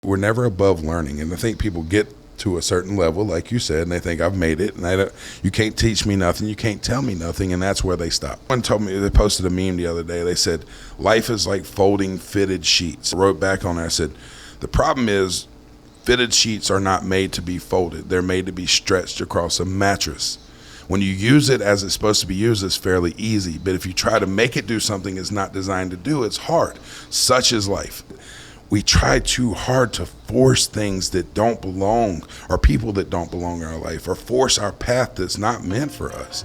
We're never above learning. And I think people get to a certain level, like you said, and they think I've made it, and you can't teach me nothing, you can't tell me nothing, and that's where they stop. Someone told me, they posted a meme the other day, they said, life is like folding fitted sheets. I wrote back on there, I said, the problem is fitted sheets are not made to be folded. They're made to be stretched across a mattress. When you use it as it's supposed to be used, it's fairly easy, but if you try to make it do something it's not designed to do, it's hard. Such is life. We try too hard to force things that don't belong, or people that don't belong in our life, or force our path that's not meant for us.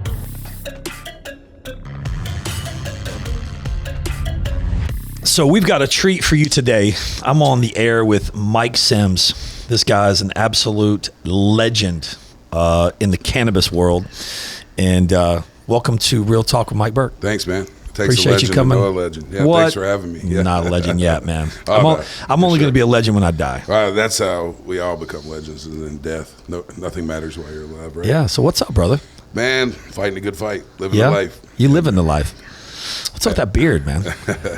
So we've got a treat for you today. I'm on the air with Mike Sims. This guy's an absolute legend in the cannabis world. And welcome to Real Talk with Mike Burke. Thanks, man. Appreciate you coming. A legend. Yeah, what? Thanks for having me. Yeah. Not a legend yet, man. Oh, I'm only going to be a legend when I die. That's how we all become legends, and in death. Nothing matters while you're alive, right? Yeah. So what's up, brother? Man, fighting a good fight, living the life. You living the life. What's up with that beard, man?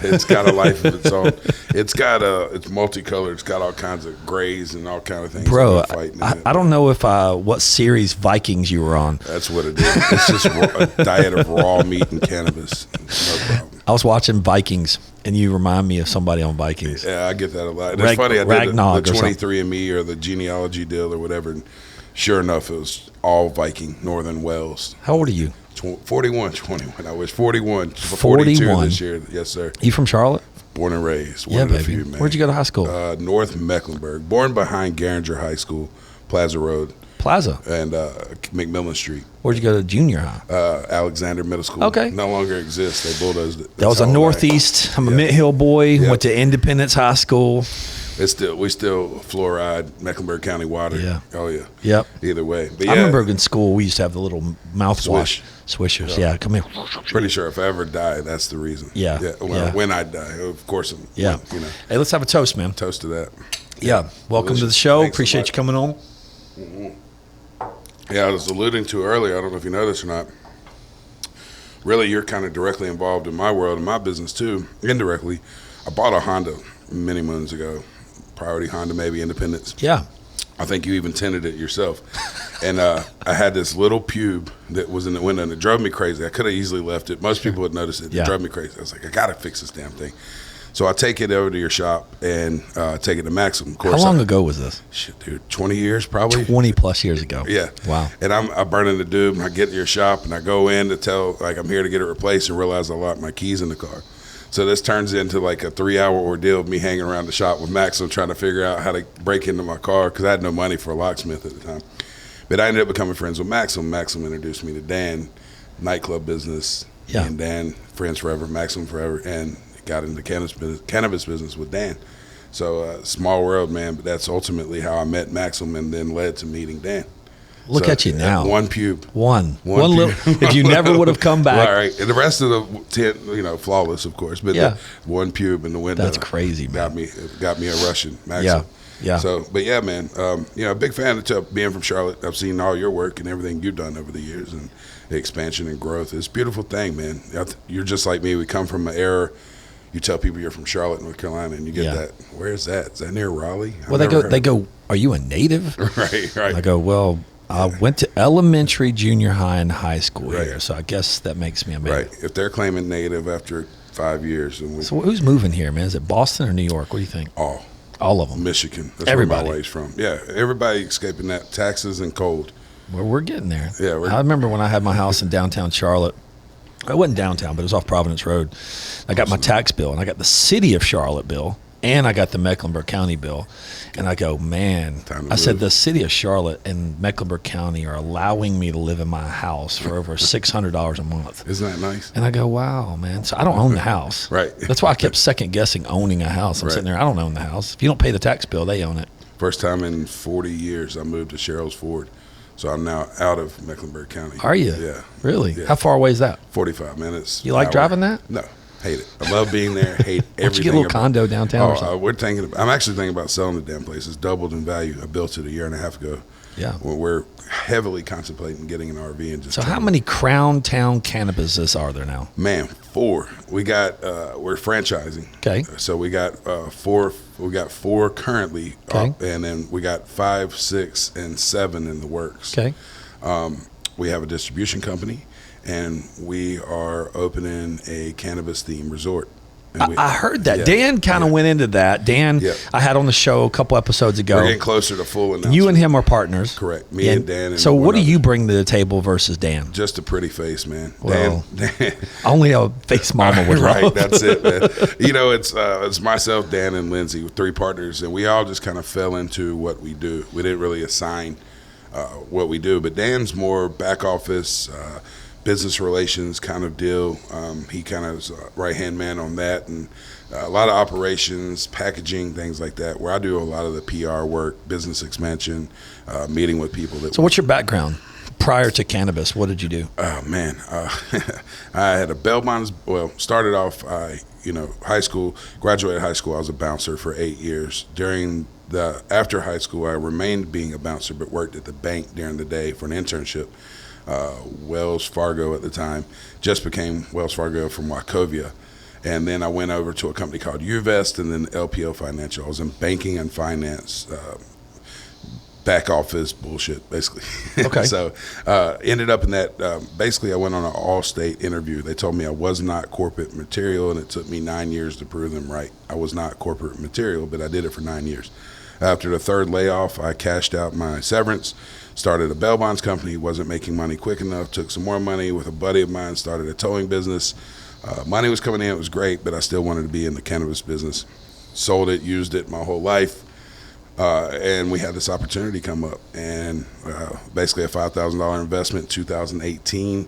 It's got a life of its own. It's multicolored. It's got all kinds of grays and all kinds of things. Bro, I don't know if what series Vikings you were on. That's what it is. It's just a diet of raw meat and cannabis. No problem. I was watching Vikings, and you remind me of somebody on Vikings. Yeah, I get that a lot. It's funny. I did the 23andMe or the genealogy deal or whatever, and sure enough, it was all Viking, Northern Wales. How old are you? 41. I was 41. 42 this year. Yes, sir. You from Charlotte? Born and raised. Yeah, baby. Where'd you go to high school? North Mecklenburg. Born behind Garinger High School, Plaza Road. Plaza? And McMillan Street. Where'd you go to junior high? Alexander Middle School. Okay. No longer exists. They bulldozed it. That was a Northeast. I'm a Mid-Hill boy. Yep. Went to Independence High School. We still fluoride Mecklenburg County water. Yeah. Oh yeah. Yep. Either way. But I remember in school we used to have the little mouthwash swishers. Yeah. Come here. Pretty sure if I ever die, that's the reason. Yeah. When I die, of course. Yeah. You know. Hey, let's have a toast, man. Toast to that. Yeah. Welcome to the show. Appreciate you coming on. Mm-hmm. Yeah, I was alluding to earlier. I don't know if you know this or not. Really, you're kind of directly involved in my world and my business too. Indirectly, I bought a Honda many moons ago. Priority Honda, maybe Independence. Yeah. I think you even tinted it yourself. And I had this little pube that was in the window, and it drove me crazy. I could have easily left it. Most people would notice it. It drove me crazy. I was like, I got to fix this damn thing. So I take it over to your shop and take it to Maxim. Of course, how long ago was this? Shit, dude, 20 years probably. 20 plus years ago. Yeah. Wow. And I burn in the dube, and I get to your shop, and I go in to tell, like, I'm here to get it replaced, and realize I locked my keys in the car. So this turns into like a 3-hour ordeal of me hanging around the shop with Maxim trying to figure out how to break into my car because I had no money for a locksmith at the time. But I ended up becoming friends with Maxim. Maxim introduced me to Dan, nightclub business. Yeah. Me and Dan, friends forever, Maxim forever, and got into cannabis business with Dan. So small world, man, but that's ultimately how I met Maxim and then led to meeting Dan. Look at you now. One pube. One little. If you never would have come back. Well, all right. And the rest of the 10, flawless, of course. But the one pube in the window. That's crazy, man. Got me a Russian Maxim. Yeah. So, but yeah, man. A big fan of being from Charlotte. I've seen all your work and everything you've done over the years, and the expansion and growth. It's a beautiful thing, man. You're just like me. We come from an era. You tell people you're from Charlotte, North Carolina, and you get that. Where's that? Is that near Raleigh? Well, they go. Are you a native? Right. I go, well. I went to elementary, junior high, and high school here, so I guess that makes me a native. Right. If they're claiming native after 5 years. So who's moving here, man? Is it Boston or New York? What do you think? All of them. Michigan. That's everybody. Where my wife's from. Yeah, everybody escaping that. Taxes and cold. Well, we're getting there. Yeah. I remember when I had my house in downtown Charlotte. It wasn't downtown, but it was off Providence Road. I got my tax bill, and I got the city of Charlotte bill, and I got the Mecklenburg County bill. And I go, man, I said the city of Charlotte and Mecklenburg County are allowing me to live in my house for over $600 a month. Isn't that nice? And I go, wow, man. So I don't own the house. Right. That's why I kept second guessing owning a house. I'm sitting there, I don't own the house. If you don't pay the tax bill, they own it. First time in 40 years I moved to Sherrills Ford. So I'm now out of Mecklenburg County. Are you? Yeah. Really? Yeah. How far away is that? 45 minutes. You like driving that? No. Hate it. I love being there. Hate everything. Why don't you get a little condo downtown or something? I'm actually thinking about selling the damn place. It's doubled in value. I built it a year and a half ago. Yeah. We're heavily contemplating getting an RV and just. So how many Crowntown Cannabises are there now? Man, 4. We got we're franchising. Okay. So we got 4. We got 4 currently, Okay. And then we got 5, 6, and 7 in the works. Okay. We have a distribution company, and we are opening a cannabis themed resort. And I heard that. Yeah, Dan kind of went into that. Dan, Yeah. I had on the show a couple episodes ago. We're getting closer to full announcement. You and him are partners. Correct. Me and Dan. And so one what do other. you bring to the table versus Dan? Just a pretty face, man. Well, Dan. Only a face mama would Right, love. that's it, man. You know, it's myself, Dan, and Lindsay, with 3 partners, and we all just kind of fell into what we do. We didn't really assign what we do, but Dan's more back office, business relations kind of deal. He kind of is a right-hand man on that, and a lot of operations, packaging, things like that, where I do a lot of the PR work, business expansion, meeting with people. So what's your background? Prior to cannabis, what did you do? Oh, man. I had a bail bonds. Well, started off, high school, graduated high school. I was a bouncer for 8 years. After high school, I remained being a bouncer, but worked at the bank during the day for an internship. Wells Fargo at the time, just became Wells Fargo from Wachovia. And then I went over to a company called UVest and then LPO Financial. I was in banking and finance, back office bullshit, basically. Okay. So ended up in that. Basically, I went on an all-state interview. They told me I was not corporate material, and it took me 9 years to prove them right. I was not corporate material, but I did it for 9 years. After the 3rd layoff, I cashed out my severance, started a bail bonds company, wasn't making money quick enough, took some more money with a buddy of mine, started a towing business. Money was coming in, it was great, but I still wanted to be in the cannabis business. Sold it, used it my whole life, and we had this opportunity come up. And basically a $5,000 investment, 2018.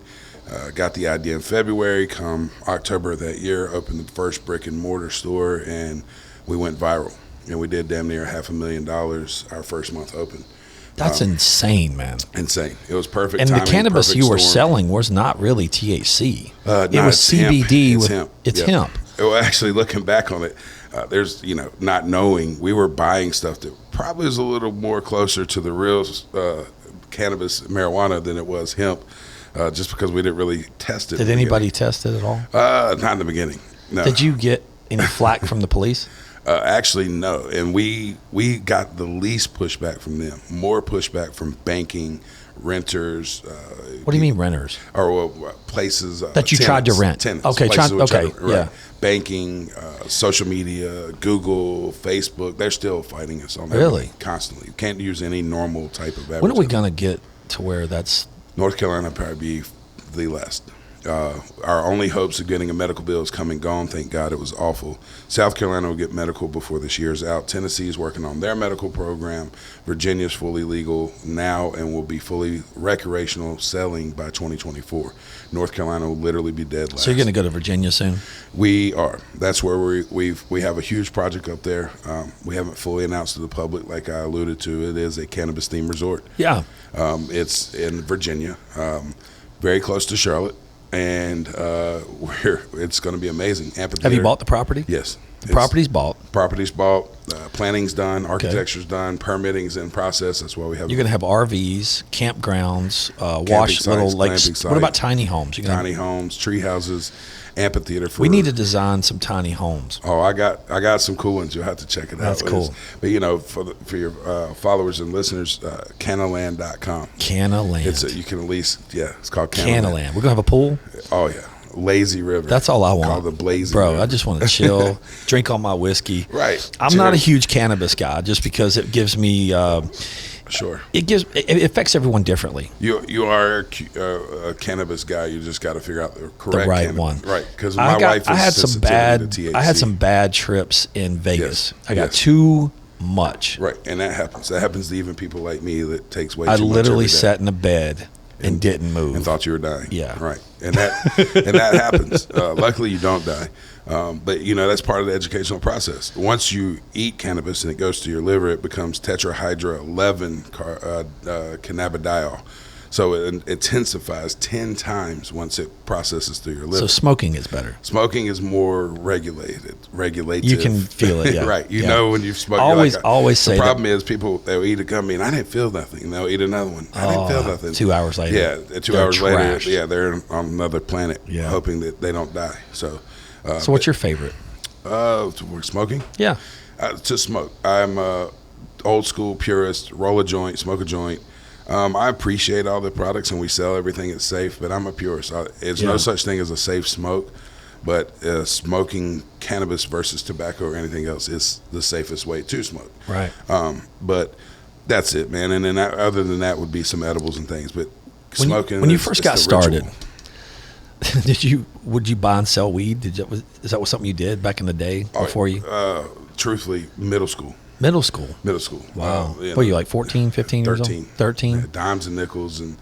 Got the idea in February. Come October of that year, opened the first brick and mortar store, and we went viral. And we did damn near $500,000 our first month open. That's insane, man. Insane. It was perfect And timing, the cannabis perfect you were storm. selling was not really THC. No, it was it's CBD. hemp. With, hemp. It's Yep. hemp. Well, actually, looking back on it, there's, not knowing, we were buying stuff that probably was a little more closer to the real cannabis marijuana than it was hemp, just because we didn't really test it. Did anybody test it at all? Not in the beginning. No. Did you get any flack from the police? Actually, no. And we got the least pushback from them. More pushback from banking, renters. What do you mean renters? Or places That you tried to rent. Tenants. Okay, places we tried to- yeah. Banking, social media, Google, Facebook. They're still fighting us on that. Really? Constantly. You can't use any normal type of advertising. When are we going to get to where that's... North Carolina probably be the last. Our only hopes of getting a medical bill is come and gone. Thank God it was awful. South Carolina will get medical before this year's out. Tennessee is working on their medical program. Virginia's fully legal now and will be fully recreational selling by 2024. North Carolina will literally be dead last. So you're going to go to Virginia soon? We are. That's where we have a huge project up there. We haven't fully announced to the public, like I alluded to. It is a cannabis themed resort. Yeah. It's in Virginia, very close to Charlotte. And it's going to be amazing. Amphitheater. Have you bought the property? Yes. The property's bought. Property's bought. Planning's done. Architecture's done. Permitting's in process. That's why we have. You're going to have RVs, campgrounds, sites, little lakes. glamping What about sites, tiny homes? tiny homes, tree houses, amphitheater. We need to design some tiny homes. Oh, I got some cool ones. You'll have to check it out. That's cool. But for your followers and listeners, Cannaland.com. Cannaland. You can at least it's called Cannaland. We're going to have a pool? Oh yeah. Lazy River. That's all I want. Called the Blazing Bro, River. I just want to chill, drink all my whiskey. Right. I'm not a huge cannabis guy just because it gives me Sure. it affects everyone differently. You are a cannabis guy. You just got to figure out the correct right cannabis. one. Right. Because my wife is I had some THC. bad trips in Vegas. Yes. I got Yes. too much. Right. And that happens. That happens to even people like me that takes way I too much literally every day sat in a bed and didn't move. and thought you were dying. Yeah. Right. And that happens. Luckily, you don't die. But that's part of the educational process. Once you eat cannabis and it goes to your liver, it becomes tetrahydra 11 cannabidiol. So it intensifies 10 times once it processes through your liver. So smoking is better. Smoking is more regulated. You can feel it, yeah. Right. You Yeah. know when you've smoked. Always say the problem is people, they'll eat a gummy and I didn't feel nothing. And they'll eat another one. I didn't feel nothing. 2 hours later. Yeah, 2 they're hours trashed. later, they're on another planet Yeah. hoping that they don't die. So what's your favorite? Smoking? Yeah. To smoke. I'm a old school purist, roll a joint, smoke a joint. I appreciate all the products and we sell everything that's safe, but I'm a purist. There's no such thing as a safe smoke, but smoking cannabis versus tobacco or anything else is the safest way to smoke. Right. But that's it, man. And then other than that would be some edibles and things. But smoking. When you first got the started, ritual. would you buy and sell weed? Is that something you did back in the day before you? Truthfully, middle school. Middle school. Wow. What are you, like 14, 15 years old? 13. Yeah, dimes and nickels and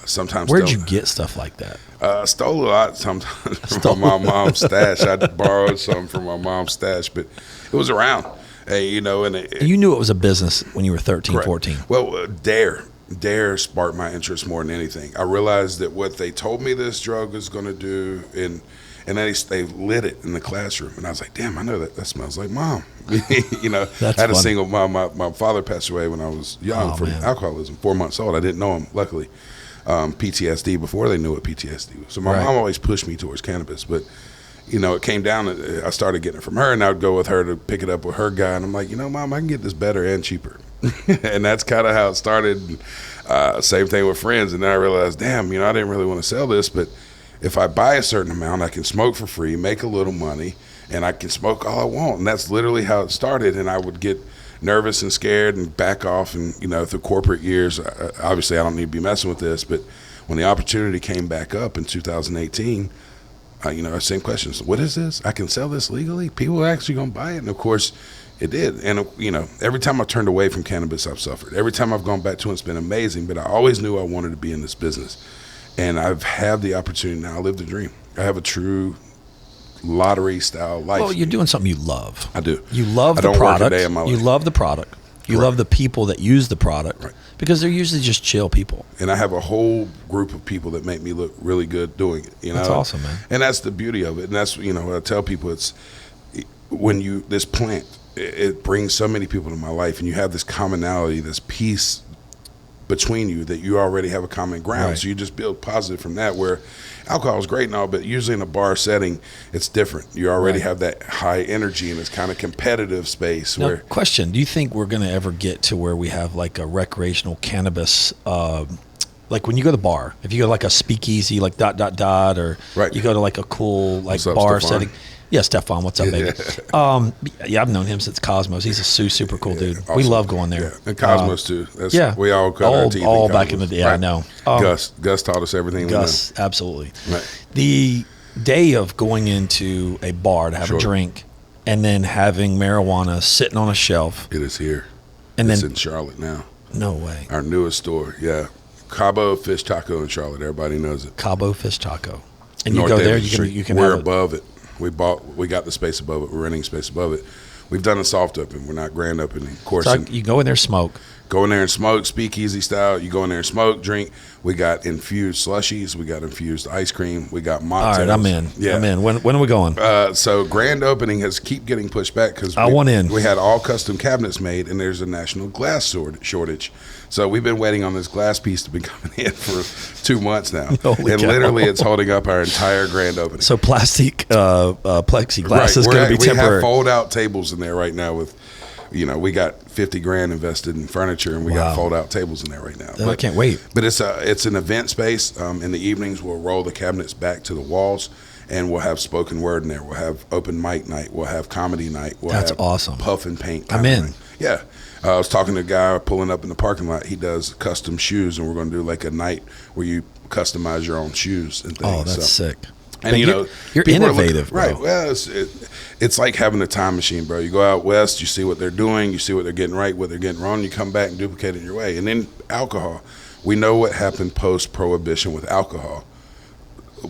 sometimes. Where'd you get stuff like that? Stole a lot sometimes from my mom's stash. I borrowed some from my mom's stash, but it was around. Hey, you know, and you knew it was a business when you were 13, correct. 14. Well, Dare sparked my interest more than anything. I realized that what they told me this drug was going to do, and they lit it in the classroom, and I was like, damn, I know that smells like mom. You know, That's I had a funny. single mom. My father passed away when I was young from alcoholism, 4 months old. I didn't know him, luckily. PTSD before they knew what PTSD was. So my mom always pushed me towards cannabis, but you know, it came down. I started getting it from her, and I would go with her to pick it up with her guy, and I'm like, you know, Mom, I can get this better and cheaper. And that's kind of how it started. Same thing with friends, and then I realized, damn, you know, I didn't really want to sell this, but if I buy a certain amount, I can smoke for free, make a little money, and I can smoke all I want. And that's literally how it started. And I would get nervous and scared and back off. And, you know, through corporate years, obviously I don't need to be messing with this, but when the opportunity came back up in 2018, you know, same questions. What is this? I can sell this legally? People are actually going to buy it? And of course, it did. And, you know, every time I turned away from cannabis, I've suffered. Every time I've gone back to it, it's been amazing. But I always knew I wanted to be in this business. And I've had the opportunity now. I live the dream. I have a true lottery-style life. Well, you're doing something you love. I do. You love the I don't work a product. day in my life. You love the product. You love the people that use the product because they're usually just chill people. And I have a whole group of people that make me look really good doing it. You know, that's awesome, man. And that's the beauty of it. And that's, you know, what I tell people, it's when this plant, it brings so many people to my life, and you have this commonality, this peace between you that you already have a common ground. Right. So you just build positive from that, where alcohol is great and all, but usually in a bar setting, it's different. You already have that high energy and this kind of competitive space. Now, where question, do you think we're going to ever get to where we have like a recreational cannabis, like when you go to the bar, if you go to like a speakeasy, like ... or you go to like a cool like up, bar Stefan? setting. Yeah, Stefan, what's up, baby? Yeah, I've known him since Cosmos. He's a super cool dude. Awesome. We love going there. Yeah. And Cosmos too. That's, yeah, we all cut our teeth. All in back in the Cosmos. day. I know. Gus taught us everything. Gus, absolutely. Right. The day of going into a bar to have a drink, and then having marijuana sitting on a shelf. It is here. And it's then in Charlotte now. No way. Our newest store. Yeah. Cabo Fish Taco in Charlotte. Everybody knows it. Cabo Fish Taco. And North you go there, Davidson Street. you can We're have above it. We got the space above it. We're renting space above it. We've done a soft open. We're not grand opening. Of course, so you go in there, smoke. Go in there and smoke, speakeasy style. You go in there and smoke, drink. We got infused slushies. We got infused ice cream. We got mocktails. All right, I'm in. Yeah. I'm in. When are we going? So grand opening has keep getting pushed back because I want in. We had all custom cabinets made, and there's a national glass shortage. So we've been waiting on this glass piece to be coming in for 2 months now. Holy and cow. literally, it's holding up our entire grand opening. So plastic plexiglass is going to be we temporary. have fold-out tables in there right now with, you know, we got $50,000 invested in furniture, and we got fold-out tables in there right now. I can't wait. But it's an event space. In the evenings, we'll roll the cabinets back to the walls, and we'll have spoken word in there. We'll have open mic night. We'll have comedy night. That's have awesome. Puff and paint. I'm in. Night. Yeah. I was talking to a guy pulling up in the parking lot. He does custom shoes, and we're going to do like a night where you customize your own shoes and things. Oh, that's sick. And you know, you're innovative, bro. Right? Well, it's like having a time machine, bro. You go out west, you see what they're doing, you see what they're getting right, what they're getting wrong. You come back and duplicate it your way. And then alcohol, we know what happened post prohibition with alcohol.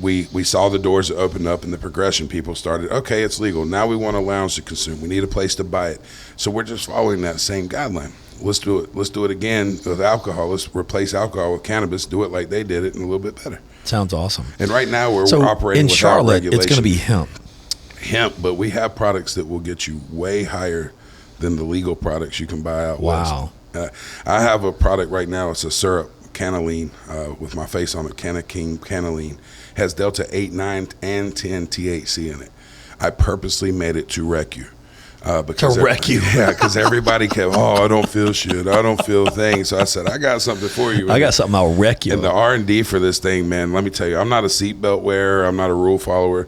We saw the doors open up and the progression. People started, okay, it's legal. Now we want a lounge to consume. We need a place to buy it. So we're just following that same guideline. let's do it. Let's do it again with alcohol. Let's replace alcohol with cannabis. Do it like they did it, and a little bit better. Sounds awesome. And right now we're So operating in without Charlotte, regulation. it's going to be hemp. Hemp, but we have products that will get you way higher than the legal products you can buy out Wow. west. I have a product right now. It's a syrup, Cannaland, with my face on it. Cannaland has Delta 8, 9, and 10 THC in it. I purposely made it to wreck you. Because wreck you. Yeah, because everybody kept, I don't feel shit. I don't feel things. So I said, I got something for you. I got something I'll wreck you. And the R&D for this thing, man, let me tell you, I'm not a seatbelt wearer. I'm not a rule follower.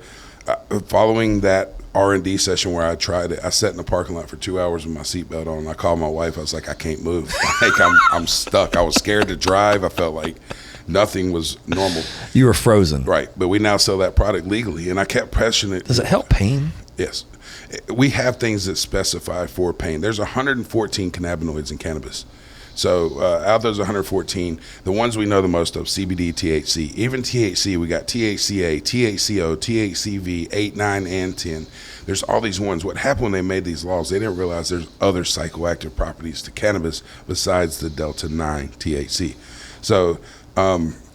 Following that R&D session where I tried it, I sat in the parking lot for 2 hours with my seatbelt on. I called my wife. I was like, I can't move. Like I'm stuck. I was scared to drive. I felt like nothing was normal. You were frozen. Right. But we now sell that product legally, and I kept pressing it. Does it help pain? Yes. We have things that specify for pain. There's 114 cannabinoids in cannabis. So out of those 114, the ones we know the most of, CBD, THC, even THC, we got THCA, THCO, THCV, 8, 9, and 10. There's all these ones. What happened when they made these laws, they didn't realize there's other psychoactive properties to cannabis besides the Delta 9 THC. So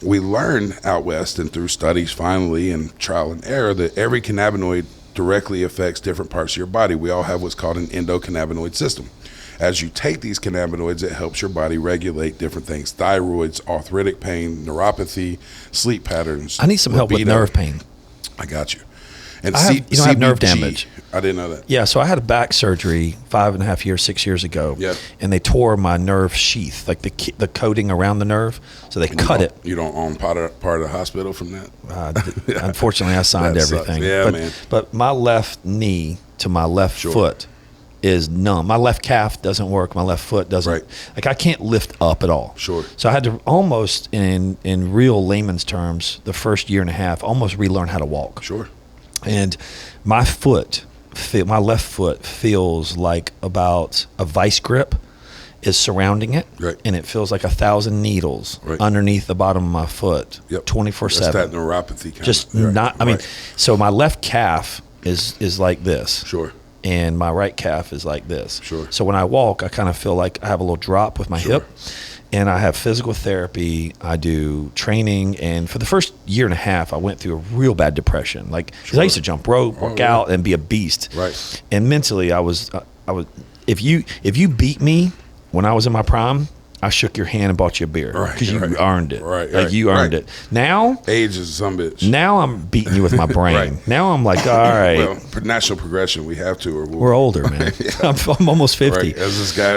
we learned out west and through studies finally and trial and error that every cannabinoid directly affects different parts of your body. We all have what's called an endocannabinoid system. As you take these cannabinoids, it helps your body regulate different things: thyroids, arthritic pain, neuropathy, sleep patterns. I need some help with nerve pain. I got you. And I have nerve damage. I didn't know that. Yeah, so I had a back surgery 5.5 years, 6 years ago. Yeah. And they tore my nerve sheath, like the coating around the nerve. So they cut it. You don't own part of the hospital from that? Unfortunately, I signed That everything. sucks. Yeah, man. But my left knee to my left foot is numb. My left calf doesn't work. My left foot doesn't. Right. Like I can't lift up at all. Sure. So I had to almost, in real layman's terms, the first year and a half, almost relearn how to walk. Sure. And my left foot feels like about a vice grip is surrounding it. Right. And it feels like 1,000 needles underneath the bottom of my foot. Yep. 24/7. That's that neuropathy kind Just of. not, I mean, so my left calf is like this. Sure. And my right calf is like this. Sure. So when I walk, I kind of feel like I have a little drop with my hip. And I have physical therapy. I do training. And for the first year and a half, I went through a real bad depression. Like, because I used to jump rope, work out, and be a beast. Right. And mentally, I was. If you beat me when I was in my prime, I shook your hand and bought you a beer because you earned it. Right. Like you earned it. Now, age is some bitch. Now I'm beating you with my brain. Right. Now I'm like, all right. Well, natural progression, we have to. Or we're older, man. I'm almost 50. Right. As this guy,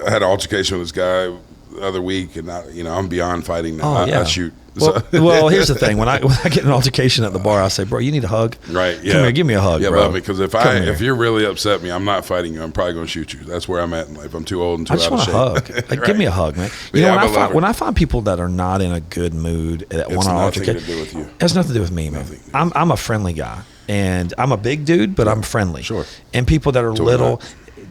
I had an altercation with this guy the other week, and I'm beyond fighting now. I shoot. Well, here's the thing: when I get in an altercation at the bar, I say, "Bro, you need a hug." Right? Yeah. Come here, give me a hug, bro. Yeah, because if you're really upset me, I'm not fighting you. I'm probably going to shoot you. That's where I'm at in life. I'm too old and too out of shape. I just want a hug. Like, give me a hug, man. You know, when I find people that are not in a good mood that want to altercate, to do with you. It has nothing to do with me, man. I'm a friendly guy, and I'm a big dude, but I'm friendly. Sure. And people that are little.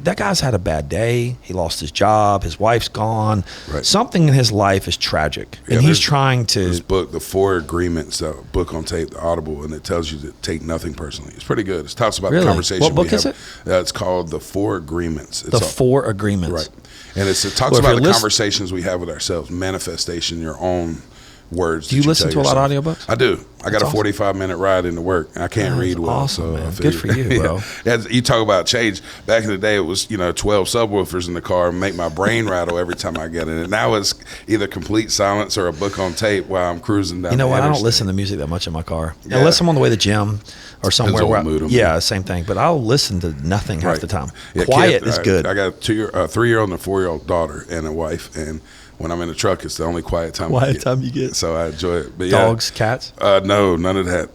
That guy's had a bad day. He lost his job. His wife's gone. Right. Something in his life is tragic, and he's trying to. This book, The 4 Agreements, book on tape, the Audible, and it tells you to take nothing personally. It's pretty good. It talks about the conversation. What book is it? It's called The 4 Agreements. The 4 Agreements. Right, and it talks about the conversations we have with ourselves, manifestation, your own words. Do you listen to a lot of audiobooks? I do. I got a 45-minute ride into work. I can't read well. Awesome, man. Good for you, bro. You talk about change. Back in the day, it was 12 subwoofers in the car and make my brain rattle every time I get in it. Now it's either complete silence or a book on tape while I'm cruising down. You know what? I don't listen to music that much in my car. Yeah. Unless I'm on the way to the gym or somewhere where same thing. But I'll listen to nothing half the time. Yeah, Quiet is good. I got a 3-year-old and a 4-year-old daughter and a wife, and when I'm in the truck, it's the only quiet time you get. So I enjoy it. But dogs, cats? No, none of that.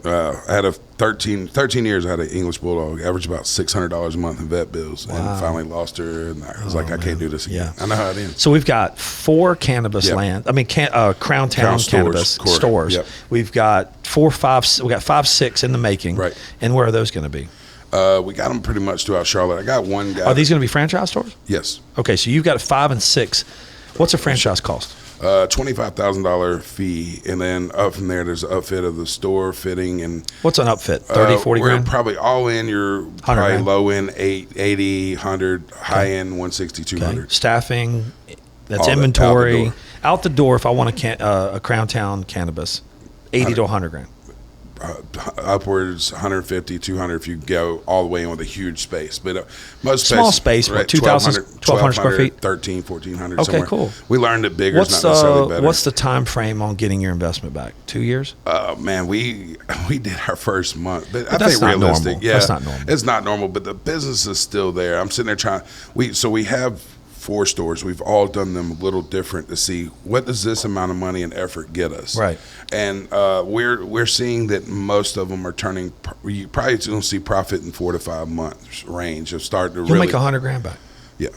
I had 13 years. I had an English bulldog. Averaged about $600 a month in vet bills, and finally lost her. And I was I can't do this again. I know how it ends. So we've got 4 cannabis land. I mean, Crowntown Cannabis stores. Yep. We've got 4, 5. We got 5, 6 in the making. Right. And where are those going to be? We got them pretty much throughout Charlotte. I got one guy. Are these going to be franchise stores? Yes. Okay, so you've got 5 and 6. What's a franchise cost? $25,000 fee, and then up from there, there's an upfit of the store, fitting, and What's an upfit? 30, 40 we're grand? probably all in. You're probably grand. low end 80, 100, high end 160, 200. Okay. Staffing, that's All that, inventory. out Out the door, if I want a Crowntown Cannabis, 80 to 100 grand. Upwards 150, 200 if you go all the way in with a huge space. But most Small spaces, space, what, 2,000, 1,200 square feet? 13, 1,400 Okay, somewhere. cool. We learned that bigger is not necessarily better. What's the time frame on getting your investment back? 2 years? Man, we did our first month, but I that's think not realistic. normal. Yeah, That's not normal. It's not normal, but the business is still there. I'm sitting there trying. We have 4 stores. We've all done them a little different to see what does this amount of money and effort get us. Right. And we're seeing that most of them are turning. You probably going to see profit in 4 to 5 months range of starting to You'll really make 100 grand back. Yeah.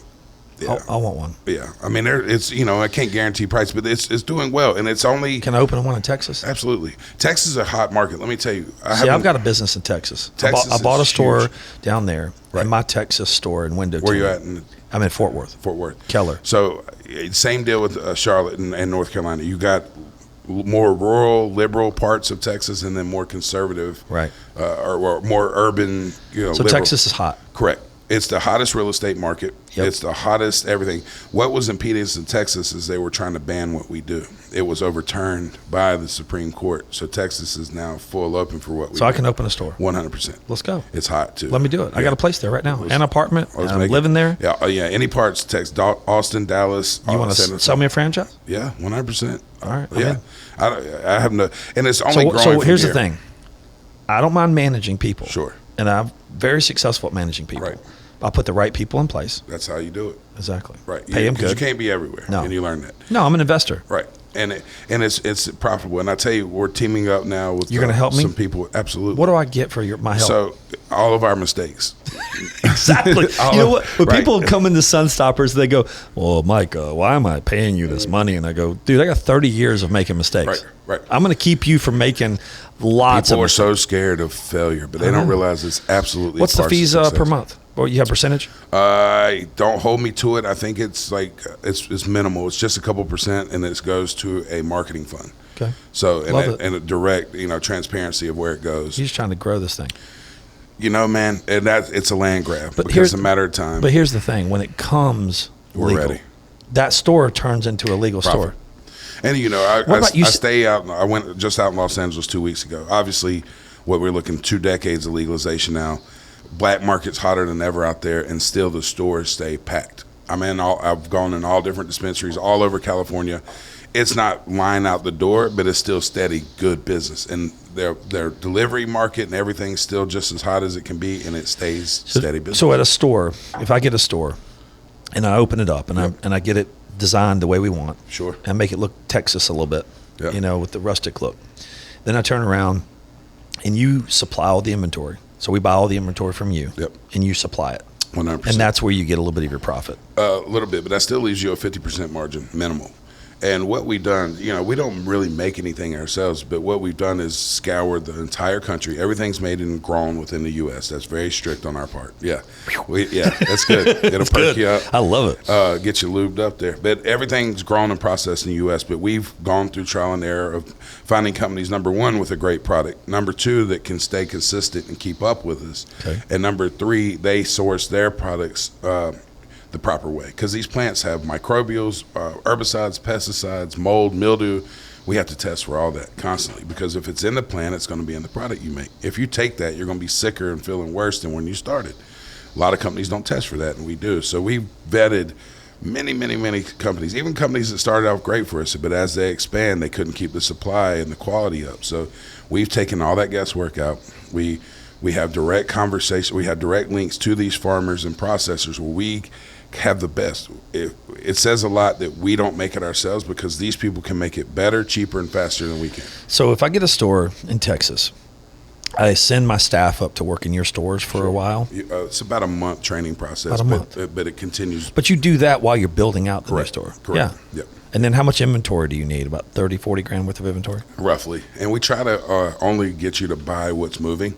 Yeah. I want one. Yeah, I mean, it's I can't guarantee price, but it's doing well, and it's only Can I open one in Texas? absolutely. Texas is a hot market. Let me tell you, I've got a business in Texas. Texas I bought a is store huge. down there, Right. and my Texas store in Window. Where you at in I'm in Fort Worth. Fort Worth, Keller. So same deal with Charlotte and North Carolina. You got more rural, liberal parts of Texas, and then more conservative, Right. or more urban. So liberal. Texas is hot. Correct. It's the hottest real estate market. Yep. It's the hottest everything. What was impeding us in Texas is they were trying to ban what we do. It was overturned by the Supreme Court. So Texas is now full open for what we do. So I can open a store. 100%. Let's go. It's hot too. Let me do it. I got a place there right now. An apartment. Let's I'm make it. living there. Yeah, yeah. Any parts, Texas, Austin, Dallas. You want to sell me a franchise? Yeah, 100%. All right, I'm Yeah, in. I have no, and it's only growing. So from here's the here. thing. I don't mind managing people. Sure. And I'm very successful at managing people. Right. I'll put the right people in place. That's how you do it. Exactly. Right. Pay them 'Cause good. You can't be everywhere. No. And you learn that. No, I'm an investor. Right. And it's profitable. And I tell you, we're teaming up now with You're gonna help me? some people. Absolutely. What do I get for my help? So all of our mistakes. Exactly. You know what? When Right. people come into Sunstoppers, they go, "Well, Mike, why am I paying you this money?" And I go, "Dude, I got 30 years of making mistakes. Right. I'm going to keep you from making lots People of are mistakes." so scared of failure, but they don't realize it's absolutely. What's the part of fees success. per month? Or you have percentage? Don't hold me to it. I think it's like it's minimal. It's just a couple percent, and it goes to a marketing fund. Okay. So Love it. and a direct transparency of where it goes. You're just trying to grow this thing. Man, and it's a land grab. But Because it's a matter of time. But here's the thing: when it comes We're legal, ready. that store turns into a legal Profit. store. And What about you I s- stay out. I went just out in Los Angeles 2 weeks ago. Obviously, what we're looking 2 decades of legalization now. Black market's hotter than ever out there, and still the stores stay packed. I've gone in all different dispensaries all over California. It's not line out the door, but it's still steady, good business. And their delivery market and everything's still just as hot as it can be, and it stays steady business. So at a store, if I get a store and I open it up and I get it designed the way we want, Sure. and make it look Texas a little bit, Yeah. with the rustic look, then I turn around and you supply all the inventory. So we buy all the inventory from you, Yep. and you supply it, 100%. and that's where you get a little bit of your profit. A little bit, but that still leaves you a 50% margin minimal. And what we've done, we don't really make anything ourselves, but what we've done is scour the entire country. Everything's made and grown within the U.S. That's very strict on our part. Yeah, that's good. It'll perk you up. I love it. Get you lubed up there. But everything's grown and processed in the U.S., but we've gone through trial and error of finding companies, number one, with a great product, number two, that can stay consistent and keep up with us, Okay. and number three, they source their products the proper way, because these plants have microbials, herbicides, pesticides, mold, mildew. We have to test for all that constantly, because if it's in the plant, it's going to be in the product you make. If you take that, you're going to be sicker and feeling worse than when you started. A lot of companies don't test for that, and we do. So we vetted many, many, many companies, even companies that started out great for us, but as they expand, they couldn't keep the supply and the quality up. So we've taken all that guesswork out. We have direct conversation. We have direct links to these farmers and processors where we have the best. It says a lot that we don't make it ourselves, because these people can make it better, cheaper, and faster than we can. So if I get a store in Texas, I send my staff up to work in your stores for a while. It's about a month training process, About a month. but it continues. But you do that while you're building out the new Correct. store. Correct. Yeah. Yep. And then how much inventory do you need? About 30, 40 grand worth of inventory? Roughly. And we try to only get you to buy what's moving.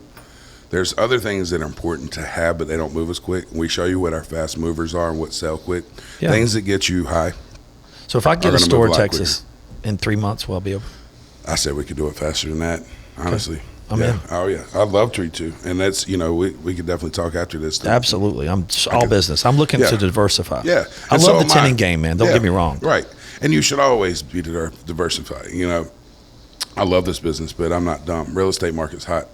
There's other things that are important to have, but they don't move as quick. We show you what our fast movers are and what sell quick. Yeah. Things that get you high. So if I get are a gonna store move in a lot Texas in 3 months, will I be open? I said we could do it faster than that, honestly. I'm in. Oh yeah, I'd love to too, and that's we could definitely talk after this. Absolutely. I'm all business. I'm looking to diversify. Yeah, I and love so the am I. tinning game, man. Don't get me wrong. Right, and you should always be diversified. I love this business, but I'm not dumb. Real estate market's hot.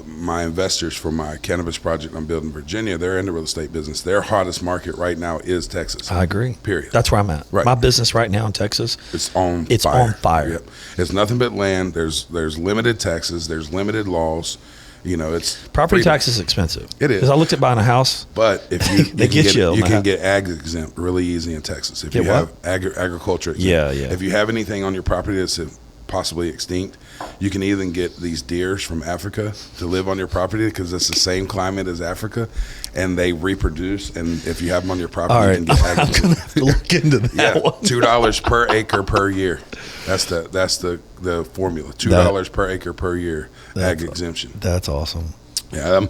My investors for my cannabis project I'm building in Virginia, they're in the real estate business. Their hottest market right now is Texas. I agree. Period. That's where I'm at. Right. My business right now in Texas, It's on fire. Yep. It's nothing but land. There's limited taxes. There's limited laws. It's property freedom. tax is expensive. It is. Because I looked at buying a house. But if you They get you on you that. can get ag exempt really easy in Texas. If Get you what? have agriculture exempt. Yeah. If you have anything on your property that's possibly extinct, you can even get these deers from Africa to live on your property because it's the same climate as Africa, and they reproduce. And if you have them on your property, All right. you can get ag I'm going to have to look into that one. $2 per acre per year. That's the formula. $2 per acre per year ag exemption. That's awesome. Yeah,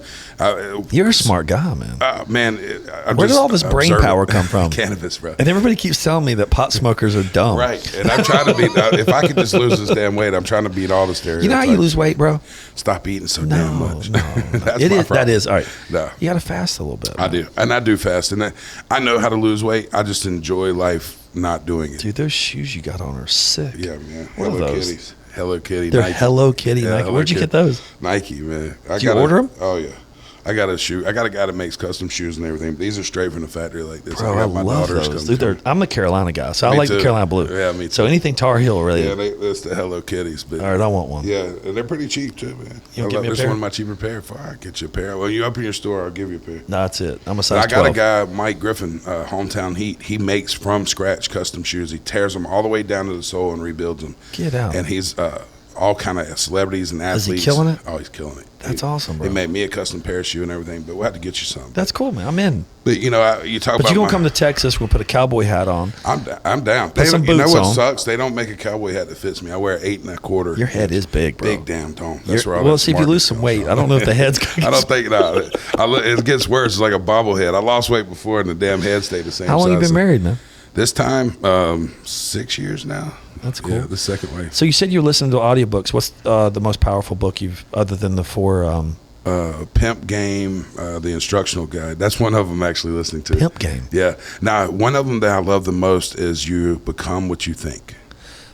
You're a smart guy, man. man. Where did all this brain power come from? Cannabis, bro. And everybody keeps telling me that pot smokers are dumb. Right, and I'm trying to beat. If I could just lose this damn weight, I'm trying to beat all the stereotypes. You know how you lose weight, bro? Stop eating so damn much. No. That's It my is. problem. That is. All right. No. You got to fast a little bit. I man. do, and I do fast, and I know how to lose weight. I just enjoy life not doing it. Dude, those shoes you got on are sick. Yeah, man. What are Hello those? Kitties. Hello Kitty. They're Nike. Hello Kitty Yeah, Nike. Hello Where'd you Kitty. get those? Nike, man. Did you order them? Oh yeah. I got a guy that makes custom shoes and everything. But these are straight from the factory like this. Bro, I got my love daughters those. come Dude, I'm a Carolina guy, so I Me like the too. Carolina blue. Yeah, me too. So anything Tar Heel, really. Yeah, that's the Hello Kitties. But All right, I want one. yeah, and they're pretty cheap too, man. You get me a This pair? one of my cheaper pair. I'll get you a pair. Well, you open your store, I'll give you a pair. No, that's it. I'm a But size I got 12. a guy, Mike Griffin, Hometown Heat. He makes from scratch custom shoes. He tears them all the way down to the sole and rebuilds them. Get out. And he's all kind of celebrities and Is he athletes. killing it? Oh, he's killing it. That's awesome, bro. He made me a custom pair of shoe and everything, but we'll have to get you something. That's cool, man. I'm in. But you talk But about. you're going to come to Texas. We'll put a cowboy hat on. I'm down. Put some You know boots what on. sucks? They don't make a cowboy hat that fits me. I wear 8 1/4. Your head is big, bro. Big damn dome. That's where all Well, that see, if you smartness lose some comes weight, from. I don't know if the head's going to I don't think it gets worse. It's like a bobblehead. I lost weight before, and the damn head stayed the same. How long you size. been married, man? This time, 6 years now. That's cool. Yeah, the second way. So you said you're listening to audiobooks. What's the most powerful book you've, other than the 4... Pimp Game, the instructional guide. That's one of them actually listening to. Pimp Game. Yeah. Now, one of them that I love the most is You Become What You Think.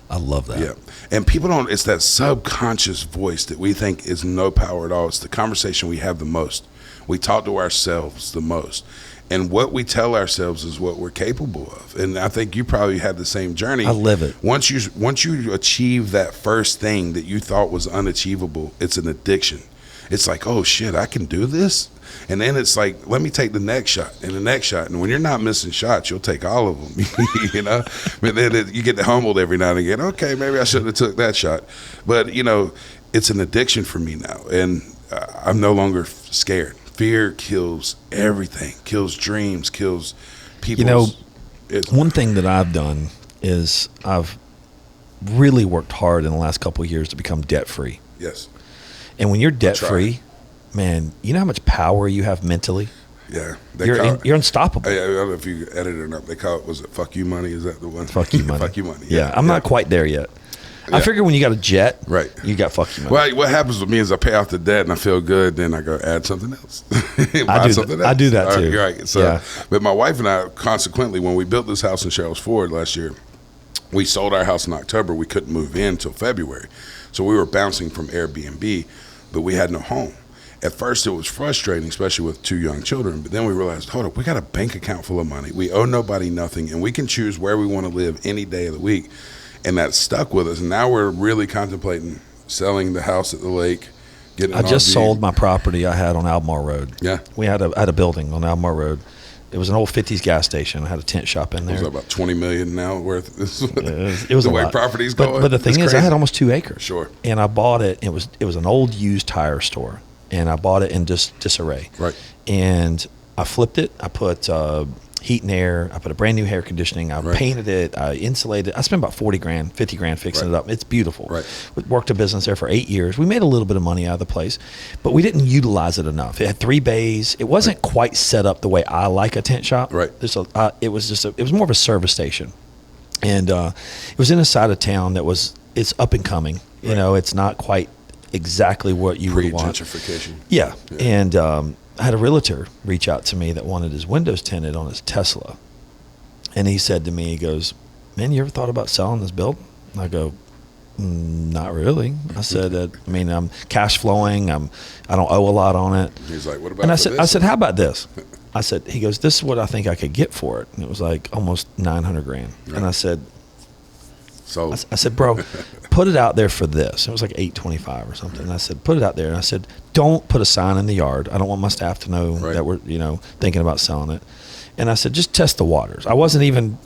I love that. Yeah. And people don't, it's that subconscious voice that we think is no power at all. It's the conversation we have the most. We talk to ourselves the most. And what we tell ourselves is what we're capable of. And I think you probably had the same journey. I live it. Once you achieve that first thing that you thought was unachievable, it's an addiction. It's like, oh shit, I can do this. And then it's like, let me take the next shot and the next shot. And when you're not missing shots, you'll take all of them, But then you get humbled every now and again. Okay, maybe I shouldn't have took that shot. But, it's an addiction for me now. And I'm no longer scared. Fear kills everything, kills dreams, kills people. One thing that I've done is I've really worked hard in the last couple of years to become debt-free. Yes. And when you're debt-free, man, you know how much power you have mentally? Yeah. You're unstoppable. I don't know if you edited it up. They call it, was it Fuck You Money? Is that the one? Fuck you money. Fuck You Money. Yeah, I'm not quite there yet. I Yeah. figure when you got a jet, Right. you got fuck you money. Well, what happens with me is I pay off the debt and I feel good. Then I go add something else. I do that too. Right. So, Yeah. But my wife and I, consequently, when we built this house in Sherrills Ford last year, we sold our house in October. We couldn't move in until February. So we were bouncing from Airbnb, but we had no home. At first, it was frustrating, especially with 2 young children. But then we realized, hold up, we got a bank account full of money. We owe nobody nothing, and we can choose where we want to live any day of the week. And that stuck with us. And now we're really contemplating selling the house at the lake. Getting I an just RV. sold my property I had on Albemarle Road. Yeah. We had a building on Albemarle Road. It was an old 50s gas station. I had a tent shop in It was there. about $20 million now worth. It was the a way lot. properties going. But the thing It's is, I crazy. had almost 2 acres. Sure. And I bought it. It was an old used tire store, and I bought it in disarray. Right. And I flipped it. I put heat and air. I put a brand new air conditioning. I painted it. I insulated. I spent about 40 grand, 50 grand fixing it up. It's beautiful. Right. We worked a business there for 8 years. We made a little bit of money out of the place, but we didn't utilize it enough. It had 3 bays. It wasn't quite set up the way I like a tent shop. Right. It was more of a service station. And it was in a side of town it's up and coming. You know, it's not quite exactly what you would want. Pre-gentrification. Yeah. And I had a realtor reach out to me that wanted his windows tinted on his Tesla. And he said to me, he goes, man, you ever thought about selling this building? I go, not really. I said, I mean, I'm cash flowing. I don't owe a lot on it. He's like, what about And I this? said, how about this? I said, he goes, this is what I think I could get for it. And it was like almost $900,000. Right. And I said, I said, bro, put it out there for this. It was like $825 or something. And I said, put it out there. And I said, don't put a sign in the yard. I don't want my staff to know that we're, thinking about selling it. And I said, just test the waters. I wasn't even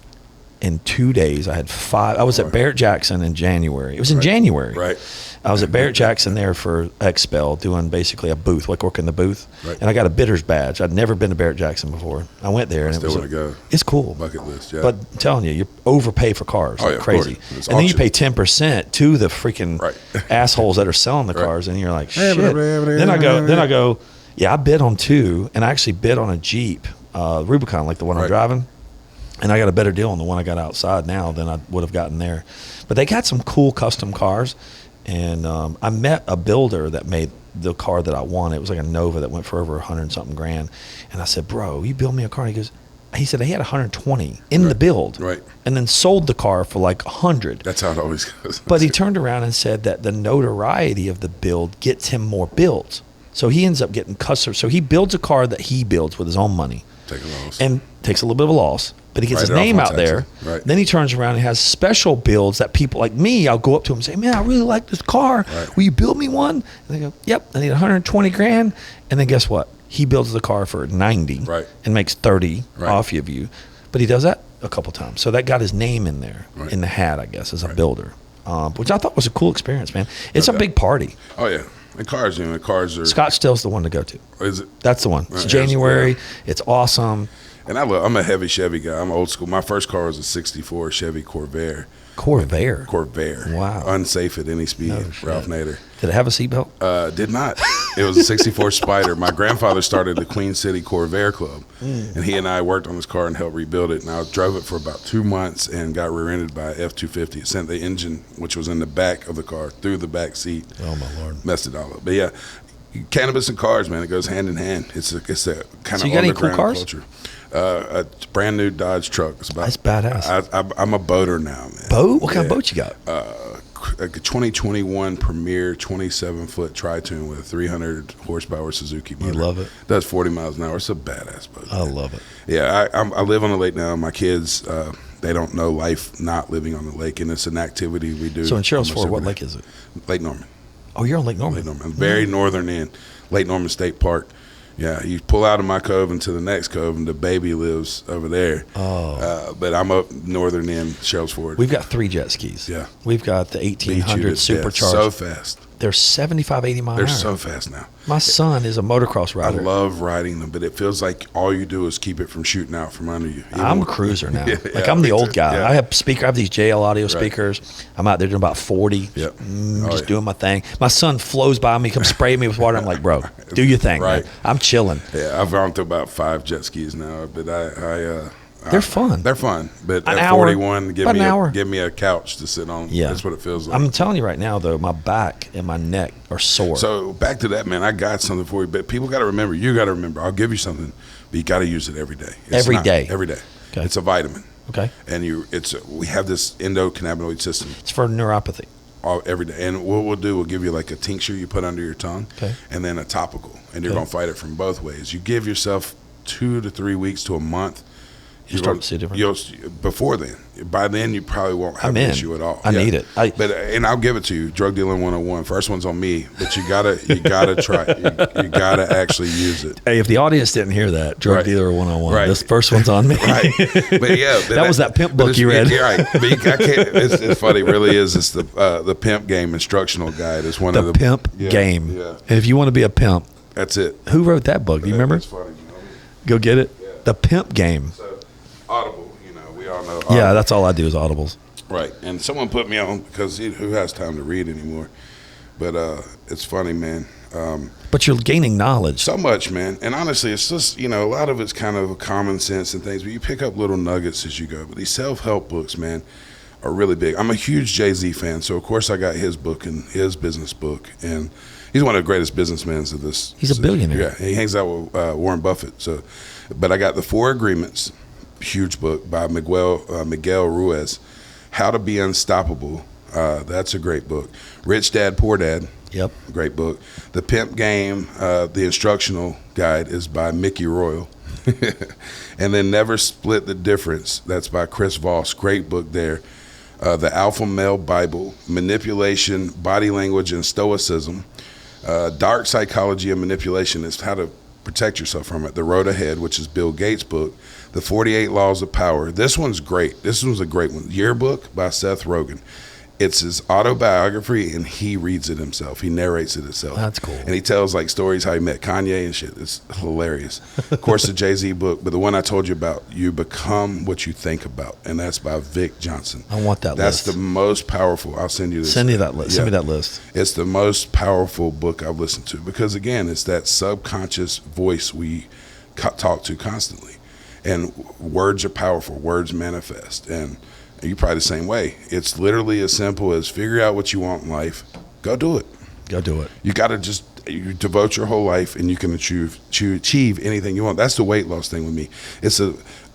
in 2 days. I had 5. I was at Barrett Jackson in January. It was in January. Right. I was at Barrett Jackson there for Expel doing basically a booth, like working the booth. Right. And I got a bidder's badge. I'd never been to Barrett Jackson before. I went there and still want to go. It's cool. Bucket list, yeah. But I'm telling you overpay for cars like crazy. And then you pay 10% to the freaking assholes that are selling the cars, and you're like, shit. Then I go, yeah, I bid on 2, and I actually bid on a Jeep, Rubicon, like the one I'm driving. And I got a better deal on the one I got outside now than I would have gotten there. But they got some cool custom cars. And I met a builder that made the car that I wanted. It was like a Nova that went for over $100-something grand. And I said, bro, you build me a car? And he said he had 120 in the build. Right. And then sold the car for like 100. That's how it always goes. But he turned around and said that the notoriety of the build gets him more builds. So he ends up getting customers. So he builds a car that he builds with his own money. Take a loss. And takes a little bit of a loss. But he gets his name out there. Right. Then he turns around and has special builds that people like me, I'll go up to him and say, man, I really like this car. Right. Will you build me one? And they go, yep, I need 120 grand. And then guess what? He builds the car for 90 and makes 30 off of you. But he does that a couple times. So that got his name in there, in the hat, I guess, as a builder, which I thought was a cool experience, man. It's a big party. Oh, yeah. And cars, cars are... Scottsdale's the one to go to. Is it? That's the one. It's January. It's awesome. And I'm a heavy Chevy guy. I'm old school. My first car was a '64 Chevy Corvair. Corvair. Wow. Unsafe at any speed. Ralph Nader. Did it have a seatbelt? Did not. It was a '64 Spider. My grandfather started the Queen City Corvair Club, and he and I worked on this car and helped rebuild it. And I drove it for about 2 months and got rear-ended by a F-250. It sent the engine, which was in the back of the car, through the back seat. Oh my Lord! Messed it all up. But yeah, cannabis and cars, man, it goes hand in hand. It's a kind of underground culture. A brand new Dodge truck. That's badass. I'm a boater now, man. Boat? What kind of boat you got? A 2021 Premier 27-foot tri-tune with a 300 horsepower Suzuki motor. You love it? Does 40 miles an hour. It's a badass boat. I love it. Yeah, I live on the lake now. My kids, they don't know life not living on the lake, and it's an activity we do. So in Cheryl's Ford, what lake is it? Lake Norman. Oh, you're on Lake Norman? Lake Norman. Very northern end. Lake Norman State Park. Yeah, you pull out of my cove into the next cove, and the baby lives over there. Oh. But I'm up northern end, Cheryl's Ford. We've got 3 jet skis. Yeah. We've got the 1800 supercharged. So fast. They're 75, 80 miles an hour. They're so fast now. My son is a motocross rider. I love riding them, but it feels like all you do is keep it from shooting out from under you. I'm a cruiser now. I'm the old guy. Yeah. I have these JL audio speakers. I'm out there doing about 40, just doing my thing. My son flows by me, comes spray me with water. I'm like, bro, do your thing. Man. I'm chilling. Yeah, I've gone through about 5 jet skis now, but they're fun. They're fun, but an at hour, 41, give me a couch to sit on. Yeah. That's what it feels like. I'm telling you right now, though, my back and my neck are sore. So back to that, man. I got something for you, but people got to remember. You got to remember. I'll give you something, but you got to use it every day. Every day. Okay. It's a vitamin. Okay. And we have this endocannabinoid system. It's for neuropathy. Every day. And what we'll do, we'll give you like a tincture you put under your tongue, okay, and then a topical, and you're going to fight it from both ways. You give yourself 2 to 3 weeks to a month. You start to see a difference. Before then, by then you probably won't have an issue at all. I need it. And I'll give it to you. Drug dealing 101. First one's on me, but you gotta try. You gotta actually use it. Hey, if the audience didn't hear that, drug dealer 101. This first one's on me. Right. But yeah, that was that pimp book you read. You're right. But I can't. It's funny. It really is. It's the pimp game instructional guide. It's one of the pimp game. Yeah. And if you want to be a pimp, that's it. Who wrote that book? Do you remember? That's funny. Go get it. Yeah. The pimp game. Audible, we all know Audible. Yeah, that's all I do is Audibles. Right, and someone put me on, because who has time to read anymore? But it's funny, man. But you're gaining knowledge. So much, man. And honestly, it's just, a lot of it's kind of common sense and things, but you pick up little nuggets as you go. But these self-help books, man, are really big. I'm a huge Jay-Z fan, so of course I got his book and his business book. And he's one of the greatest businessmen of this. He's a billionaire. Yeah, he hangs out with Warren Buffett. But I got The 4 Agreements, huge book by Miguel Ruiz. How to Be Unstoppable. That's a great book. Rich Dad, Poor Dad. Yep. Great book. The Pimp Game, the instructional guide is by Mickey Royal. And then Never Split the Difference. That's by Chris Voss. Great book there. The Alpha Male Bible, Manipulation, Body Language, and Stoicism. Dark Psychology and Manipulation is how to protect yourself from it. The Road Ahead, which is Bill Gates' book. The 48 Laws of Power. This one's great. This one's a great one. Yearbook by Seth Rogen. It's his autobiography, and he reads it himself. He narrates it himself. That's cool. And he tells like stories how he met Kanye and shit. It's hilarious. Of course, the Jay-Z book, but the one I told you about, You Become What You Think About, and that's by Vic Johnson. I want that That's list. the most powerful. I'll send you this. Send me that list. Yeah. Send me that list. It's the most powerful book I've listened to because, again, it's that subconscious voice we talk to constantly. And words are powerful. Words manifest. And you're probably the same way. It's literally as simple as figure out what you want in life. Go do it. Go do it. You got to you devote your whole life and you can achieve anything you want. That's the weight loss thing with me.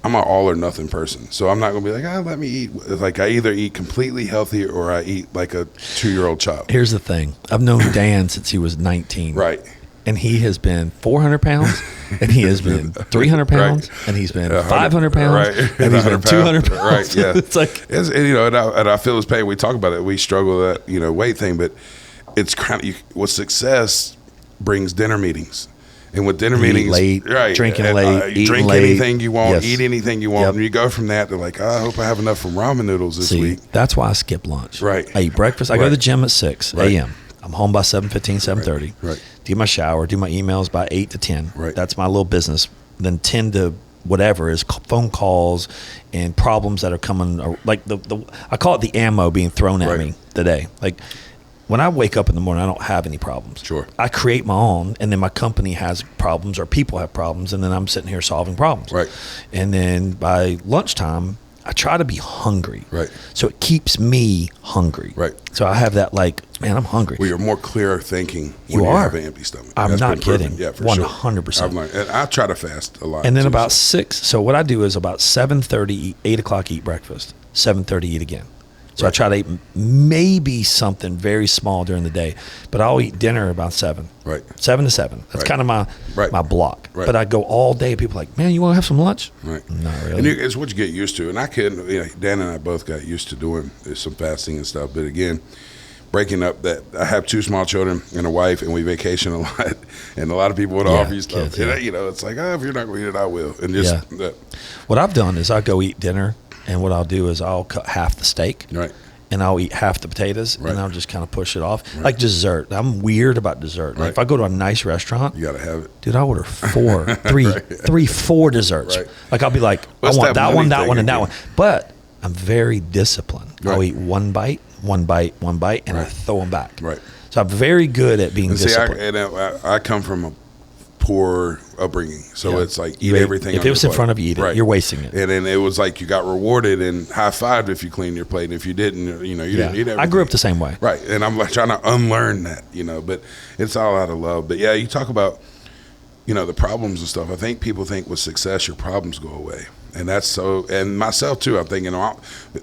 I'm an all or nothing person. So I'm not going to be like, let me eat. Like I either eat completely healthy or I eat like a 2-year-old child. Here's the thing. I've known Dan since he was 19. Right. And he has been 400 pounds, and he has been 300 pounds, Right. and he's been 500 pounds, right. and he's been 200 pounds. Right, yeah. It's like, and I feel his pain. We talk about it. We struggle with that, weight thing, but it's kind of, with success brings dinner meetings. And with dinner meetings, late, right, drinking and, late, eating drink late. anything you want, Yes. eat anything you want, Yep. and you go from that to like, I hope I have enough from ramen noodles this week. That's why I skip lunch. Right. I eat breakfast. I go to the gym at 6 Right. a.m. I'm home by 7:15, 7:30. Right. Do my shower, do my emails by 8 to 10. Right. That's my little business. Then 10 to whatever is phone calls and problems that are coming, like I call it the ammo being thrown at Right. me today. Like when I wake up in the morning, I don't have any problems. Sure. I create my own, and then my company has problems or people have problems, and then I'm sitting here solving problems. Right. And then by lunchtime, I try to be hungry. Right. So it keeps me hungry. Right. So I have that man, I'm hungry. Well, you're more clear thinking You when you are. have an empty stomach. I'm That's not been proven. kidding. Yeah, for 100%. sure. I've learned. And I try to fast a lot. And then too, about so. 6. So what I do is about 7:30, 8 o'clock, eat breakfast. 7:30, eat again. So Right. I try to eat maybe something very small during the day, but I'll eat dinner about 7. Right. 7 to 7. That's Right. kind of Right. my block. Right. But I go all day. People are like, man, you want to have some lunch? Right. Not And really. it's what you get used to. And I couldn't, Dan and I both got used to doing some fasting and stuff. But again, breaking up that I have 2 small children and a wife, and we vacation a lot. And a lot of people would offer you stuff. kids, yeah. And, it's like, if you're not going to eat it, I will. And just, What I've done is I go eat dinner, and what I'll do is I'll cut half the steak. right. And I'll eat half the potatoes, Right. and I'll just kind of push it off. Like dessert. I'm weird about dessert. Like Right. if I go to a nice restaurant, You got to have it. dude, I order 4 desserts. Right. Like I'll be like, What's I want that that one, money that thing one, and that again? one. But I'm very disciplined. I'll Right. eat one bite, and I Right. throw them back. Right. So I'm very good at being And see, disciplined. I come from a poor upbringing, so Yeah. it's like You eat ate- everything. if on it was your in plate. front of you, eat it. Right. You're wasting it. And then it was like you got rewarded and high-fived if you cleaned your plate. And if you didn't, you didn't eat everything. I grew up the same way. Right, and I'm like trying to unlearn that, but it's all out of love. But yeah, you talk about, the problems and stuff. I think people think with success your problems go away, and that's so. And myself too. I'm thinking,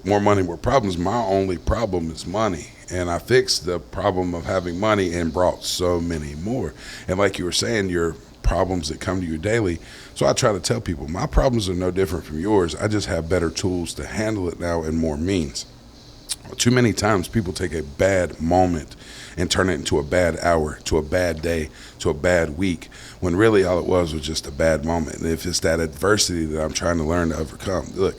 more money, more problems. My only problem is money, and I fixed the problem of having money and brought so many more. And like you were saying, your problems that come to you daily. So I try to tell people my problems are no different from yours. I just have better tools to handle it now and more means. Too many times people take a bad moment and turn it into a bad hour, to a bad day, to a bad week, when really all it was just a bad moment. And if it's that adversity that I'm trying to learn to overcome, look,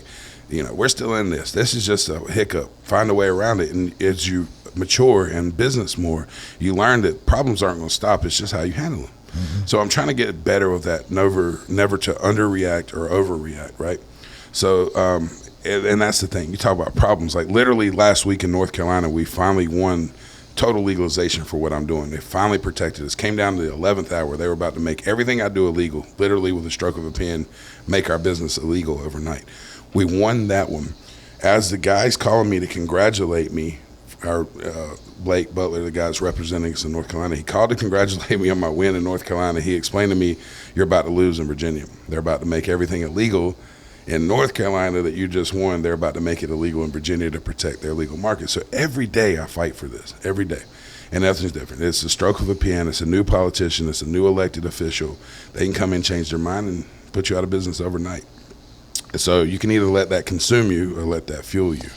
we're still in this. This is just a hiccup. Find a way around it. And as you mature in business more, you learn that problems aren't going to stop. It's just how you handle them. Mm-hmm. So I'm trying to get better with that, never to underreact or overreact, right? So, and that's the thing. You talk about problems. Like literally last week in North Carolina, we finally won total legalization for what I'm doing. They finally protected us. Came down to the 11th hour. They were about to make everything I do illegal, literally with a stroke of a pen, make our business illegal overnight. We won that one. As the guy's calling me to congratulate me, our Blake Butler, the guy's representing us in North Carolina, he called to congratulate me on my win in North Carolina. He explained to me, you're about to lose in Virginia. They're about to make everything illegal in North Carolina that you just won. They're about to make it illegal in Virginia to protect their legal market. So every day I fight for this, every day. And nothing's different. It's a stroke of a pen. It's a new politician. It's a new elected official. They can come in, change their mind, and put you out of business overnight. So you can either let that consume you or let that fuel you.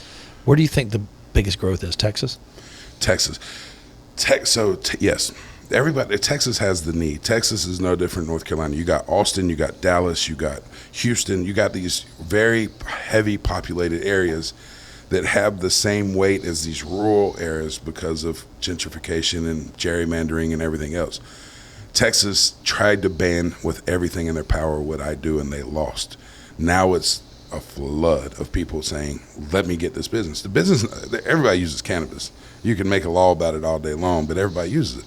Where do you think the biggest growth is? Texas? Texas. Yes. Texas has the need. Texas is no different than North Carolina. You got Austin, you got Dallas, you got Houston, you got these very heavy populated areas that have the same weight as these rural areas because of gentrification and gerrymandering and everything else. Texas tried to ban with everything in their power what I do, and they lost. Now it's a flood of people saying, let me get this business. The business, everybody uses cannabis. You can make a law about it all day long, but everybody uses it.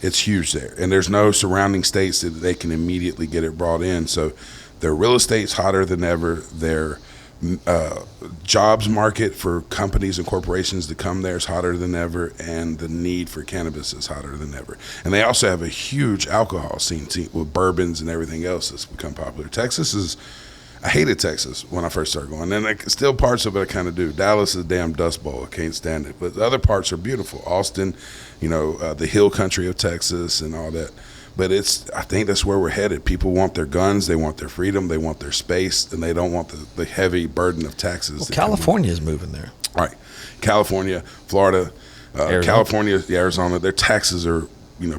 It's huge there. And there's no surrounding states that they can immediately get it brought in. So their real estate's hotter than ever. Their jobs market for companies and corporations to come there is hotter than ever. And the need for cannabis is hotter than ever. And they also have a huge alcohol scene with bourbons and everything else that's become popular. I hated Texas when I first started going, and still parts of it I kind of do. Dallas is a damn dust bowl. I can't stand it. But the other parts are beautiful. Austin, the hill country of Texas and all that. But I think that's where we're headed. People want their guns, they want their freedom, they want their space, and they don't want the heavy burden of taxes. Well, California is moving there. Right. California, Florida, California, Arizona, their taxes are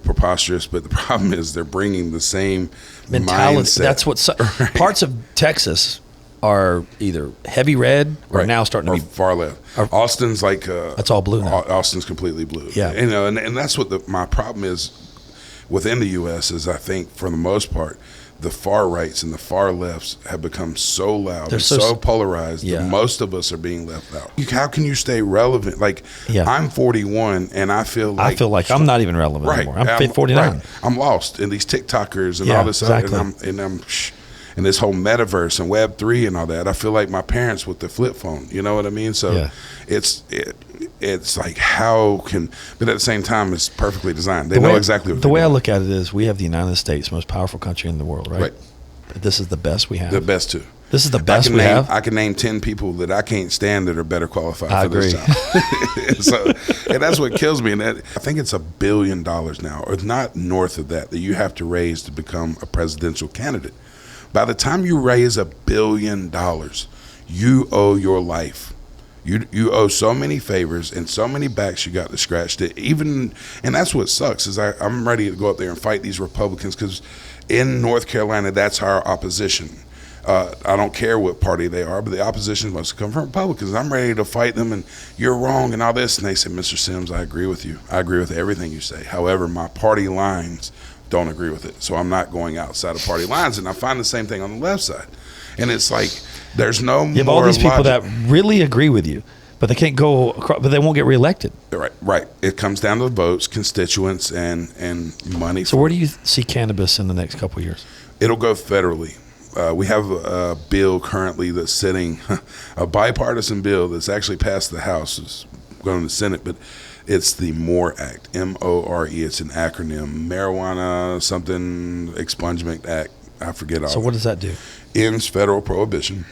preposterous, but the problem is they're bringing the same mentality. Mindset. That's what right. Parts of Texas are either heavy red or now starting to be far left. Austin's like that's all blue now. Austin's completely blue. Yeah, and that's what my problem is within the U.S. is I think for the most part the far rights and the far lefts have become so loud, they're so polarized that most of us are being left out. How can you stay relevant? Like, I'm 41 and I feel like I'm not even relevant anymore. I'm 49. Right. I'm lost in these TikTokers and all this exactly. and this whole metaverse and Web3 and all that. I feel like my parents with the flip phone. You know what I mean? So it's like but at the same time, it's perfectly designed. They know exactly what the way I look at it is we have the United States, most powerful country in the world, right? But this is the best we have. The best too. This is the best we have. I can name 10 people that I can't stand that are better qualified for this job. And that's what kills me. And I think it's $1 billion now, or not north of that you have to raise to become a presidential candidate. By the time you raise $1 billion, you owe your life. You owe so many favors and so many backs you got to scratch and that's what sucks is I'm ready to go up there and fight these Republicans because in North Carolina, that's our opposition. I don't care what party they are, but the opposition must come from Republicans. I'm ready to fight them and you're wrong and all this. And they say, Mr. Sims, I agree with you. I agree with everything you say. However, my party lines don't agree with it. So I'm not going outside of party lines. And I find the same thing on the left side. And it's like, there's no more. You have all these people that really agree with you, but they can't go across, but they won't get reelected. Right. It comes down to votes, constituents, and money. So where do you see cannabis in the next couple of years? It'll go federally. We have a bill currently that's sitting, a bipartisan bill that's actually passed the House, is going to the Senate, but it's the MORE Act, M-O-R-E. It's an acronym, Marijuana something Expungement Act. I forget all. So what does that do? Ends federal prohibition.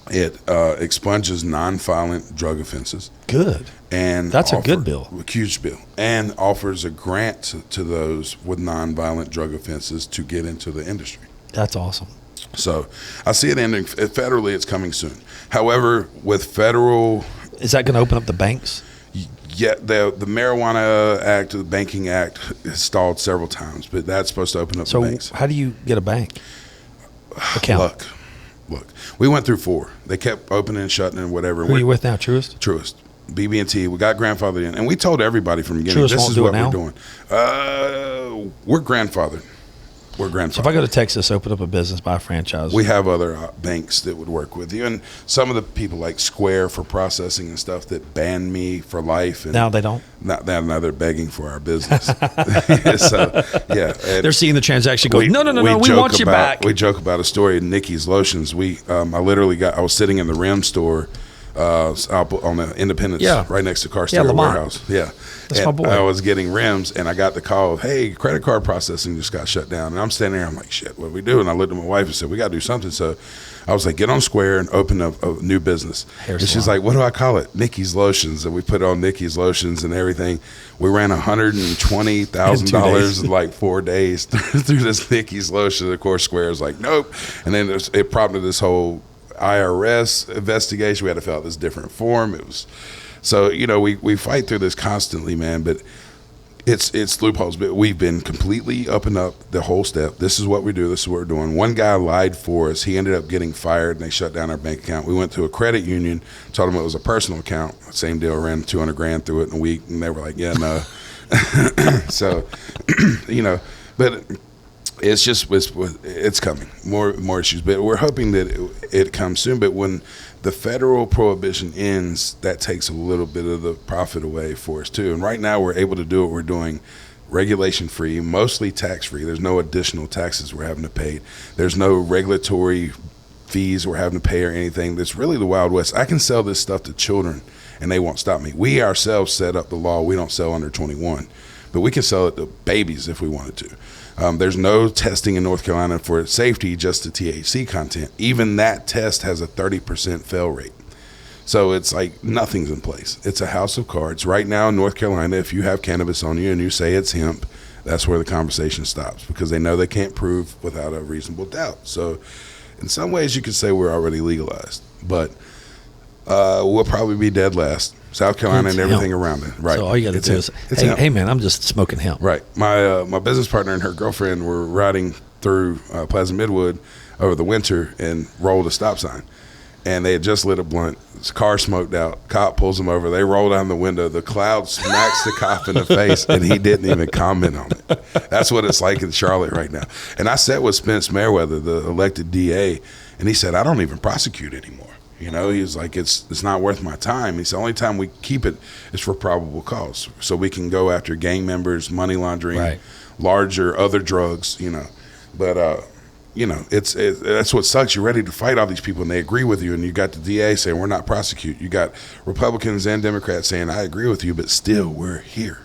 It expunges nonviolent drug offenses. Good. And that's a good bill. A huge bill. And offers a grant to those with nonviolent drug offenses to get into the industry. That's awesome. So I see it ending federally. It's coming soon. However, with federal, is that going to open up the banks? Yeah, the Marijuana Act, the Banking Act, has stalled several times, but that's supposed to open up the banks. So how do you get a bank account? Look, we went through 4. They kept opening and shutting and whatever. Who are you with now, Truist? Truist. BB&T. We got grandfathered in. And we told everybody from the beginning, this is what we're doing. We're grandfathered. we're grandfathered. So if I go to Texas, open up a business, buy a franchise. We have other banks that would work with you, and some of the people like Square for processing and stuff that banned me for life. And now they don't. Now they're begging for our business. So yeah, they're seeing the transaction go. No, we want you back. We joke about a story in Nikki's Lotions. I was sitting in the Rim store. On the Independence, right next to Car Stereo Warehouse. Yeah, that's my boy. I was getting rims, and I got the call, hey, credit card processing just got shut down. And I'm standing there, I'm like, shit, what do we do? And I looked at my wife and said, we got to do something. So I was like, get on Square and open a new business. And she's like, what do I call it? Nikki's Lotions. And we put it on Nikki's Lotions and everything. We ran $120,000 in like 4 days through this Nikki's Lotion. Of course, Square is like, nope. And then it prompted this whole IRS investigation. We had to fill out this different form. It was so, we fight through this constantly, man, but it's loopholes. But we've been completely up and up the whole step. This is what we do. This is what we're doing. One guy lied for us. He ended up getting fired, and they shut down our bank account. We went to a credit union, told them it was a personal account. Same deal, ran $200,000 through it in a week, and they were like, yeah, no. So, but it's coming, more issues, but we're hoping that it comes soon. But when the federal prohibition ends, that takes a little bit of the profit away for us too. And right now we're able to do what we're doing regulation free, mostly tax free. There's no additional taxes we're having to pay. There's no regulatory fees we're having to pay or anything. That's really the Wild West. I can sell this stuff to children and they won't stop me. We ourselves set up the law. We don't sell under 21, but we can sell it to babies if we wanted to. There's no testing in North Carolina for safety, just the THC content. Even that test has a 30% fail rate. So it's like nothing's in place. It's a house of cards. Right now in North Carolina, if you have cannabis on you and you say it's hemp, that's where the conversation stops because they know they can't prove without a reasonable doubt. So in some ways you could say we're already legalized, but we'll probably be dead last. South Carolina and everything around it. Right. So all you got to do is, hey man, I'm just smoking hemp. Right. My business partner and her girlfriend were riding through Plaza Midwood over the winter and rolled a stop sign. And they had just lit a blunt. His car smoked out. Cop pulls them over. They roll down the window. The cloud smacks the cop in the face, and he didn't even comment on it. That's what it's like in Charlotte right now. And I sat with Spence Merriweather, the elected DA, and he said, I don't even prosecute anymore. He was like, it's not worth my time. He said, the only time we keep it is for probable cause. So we can go after gang members, money laundering, larger other drugs, But, that's what sucks. You're ready to fight all these people, and they agree with you. And you got the DA saying, we're not prosecute. You got Republicans and Democrats saying, I agree with you, but still we're here.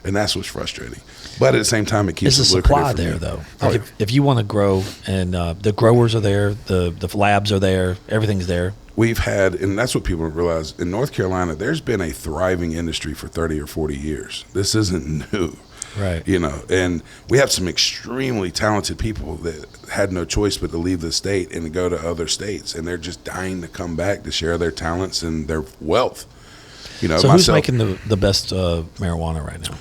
And that's what's frustrating. But at the same time, it keeps There's a supply there, though. Like if you want to grow, and the growers are there, the labs are there, everything's there. We've had, and that's what people don't realize, in North Carolina, there's been a thriving industry for 30 or 40 years. This isn't new. Right. And we have some extremely talented people that had no choice but to leave the state and to go to other states, and they're just dying to come back to share their talents and their wealth. So who's making the best marijuana right now?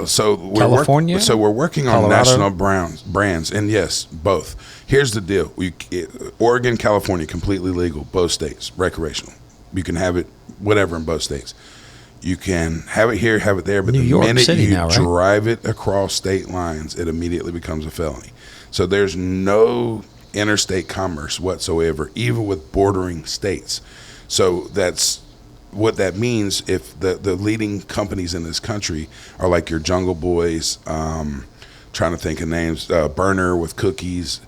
So California? We're working on national brands, and yes, both. Here's the deal: Oregon, California, completely legal, both states, recreational. You can have it, whatever, in both states. You can have it here, have it there, but the minute you drive it across state lines, it immediately becomes a felony. So there's no interstate commerce whatsoever, even with bordering states. So that's what that means. If the leading companies in this country are like your Jungle Boys, trying to think of names, Burner with cookies,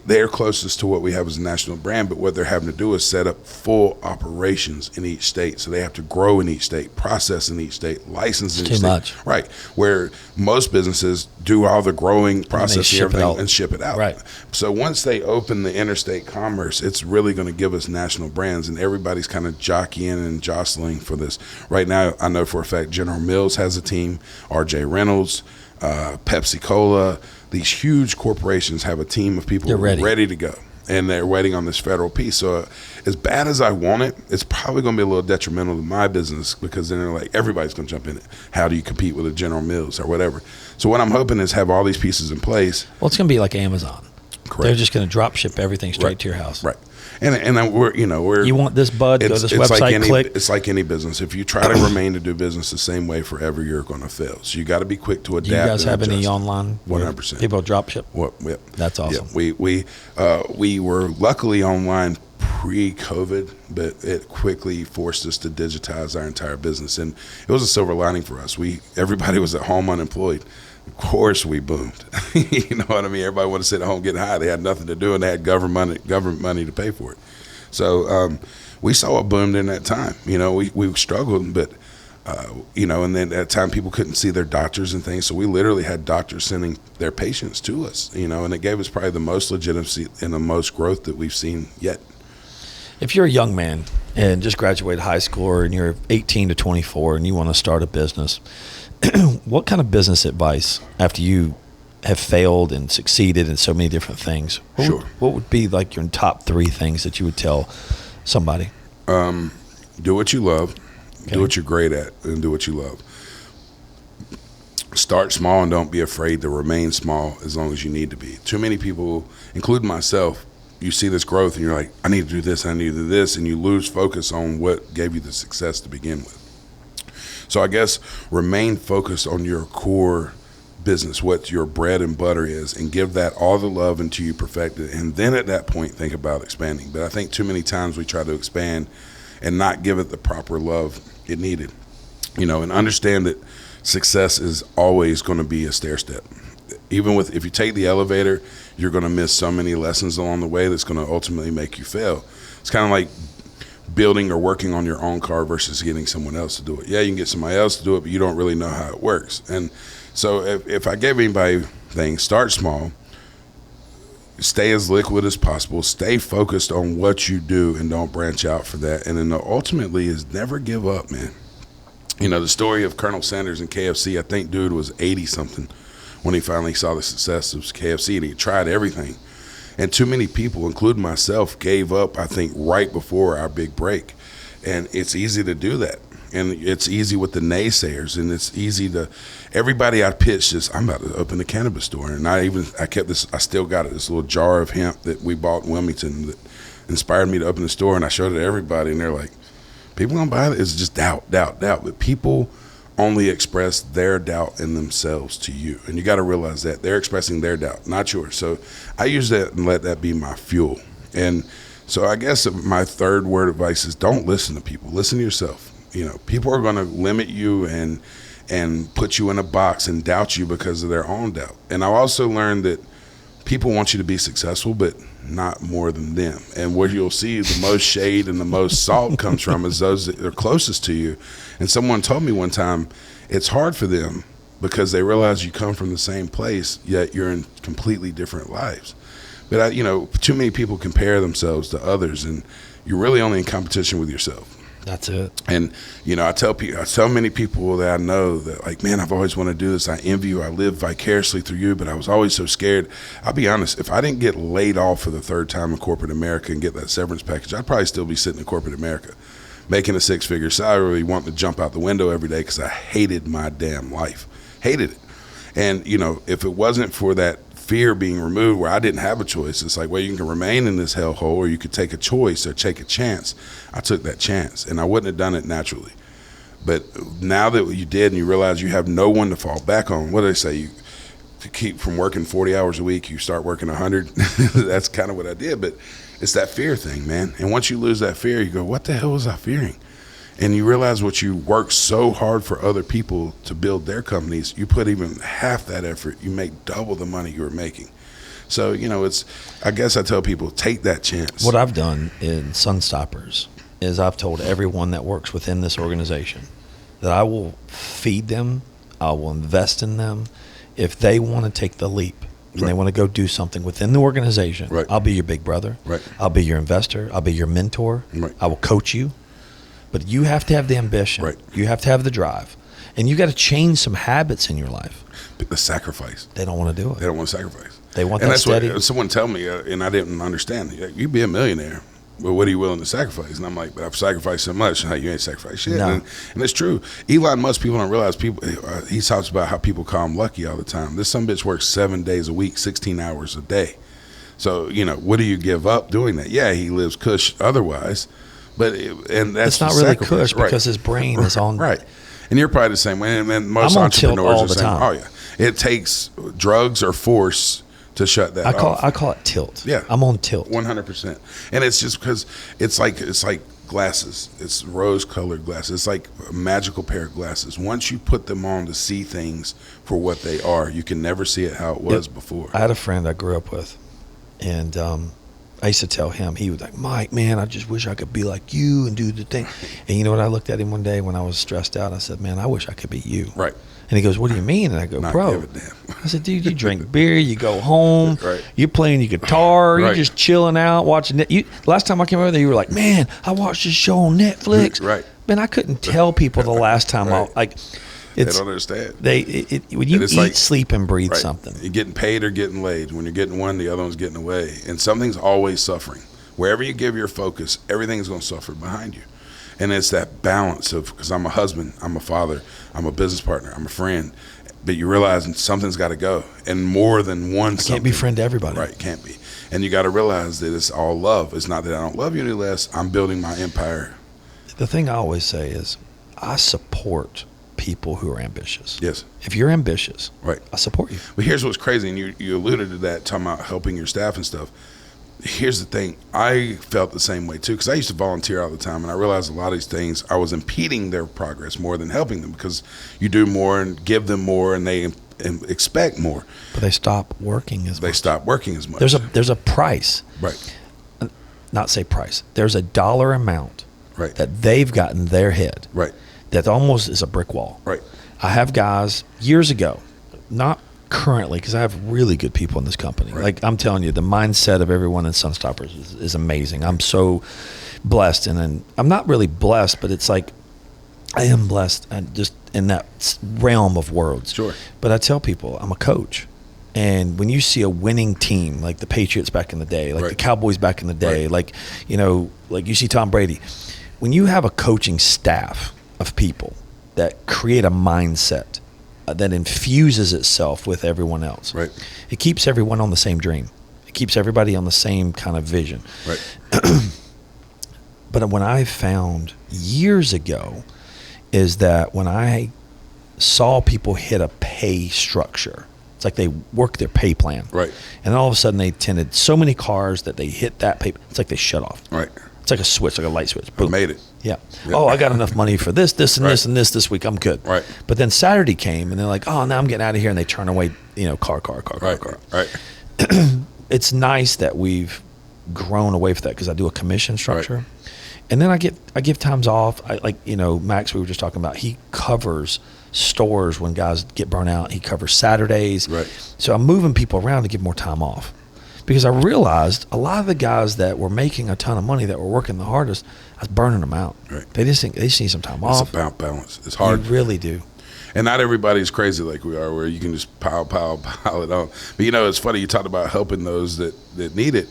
they're closest to what we have as a national brand, but what they're having to do is set up full operations in each state. So they have to grow in each state, process in each state, license in each state. Too much. Right. Where most businesses do all the growing, processing, everything, and ship it out. Right. So once they open the interstate commerce, it's really going to give us national brands, and everybody's kind of jockeying and jostling for this. Right now, I know for a fact General Mills has a team, R.J. Reynolds, Pepsi Cola. These huge corporations have a team of people ready to go, and they're waiting on this federal piece. So as bad as I want it, it's probably going to be a little detrimental to my business, because then they're like, everybody's going to jump in it. How do you compete with a General Mills or whatever? So what I'm hoping is have all these pieces in place. Well, it's going to be like Amazon. Correct. They're just going to drop ship everything straight to your house. Right. And we're you want this, bud? Go to this website, like click. It's like any business. If you try to remain to do business the same way forever, you're going to fail. So you got to be quick to adapt. Do you guys have any online? 100%. People drop ship? Yep. That's awesome. Yeah, we were luckily online pre-COVID, but it quickly forced us to digitize our entire business, and it was a silver lining for us. Everybody was at home unemployed. Of course, we boomed. You know what I mean? Everybody wanted to sit at home, get high. They had nothing to do, and they had government money to pay for it. So we saw it boomed in that time. You know, we struggled, but and then at that time people couldn't see their doctors and things. So we literally had doctors sending their patients to us. You know, and it gave us probably the most legitimacy and the most growth that we've seen yet. If you're a young man and just graduated high school, and you're 18 to 24, and you want to start a business, what kind of business advice, after you have failed and succeeded in so many different things, what would be like your top 3 things that you would tell somebody? Do what you love, do what you're great at, and do what you love. Start small and don't be afraid to remain small as long as you need to be. Too many people, including myself, you see this growth and you're like, I need to do this, I need to do this, and you lose focus on what gave you the success to begin with. So I guess remain focused on your core business, what your bread and butter is, and give that all the love until you perfect it. And then at that point, think about expanding. But I think too many times we try to expand and not give it the proper love it needed. You know, and understand that success is always going to be a stair step. Even if you take the elevator, you're going to miss so many lessons along the way that's going to ultimately make you fail. It's kind of like building or working on your own car versus getting someone else to do it. Yeah, you can get somebody else to do it, but you don't really know how it works. And so if I gave anybody things, start small, stay as liquid as possible, stay focused on what you do, and don't branch out for that. And then ultimately is never give up, man. You know, the story of Colonel Sanders and KFC, I think dude was 80-something when he finally saw the success of KFC, and he tried everything. And too many people, including myself, gave up, I think, right before our big break. And it's easy to do that. And it's easy with the naysayers, and it's easy to, everybody I pitched is, I'm about to open a cannabis store. And I kept this, I still got it, this little jar of hemp that we bought in Wilmington that inspired me to open the store, and I showed it to everybody, and they're like, people gonna buy it? It's just doubt. But people only express their doubt in themselves to you. And you got to realize that they're expressing their doubt, not yours. So I use that and let that be my fuel. And so I guess my third word of advice is don't listen to people. Listen to yourself. You know, people are going to limit you and put you in a box and doubt you because of their own doubt. And I also learned that people want you to be successful, but not more than them. And where you'll see the most shade and the most salt comes from is those that are closest to you. And someone told me one time, it's hard for them because they realize you come from the same place, yet you're in completely different lives. But too many people compare themselves to others, and you're really only in competition with yourself. That's it. And, I tell so many people that I know that, like, man, I've always wanted to do this. I envy you. I live vicariously through you, but I was always so scared. I'll be honest, if I didn't get laid off for the third time in corporate America and get that severance package, I'd probably still be sitting in corporate America, making a 6-figure salary, wanting to jump out the window every day because I hated my damn life. Hated it. And, if it wasn't for that fear being removed where I didn't have a choice, it's like, well, you can remain in this hellhole or you could take a choice or take a chance. I took that chance, and I wouldn't have done it naturally. But now that you did and you realize you have no one to fall back on, what do they say? You keep from working 40 hours a week, you start working 100. That's kind of what I did. But it's that fear thing, man. And once you lose that fear, you go, what the hell was I fearing? And you realize what you work so hard for other people to build their companies, you put even half that effort, you make double the money you were making. So, I guess I tell people, take that chance. What I've done in Sunstoppers is I've told everyone that works within this organization that I will feed them, I will invest in them. If they want to take the leap and they want to go do something within the organization, I'll be your big brother. I'll be your investor. I'll be your mentor. I will coach you. But you have to have the ambition. You have to have the drive. And you got to change some habits in your life. The sacrifice. They don't want to do it. They don't want to sacrifice. They want that steady. What someone tell me, and I didn't understand. You'd be a millionaire. Well, what are you willing to sacrifice? And I'm like, but I've sacrificed so much. How you ain't sacrificed shit. No. And it's true. Elon Musk, people don't realize, he talks about how people call him lucky all the time. This some bitch works 7 days a week, 16 hours a day. So, what do you give up doing that? Yeah, he lives cush otherwise, and that's it's not really cush because his brain is on. Right. And you're probably the same way. And most I'm on tilt entrepreneurs all are the the same. time. Oh, yeah. It takes drugs or force to shut that off. I call it tilt. Yeah. I'm on tilt. 100%. And it's just because it's like glasses. It's rose-colored glasses. It's like a magical pair of glasses. Once you put them on to see things for what they are, you can never see it how it was before. I had a friend I grew up with, and I used to tell him, he was like, Mike, man, I just wish I could be like you and do the thing. And you know what? I looked at him one day when I was stressed out. I said, man, I wish I could be you. Right. And he goes, what do you mean? And I go, Not bro. give a damn. I said, dude, you drink beer, you go home, Right. you're playing your guitar, Right. you're just chilling out, watching it. Last time I came over there, you were like, man, I watched this show on Netflix. Right. Man, I couldn't tell people the last time Right. They it's, don't understand. when you eat, sleep, and breathe Right. something. You're getting paid or getting laid. When you're getting one, the other one's getting away. And something's always suffering. Wherever you give your focus, everything's going to suffer behind you. And it's that balance of, because I'm a husband, I'm a father, I'm a business partner, I'm a friend. But you realize something's got to go. And more than one Can't be friend to everybody. Right, can't be. And you got to realize that it's all love. It's not that I don't love you any less. I'm building my empire. The thing I always say is I support people who are ambitious. Yes. If you're ambitious, Right. I support you. But here's what's crazy, and you alluded to that, talking about helping your staff and stuff. Here's the thing. I felt the same way, too, because I used to volunteer all the time, and I realized a lot of these things, I was impeding their progress more than helping them, because you do more and give them more, and they expect more. But they stop working as much. They stop working as much. There's a price. Right. Not say price. There's a dollar amount Right. that they've got in their head Right. that almost is a brick wall. Right. I have guys years ago, not currently, because I have really good people in this company. Right. Like I'm telling you, the mindset of everyone in Sunstoppers is amazing. I'm so blessed, and then I'm not really blessed, but it's like I am blessed, and just in that realm of words. Sure. But I tell people I'm a coach, and when you see a winning team like the Patriots back in the day, like Right. the Cowboys back in the day, Right. like like you see Tom Brady, when you have a coaching staff of people that create a mindset that infuses itself with everyone else. Right. It keeps everyone on the same dream. It keeps everybody on the same kind of vision. Right. But what I found years ago is that when I saw people hit a pay structure, it's like they work their pay plan. Right. And all of a sudden they attended so many cars that they hit that pay. It's like they shut off. Right. It's like a switch, like a light switch. I Boom. made it. Yeah. Yeah. Oh, I got enough money for this, and Right. this, and this week. I'm good. Right. But then Saturday came, and they're like, oh, now I'm getting out of here, and they turn away, car. Right. Right. It's nice that we've grown away from that because I do a commission structure. Right. And then I give times off. Max, we were just talking about, he covers stores when guys get burnt out. He covers Saturdays. Right. So I'm moving people around to give more time off. Because I realized a lot of the guys that were making a ton of money, that were working the hardest, I was burning them out. Right. They just need some time It's off. about balance. It's hard. You really do. And not everybody's crazy like we are, where you can just pile it on. But it's funny, you talked about helping those that need it.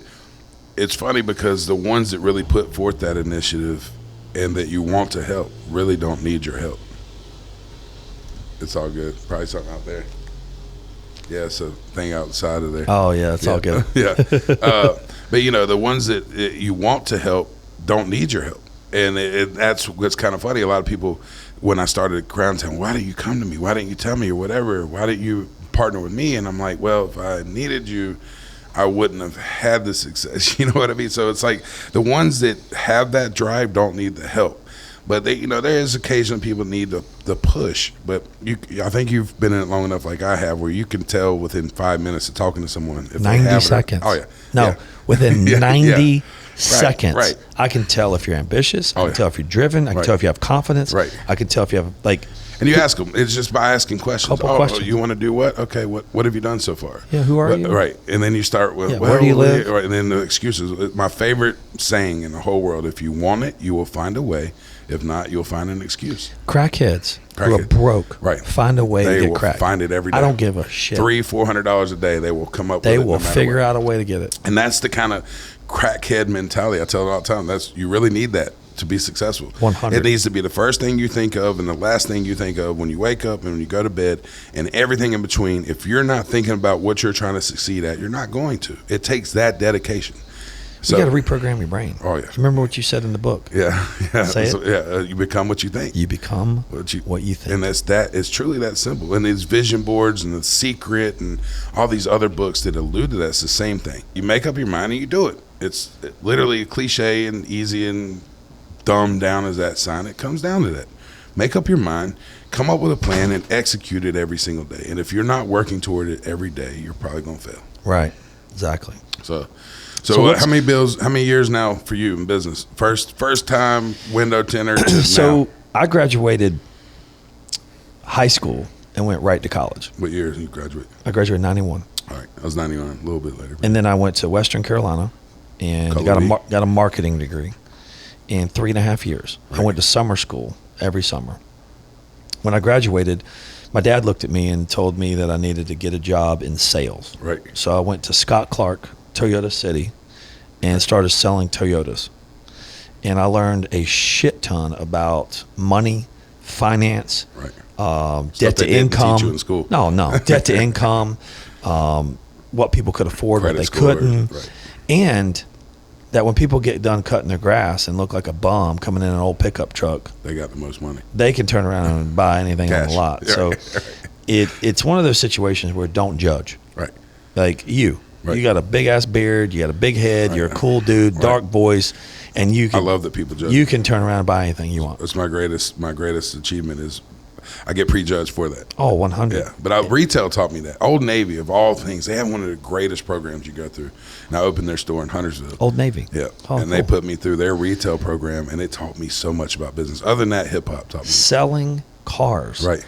It's funny because the ones that really put forth that initiative and that you want to help really don't need your help. It's all good. Probably something out there. Yeah, it's a thing outside of there. Oh, yeah, it's all good. Yeah. But, the ones that you want to help don't need your help. And that's what's kind of funny. A lot of people, when I started at Crowntown, why didn't you come to me? Why didn't you tell me or whatever? Why didn't you partner with me? And I'm like, well, if I needed you, I wouldn't have had the success. You know what I mean? So it's like the ones that have that drive don't need the help. But there is occasionally people need the push. But I think you've been in it long enough, like I have, where you can tell within 5 minutes of talking to someone if 90 seconds. Oh yeah. No, yeah. within Yeah, 90 yeah. seconds, Right. I can tell if you're ambitious. I can yeah. tell if you're driven. I can Right. tell if you have confidence. Right. I can tell if you have And you ask them. It's just by asking questions. Couple questions. You want to do what? Okay. What have you done so far? Yeah, who are you? Right. And then you start with, Yeah, where do you live? Right. And then the excuses. My favorite saying in the whole world: if you want it, you will find a way. If not, you'll find an excuse. crackheads who are Crackhead. broke. Right. Find a way They to get will crack. find it every day. I don't give a shit. $300-$400 a day. They will come up. They with it will no matter figure what. out a way to get it. And that's the kind of crackhead mentality. I tell them all the time. You really need that. to be successful. 100. It needs to be the first thing you think of and the last thing you think of when you wake up and when you go to bed and everything in between. If you're not thinking about what you're trying to succeed at, you're not going to. It takes that dedication. So, you got to reprogram your brain. Oh, yeah. Remember what you said in the book. Yeah. Say it. So, you become what you think. You become what you think. And it's truly that simple. And these vision boards and The Secret and all these other books that allude to that, it's the same thing. You make up your mind and you do it. It's literally cliche and easy and dumbed down as that sound. It comes down to that. Make up your mind, come up with a plan, and execute it every single day. And if you're not working toward it every day, you're probably going to fail. Right. Exactly. So how many years now for you in business? First time window tinner to So now? I graduated high school and went right to college. What year did you graduate? I graduated in 91. All right. I was 99, a little bit later. And then I went to Western Carolina and got a marketing degree in 3.5 years. Right. I went to summer school every summer. When I graduated, my dad looked at me and told me that I needed to get a job in sales. Right. So I went to Scott Clark, Toyota City, and started selling Toyotas. And I learned a shit ton about money, finance, right. Debt to income. Teach you in school. No, debt to income, what people could afford, Credit what they score, couldn't. right. And that when people get done cutting their grass and look like a bum coming in an old pickup truck, they got the most money. They can turn around and buy anything on the lot. Yeah, so right. it's one of those situations where don't judge. Right. Like you. Right. You got a big ass beard, you got a big head, you're a cool dude, dark voice, and you can, I love that people judge. You can turn around and buy anything you want. That's my greatest achievement is I get prejudged for that. Oh, 100. Yeah, but retail taught me that. Old Navy, of all things, they have one of the greatest programs you go through. And I opened their store in Huntersville. Old Navy. Yeah, oh, and they put me through their retail program, and it taught me so much about business. Other than that, hip hop taught me. Selling cars. Right.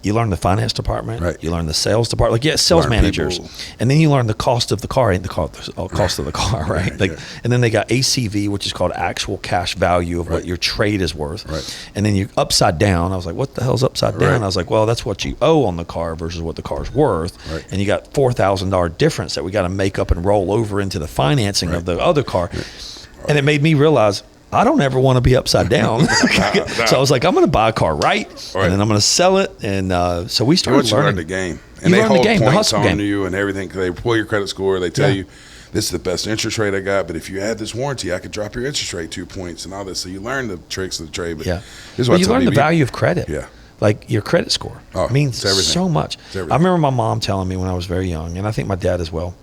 You learn the finance department. Right. You learn the sales department. Like, sales managers. People. And then you learn the cost of the car. Ain't the cost of the car, right? Right, like, yeah. And then they got ACV, which is called actual cash value of Right. what your trade is worth. Right. And then you upside down. I was like, what the hell's upside down? Right. I was like, well, that's what you owe on the car versus what the car's worth. Right. And you got $4,000 difference that we got to make up and roll over into the financing Right. of the other car. Right. And it made me realize, I don't ever want to be upside down. So I was like, I'm going to buy a car right, and then I'm going to sell it. And so we started You learning. learn the game. And You they learn the hold game, the points hustle on game. you and everything. They pull your credit score. They tell Yeah. you, this is the best interest rate I got, but if you add this warranty, I could drop your interest rate 2 points and all this. So you learn the tricks of the trade. But Yeah. this is what You I tell learn the people. value of credit. Yeah. Like your credit score. Oh, means it's everything. so much. It's everything. I remember my mom telling me when I was very young, and I think my dad as well,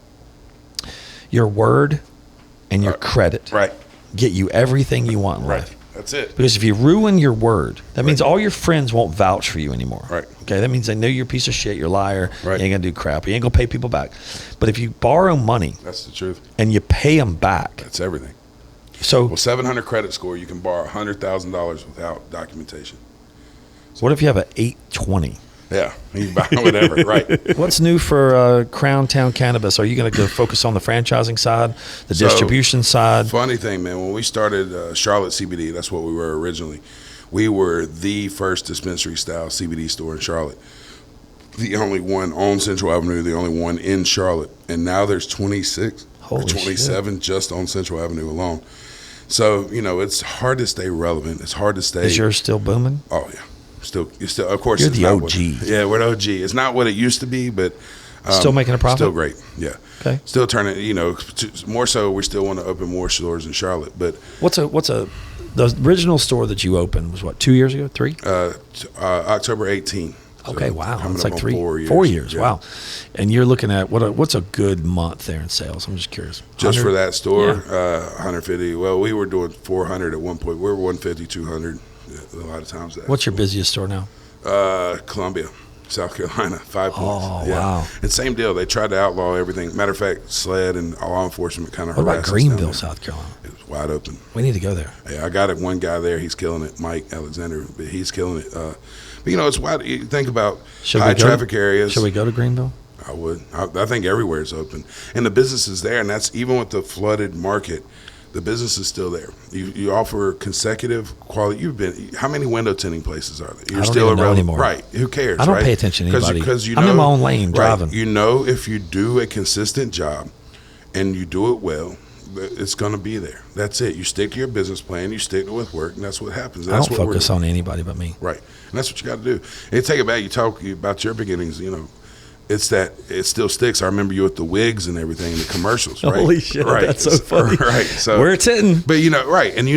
your word and your credit Right. get you everything you want in Right. life. That's it. Because if you ruin your word, that means all your friends won't vouch for you anymore. Right. Okay, that means they know you're a piece of shit, you're a liar, Right. you ain't gonna do crap, you ain't gonna pay people back. But if you borrow money That's the truth. and you pay them back, That's everything. so Well, 700 credit score, you can borrow $100,000 without documentation. what if you have an 820? Yeah, you can buy whatever. Right. What's new for Crowntown Cannabis? Are you going to go focus on the franchising side, the So, distribution side? Funny thing, man, when we started Charlotte CBD, that's what we were originally. We were the first dispensary style CBD store in Charlotte. The only one on Central Avenue, the only one in Charlotte. And now there's 26 Holy or 27 just on Central Avenue alone. So, it's hard to stay relevant. It's hard to stay. Is yours still booming? Oh, yeah. Still, of course. You're it's the not OG. Yeah, we're the OG. It's not what it used to be, but Still making a profit? Still great. Yeah. Okay. Still turning. More so. We still want to open more stores in Charlotte, but the original store that you opened was what, 2 years ago, 3? October 18. Okay, So wow. coming It's up like on 4 years. Yeah. Wow. And you're looking at what's a good month there in sales? I'm just curious. Just 100? for that store, Yeah. 150. Well, we were doing 400 at one point. We were 150, 200 a lot of times. What's your busiest store now? Columbia, South Carolina, 5 points. Oh, yeah. wow. And same deal. They tried to outlaw everything. Matter of fact, SLED and law enforcement kind of What about harassed us down Greenville, there. South Carolina? It was wide open. We need to go there. Yeah, I got it. One guy there. He's killing it. Mike Alexander. But he's killing it. But it's wide. You think about high traffic areas. Should we go to Greenville? I would. I think everywhere is open, and the business is there, and that's even with the flooded market. The business is still there. You offer consecutive quality. How many window tinting places are there? You're I don't still even know irrelevant. anymore. Right. Who cares? I don't right? pay attention to anybody. Because I'm in my own lane driving. Right, if you do a consistent job and you do it well, it's going to be there. That's it. You stick to your business plan. You stick to with work, and that's what happens. I That's don't what focus on anybody but me. Right, and that's what you got to do. And take it back. You talk about your beginnings. It's that it still sticks. I remember you with the wigs and everything, the commercials. Right? Holy shit, right. that's so funny. Right, so where it's hitting. But right, and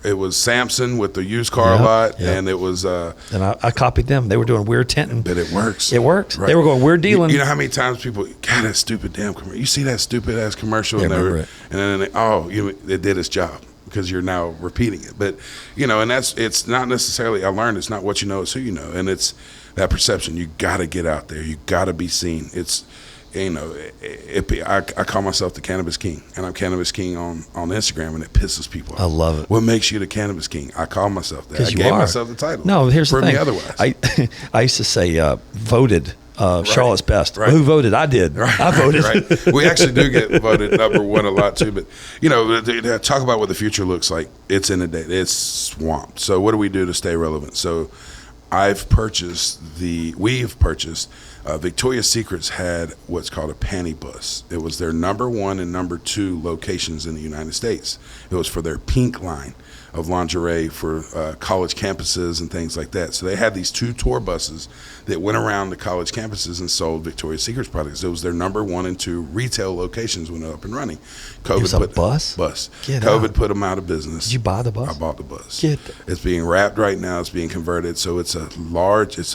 it was Samson with the used car lot, and it was. And I copied them. They were doing weird tinting. But it works. It works. Right. They were going weird dealing. You know how many times people, God, that stupid damn commercial. You see that stupid ass commercial, and then it did its job because you're now repeating it. But and it's not necessarily. I learned it's not what you know, it's who you know, and it's that perception. You got to get out there. You got to be seen. It's. I call myself the Cannabis King, and I'm Cannabis King on Instagram, and it pisses people off. I love it. What makes you the Cannabis King? I call myself that. I gave myself the title. No, here's the thing. Prove me otherwise. I used to say voted Charlotte's best. Right. Well, who voted? I did. Right. I voted. Right. We actually do get voted number one a lot too. But talk about what the future looks like. It's inundated. It's swamped. So what do we do to stay relevant? So we've purchased. Victoria's Secrets had what's called a panty bus. It was their number 1 and number 2 locations in the United States. It was for their pink line of lingerie for college campuses and things like that. So they had these 2 tour buses that went around the college campuses and sold Victoria's Secrets products. It was their number 1 and 2 retail locations when they were up and running. It was a bus? Bus. Get COVID out. put them out of business. Did you buy the bus? I bought the bus. It's being wrapped right now. It's being converted. So it's a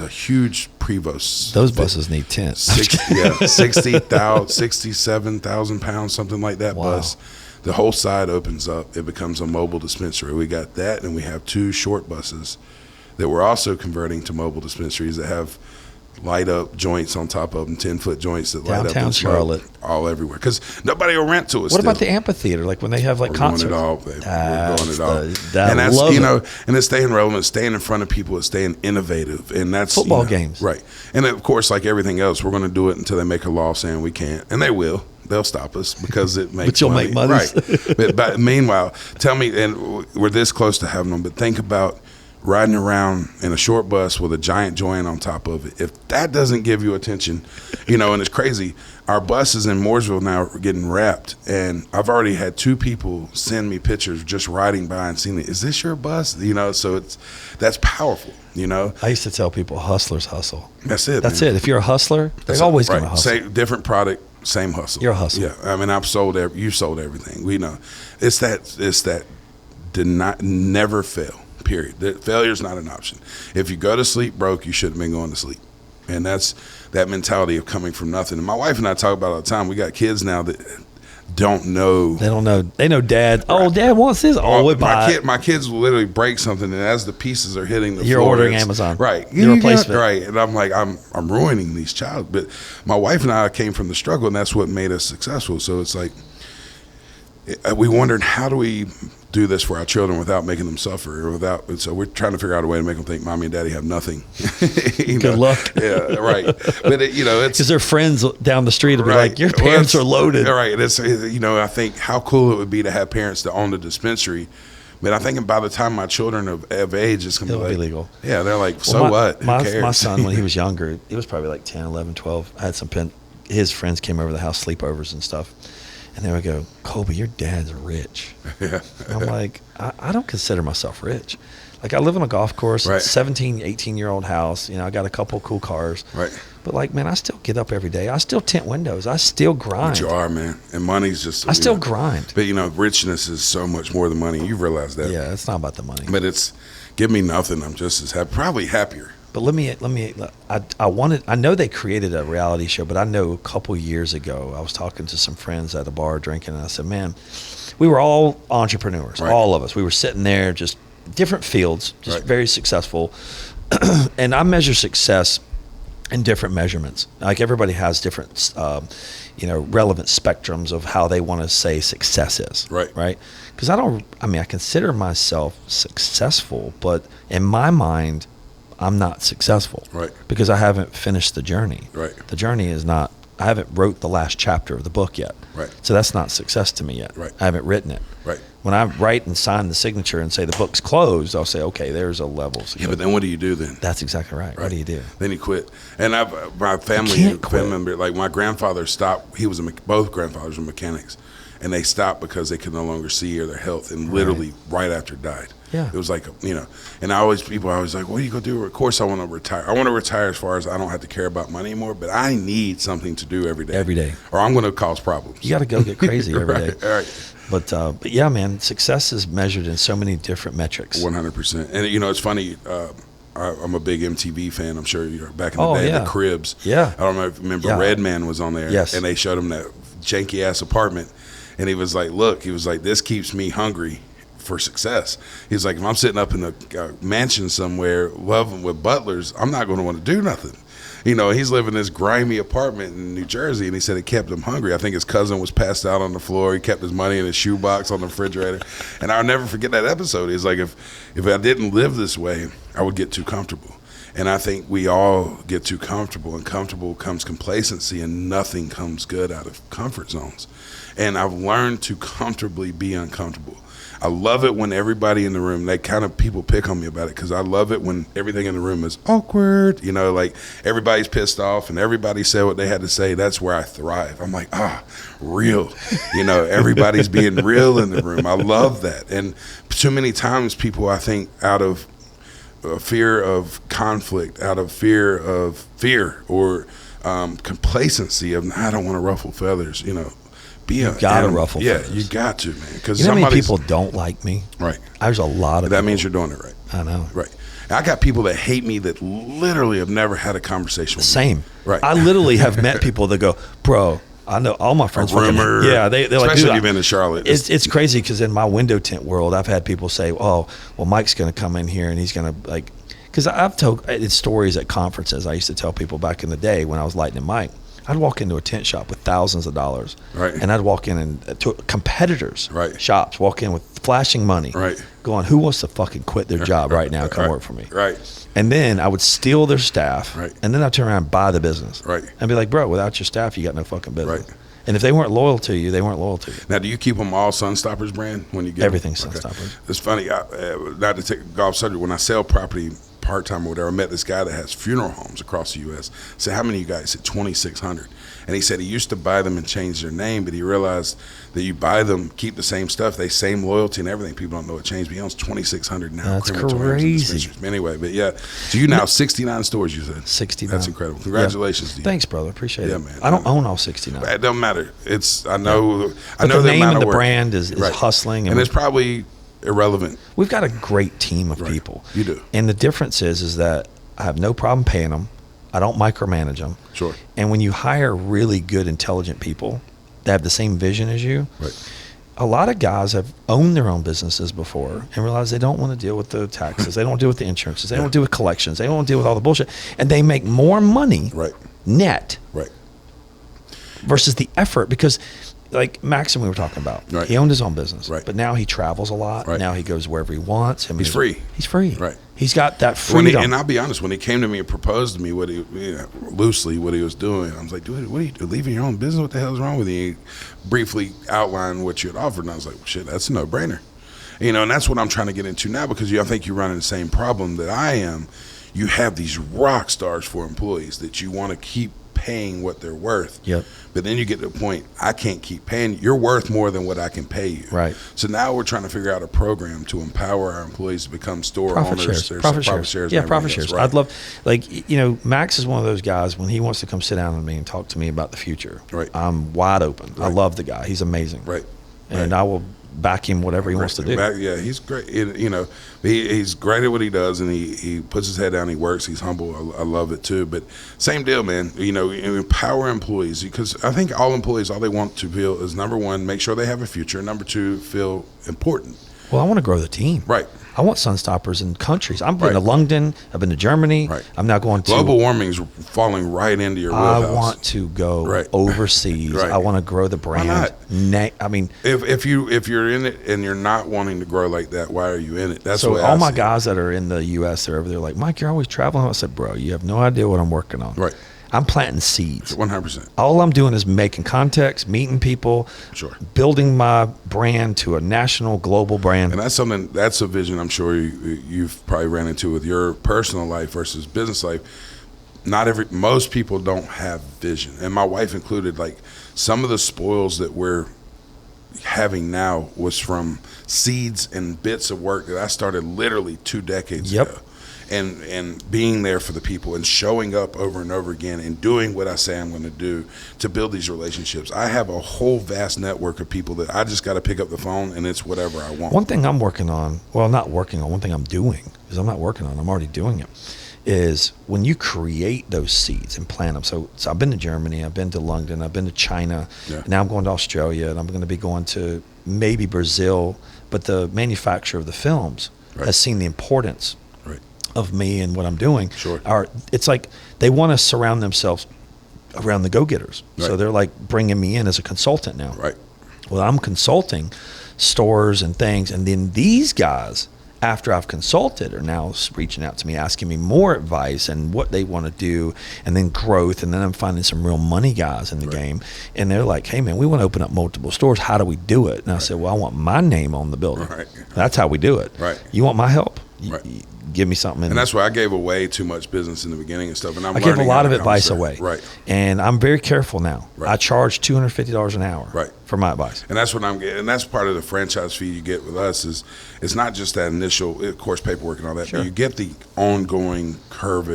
huge Prevost. Those buses need tents. 67,000 pounds, something like that. Wow. Bus. The whole side opens up. It becomes a mobile dispensary. We got that, and we have 2 short buses that we're also converting to mobile dispensaries that have light up joints on top of them, 10-foot joints that light up Downtown and smoke Charlotte. all everywhere. Because nobody will rent to us. What about the amphitheater? Like when they have concerts? We're doing it all, baby. We're doing it all. And that's and it's staying relevant, staying in front of people, it's staying innovative, and that's football games, right? And of course, like everything else, we're going to do it until they make a law saying we can't, and they will. They'll stop us because it makes. But you'll make money, right? But meanwhile, tell me, and we're this close to having them, but think about riding around in a short bus with a giant joint on top of it. If that doesn't give you attention, and it's crazy. Our buses in Mooresville now are getting wrapped, and I've already had 2 people send me pictures just riding by and seeing it. Is this your bus? So that's powerful. I used to tell people, hustlers hustle. That's it. That's it. If you're a hustler, they're always going to hustle. Same different product, same hustle. You're a hustler. Yeah, I mean, you've sold everything. We know. It's that never fail. Period. Failure is not an option. If you go to sleep broke, you shouldn't have been going to sleep. And that's that mentality of coming from nothing. And my wife and I talk about it all the time. We got kids now that don't know. They don't know. They know dad. Oh, dad wants this. My kids will literally break something, and as the pieces are hitting the floor, you're ordering Amazon. Right. The replacement. Right. And I'm like, I'm ruining these child. But my wife and I came from the struggle, and that's what made us successful. So it's like, we wondered, how do we do this for our children without making them suffer, and so we're trying to figure out a way to make them think mommy and daddy have nothing. Good luck. Yeah, right. But it's because their friends down the street will be like, your parents are loaded. Right. It's I think how cool it would be to have parents that own the dispensary. But I think by the time my children of age, it's going to be legal. Yeah, they're like, what? Who cares? My son, when he was younger, he was probably like 10, 11, 12. I had his friends came over to the house, sleepovers and stuff. And they would go, Colby, your dad's rich. Yeah. I'm like, I don't consider myself rich. Like, I live on a golf course, right. 17, 18-year-old house. I got a couple cool cars. Right. But, like, man, I still get up every day. I still tint windows. I still grind. But you are, man. And money's just... I still grind. But, richness is so much more than money. You realize that. Yeah, it's not about the money. But it's, give me nothing. I'm just as happy. Probably happier. But I know they created a reality show, but I know a couple years ago, I was talking to some friends at a bar drinking, and I said, man, we were all entrepreneurs, right. All of us. We were sitting there, just different fields, just right. Very successful. And I measure success in different measurements. Like everybody has different, relevant spectrums of how they want to say success is. Right. Right. Because I consider myself successful, but in my mind, I'm not successful, right? Because I haven't finished the journey. Right. The journey is not. I haven't wrote the last chapter of the book yet. Right. So that's not success to me yet. Right. I haven't written it. Right. When I write and sign the signature and say the book's closed, I'll say, okay, there's a level. Yeah, but then what do you do then? That's exactly right. What do you do? Then you quit. And my family member, like my grandfather stopped. Both grandfathers were mechanics. and they stopped because they could no longer see or their health, and literally right after died. Yeah. It was like, and people are always like, what are you going to do? Of course I want to retire. I want to retire as far as I don't have to care about money anymore, but I need something to do every day. Every day. Or I'm going to cause problems. You got to go get crazy every day. Right. But yeah, man, success is measured in so many different metrics. 100%. And, it's funny, I'm a big MTV fan. I'm sure you're back in the day, The Cribs. Yeah. I don't know if you remember Redman was on there. Yes. And they showed him that janky-ass apartment. And he was like, this keeps me hungry for success. He's like, if I'm sitting up in a mansion somewhere loving with butlers, I'm not going to want to do nothing. He's living in this grimy apartment in New Jersey, and he said it kept him hungry. I think his cousin was passed out on the floor. He kept his money in his shoebox on the refrigerator. And I'll never forget that episode. He's like, if I didn't live this way, I would get too comfortable. And I think we all get too comfortable, and comfortable comes complacency, and nothing comes good out of comfort zones. And I've learned to comfortably be uncomfortable. I love it when everybody in the room, people pick on me about it, because I love it when everything in the room is awkward, like everybody's pissed off and everybody said what they had to say. That's where I thrive. I'm like, real, everybody's being real in the room. I love that. And too many times people, I think, out of fear of conflict, out of fear or complacency of, I don't want to ruffle feathers, you gotta ruffle feathers. Yeah, you got to, man. Because how many people don't like me? Right. There's a lot of that people. Means you're doing it right. I know. Right. I got people that hate me that literally have never had a conversation with me. Same. Right. I literally have met people that go, bro, I know all my friends. Rumor. Yeah, they're like, especially if you've been to Charlotte. It's crazy, because in my window tint world, I've had people say, oh, well, Mike's going to come in here and he's going to because I've told stories at conferences. I used to tell people back in the day when I was Lightning Mike. I'd walk into a tent shop with thousands of dollars, right? And I'd walk in to competitors' shops, walk in with flashing money, right? Going, who wants to fucking quit their job right now and come work for me, right? And then I would steal their staff, right? And then I'd turn around and buy the business, right? And be like, bro, without your staff, you got no fucking business, right? And if they weren't loyal to you, they weren't loyal to you. Now, do you keep them all Sunstoppers brand when you get everything Sunstoppers? It's funny, not to take golf subject. When I sell property part-time or whatever, I met this guy that has funeral homes across the U.S. I said, how many of you guys? He said, 2,600. And he said he used to buy them and change their name, but he realized that you buy them, keep the same stuff, they same loyalty and everything. People don't know it changed, but he owns 2,600 now. That's crazy. Anyway, but yeah. So you now 69 stores, you said. 69. That's incredible. Congratulations to you. Thanks, brother. Appreciate it. Man. I don't own all 69. It don't matter. I know the name and the work. brand is hustling. And it's probably irrelevant. We've got a great team of people. You do. And the difference is that I have no problem paying them. I don't micromanage them. Sure. And when you hire really good, intelligent people that have the same vision as you, right. A lot of guys have owned their own businesses before and realize they don't want to deal with the taxes. They don't deal with the insurances. They don't deal with collections. They don't deal with all the bullshit. And they make more money net versus the effort, because like Maxim we were talking about, he owned his own business, but now he travels a lot. Now he goes wherever he wants. He's free. He's free. Right. He's got that freedom. And I'll be honest, when he came to me and proposed to me loosely what he was doing, I was like, dude, what are you doing? Leaving your own business? What the hell is wrong with you? He briefly outlined what you had offered, and I was like, well, shit, that's a no-brainer. And that's what I'm trying to get into now, because I think you're running the same problem that I am. You have these rock stars for employees that you want to keep paying what they're worth. Yep. But then you get to the point, I can't keep paying. You're worth more than what I can pay you. Right. So now we're trying to figure out a program to empower our employees to become store profit owners. Shares. Profit shares. Yeah, profit shares. Right. I'd love, Max is one of those guys, when he wants to come sit down with me and talk to me about the future, I'm wide open. I love the guy. He's amazing. Right. And I will back him whatever he wants to do. Yeah, he's great. He's great at what he does, and he puts his head down. He works. He's humble. I love it too. But same deal, man. Empower employees, because I think all employees, all they want to feel is, number one, make sure they have a future. Number two, feel important. Well, I want to grow the team. Right. I want Sunstoppers in countries. I've been to London. I've been to Germany. Right. I'm now going to... Global warming's falling right into your wheelhouse. I want to go overseas. I want to grow the brand. Why not? I mean... If you're in it and you're not wanting to grow like that, why are you in it? That's so the way all I my see guys that are in the U.S., they're over there like, Mike, you're always traveling. I said, bro, you have no idea what I'm working on. Right. I'm planting seeds. 100%. All I'm doing is making contacts, meeting people, building my brand to a national, global brand. And that's a vision I'm sure you've probably ran into with your personal life versus business life. Most people don't have vision, and my wife included. Like, some of the spoils that we're having now was from seeds and bits of work that I started literally 2 decades ago. And being there for the people and showing up over and over again and doing what I say I'm going to do to build these relationships. I have a whole vast network of people that I just got to pick up the phone and it's whatever I want. One thing I'm working on, well, not working on, one thing I'm doing, because I'm not working on, I'm already doing it, is when you create those seeds and plant them. So I've been to Germany, I've been to London, I've been to China, now I'm going to Australia, and I'm going to be going to maybe Brazil, but the manufacturer of the films has seen the importance of me and what I'm doing. It's like they want to surround themselves around the go-getters. So they're like bringing me in as a consultant now. Well, I'm consulting stores and things, and then these guys, after I've consulted, are now reaching out to me, asking me more advice and what they want to do, and then growth. And then I'm finding some real money guys in the game, and they're like, "Hey, man, we want to open up multiple stores. How do we do it?" And I said, "Well, I want my name on the building. That's how we do it. You want my help? Give me something." And that's why I gave away too much business in the beginning and stuff. And I give a lot of advice away. And I'm very careful now. I charge $250 an hour for my advice. And that's what I'm getting. And that's part of the franchise fee you get with us is it's not just that initial, of course, paperwork and all that, but you get the ongoing curve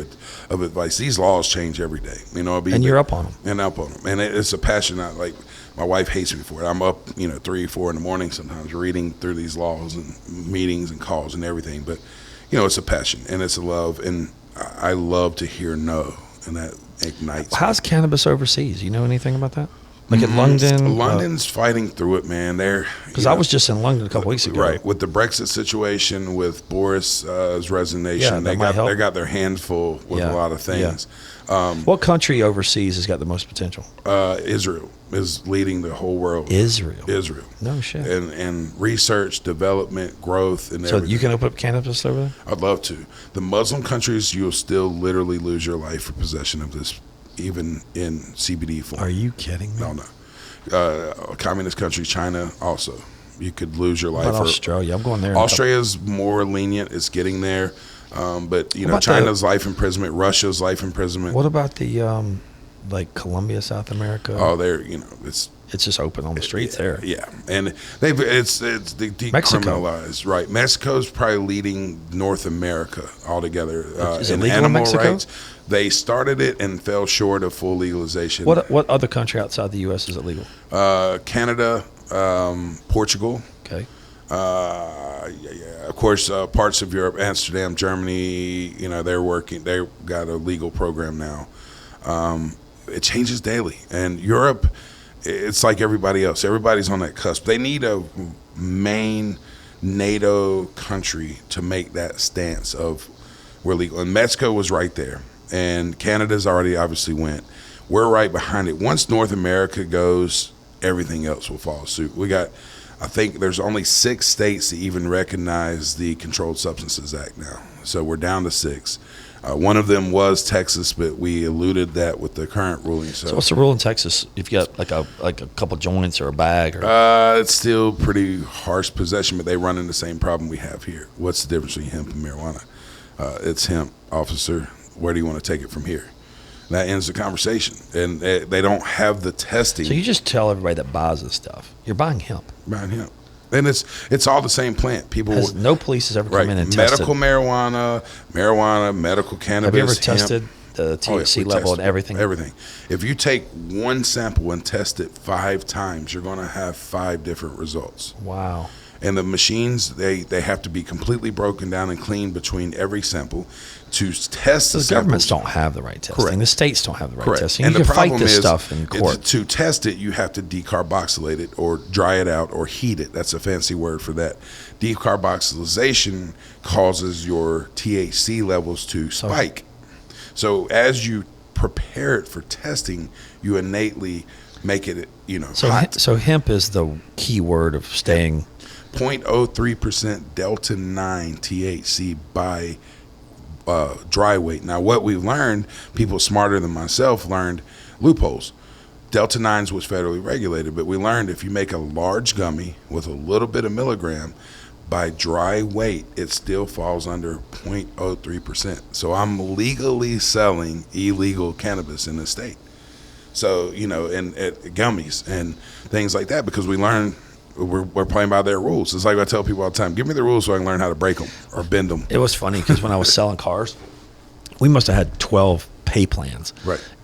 of advice. These laws change every day. You know, and you're up on them. And it's a passion. Like, my wife hates me for it. I'm up, 3, 4 in the morning sometimes reading through these laws and meetings and calls and everything. But it's a passion and it's a love, and I love to hear no, and that ignites. How's cannabis overseas? You know anything about that? Like in London? London's fighting through it, man. Because I was just in London a couple weeks ago. With the Brexit situation, with Boris's resignation, they got their hands full with a lot of things. What country overseas has got the most potential? Israel is leading the whole world. Israel. No shit. And research, development, growth, and everything. So you can open up cannabis over there? I'd love to. The Muslim countries, you'll still literally lose your life for possession of this, even in CBD form. Are you kidding me? No. Communist countries, China also. You could lose your life. What about Australia? I'm going there. Australia's more lenient. It's getting there. But China's life imprisonment, Russia's life imprisonment. What about the like Colombia, South America? Oh, they're it's just open on the streets there. Yeah, and it's decriminalized. Right, Mexico's probably leading North America altogether. Is it legal in Mexico? Rights, they started it and fell short of full legalization. What other country outside the U.S. is it legal? Canada, Portugal. Okay. Of course, parts of Europe, Amsterdam, Germany, they're working. They've got a legal program now. It changes daily. And Europe, it's like everybody else. Everybody's on that cusp. They need a main NATO country to make that stance of we're legal. And Mexico was right there. And Canada's already obviously went. We're right behind it. Once North America goes, everything else will follow suit. I think there's only 6 states that even recognize the Controlled Substances Act now. So we're down to 6. One of them was Texas, but we eluded that with the current ruling. So what's the rule in Texas if you got like a couple joints or a bag? It's still pretty harsh possession, but they run into the same problem we have here. What's the difference between hemp and marijuana? It's hemp, officer. Where do you want to take it from here? That ends the conversation, and they don't have the testing. So you just tell everybody that buys this stuff, you're buying hemp. And it's all the same plant. No police has ever come in and tested. Medical marijuana, medical cannabis. Have you ever tested the THC level and everything? Everything. If you take one sample and test it 5 times, you're going to have 5 different results. Wow. And the machines, they have to be completely broken down and cleaned between every sample to test the governments don't have the right testing. The states don't have the right testing. And you the can problem fight this stuff in court. To test it, you have to decarboxylate it or dry it out or heat it. That's a fancy word for that. Decarboxylation causes your THC levels to spike. So as you prepare it for testing, you innately make it, hot. So hemp is the key word of staying. 0.03% Delta 9 THC by dry weight. Now, what we've learned, people smarter than myself learned loopholes. Delta 9s was federally regulated, but we learned if you make a large gummy with a little bit of milligram, by dry weight, it still falls under 0.03%. So I'm legally selling illegal cannabis in the state. So, and gummies and things like that, because we learned we're playing by their rules. It's like I tell people all the time, give me the rules so I can learn how to break them or bend them. It was funny because when I was selling cars, we must have had 12 pay plans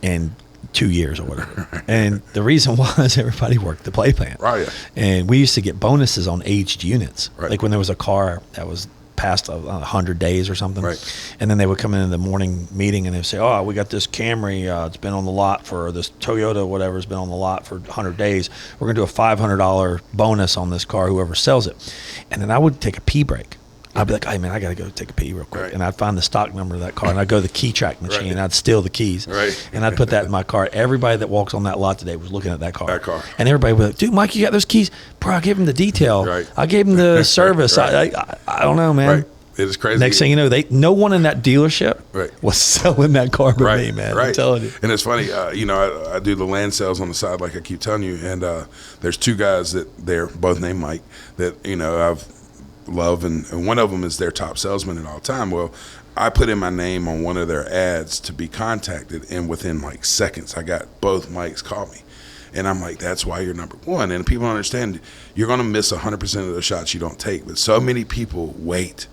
in 2 years or whatever. And the reason was everybody worked the pay plan. Right. And we used to get bonuses on aged units. Right. Like when there was a car that was past 100 days or something. Right. And then they would come in the morning meeting and they'd say, oh, we got this Camry. It's been on the lot for this Toyota, whatever, has been on the lot for 100 days. We're going to do a $500 bonus on this car, whoever sells it. And then I would take a pee break. I'd be like, hey, man, I got to go take a pee real quick. Right. And I'd find the stock number of that car, and I'd go to the key track machine, and I'd steal the keys. Right. And I'd put that in my car. Everybody that walks on that lot today was looking at that car. That car. And everybody would be like, dude, Mike, you got those keys? Bro, I gave him the detail. Right. I gave him the service. Right. I don't know, man. Right. It is crazy. Next thing you know, no one in that dealership Right. was selling that car but me, man. Right. I'm telling you. And it's funny, I do the land sales on the side, like I keep telling you, and there's two guys that they're both named Mike that, I've love, and one of them is their top salesman at all time. Well, I put in my name on one of their ads to be contacted, and within like seconds, I got both Mikes call me. And I'm like, that's why you're number one. And people understand you're going to miss 100% of the shots you don't take. But so many people wait.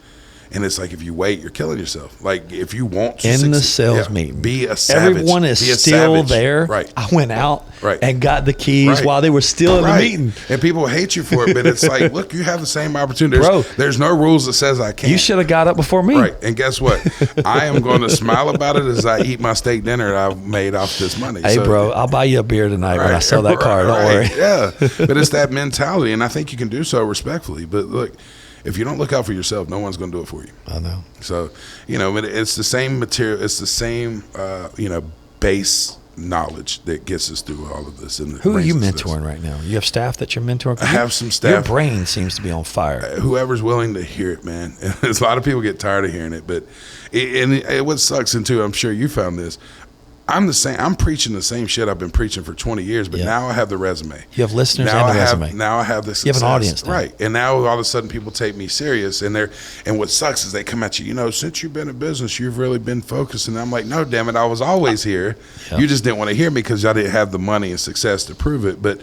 And it's like, if you wait, you're killing yourself. Like, if you want to in the sales meeting, be a savage. Everyone is still there. Right. I went out Right. and got the keys Right. while they were still in the meeting. And people hate you for it, but it's like, look, you have the same opportunity. Bro, there's no rules that says I can't. You should have got up before me. Right. And guess what? I am going to smile about it as I eat my steak dinner that I've made off this money. Hey, bro, I'll buy you a beer tonight when I sell that car. Don't worry. Yeah. But it's that mentality, and I think you can do so respectfully. But look, if you don't look out for yourself, no one's going to do it for you. I know. So, it's the same material. It's the same, base knowledge that gets us through all of this. And who are you mentoring right now? You have staff that you're mentoring? I have some staff. Your brain seems to be on fire. Whoever's willing to hear it, man. There's a lot of people get tired of hearing it, but what sucks, and too, I'm sure you found this. I'm the same. I'm preaching the same shit I've been preaching for 20 years, but now I have the resume. You have listeners now and a resume. Now I have the success. You have an audience now. Right. And now all of a sudden people take me serious, and what sucks is they come at you, since you've been in business, you've really been focused. And I'm like, no, damn it, I was always here. Yep. You just didn't want to hear me because I didn't have the money and success to prove it. But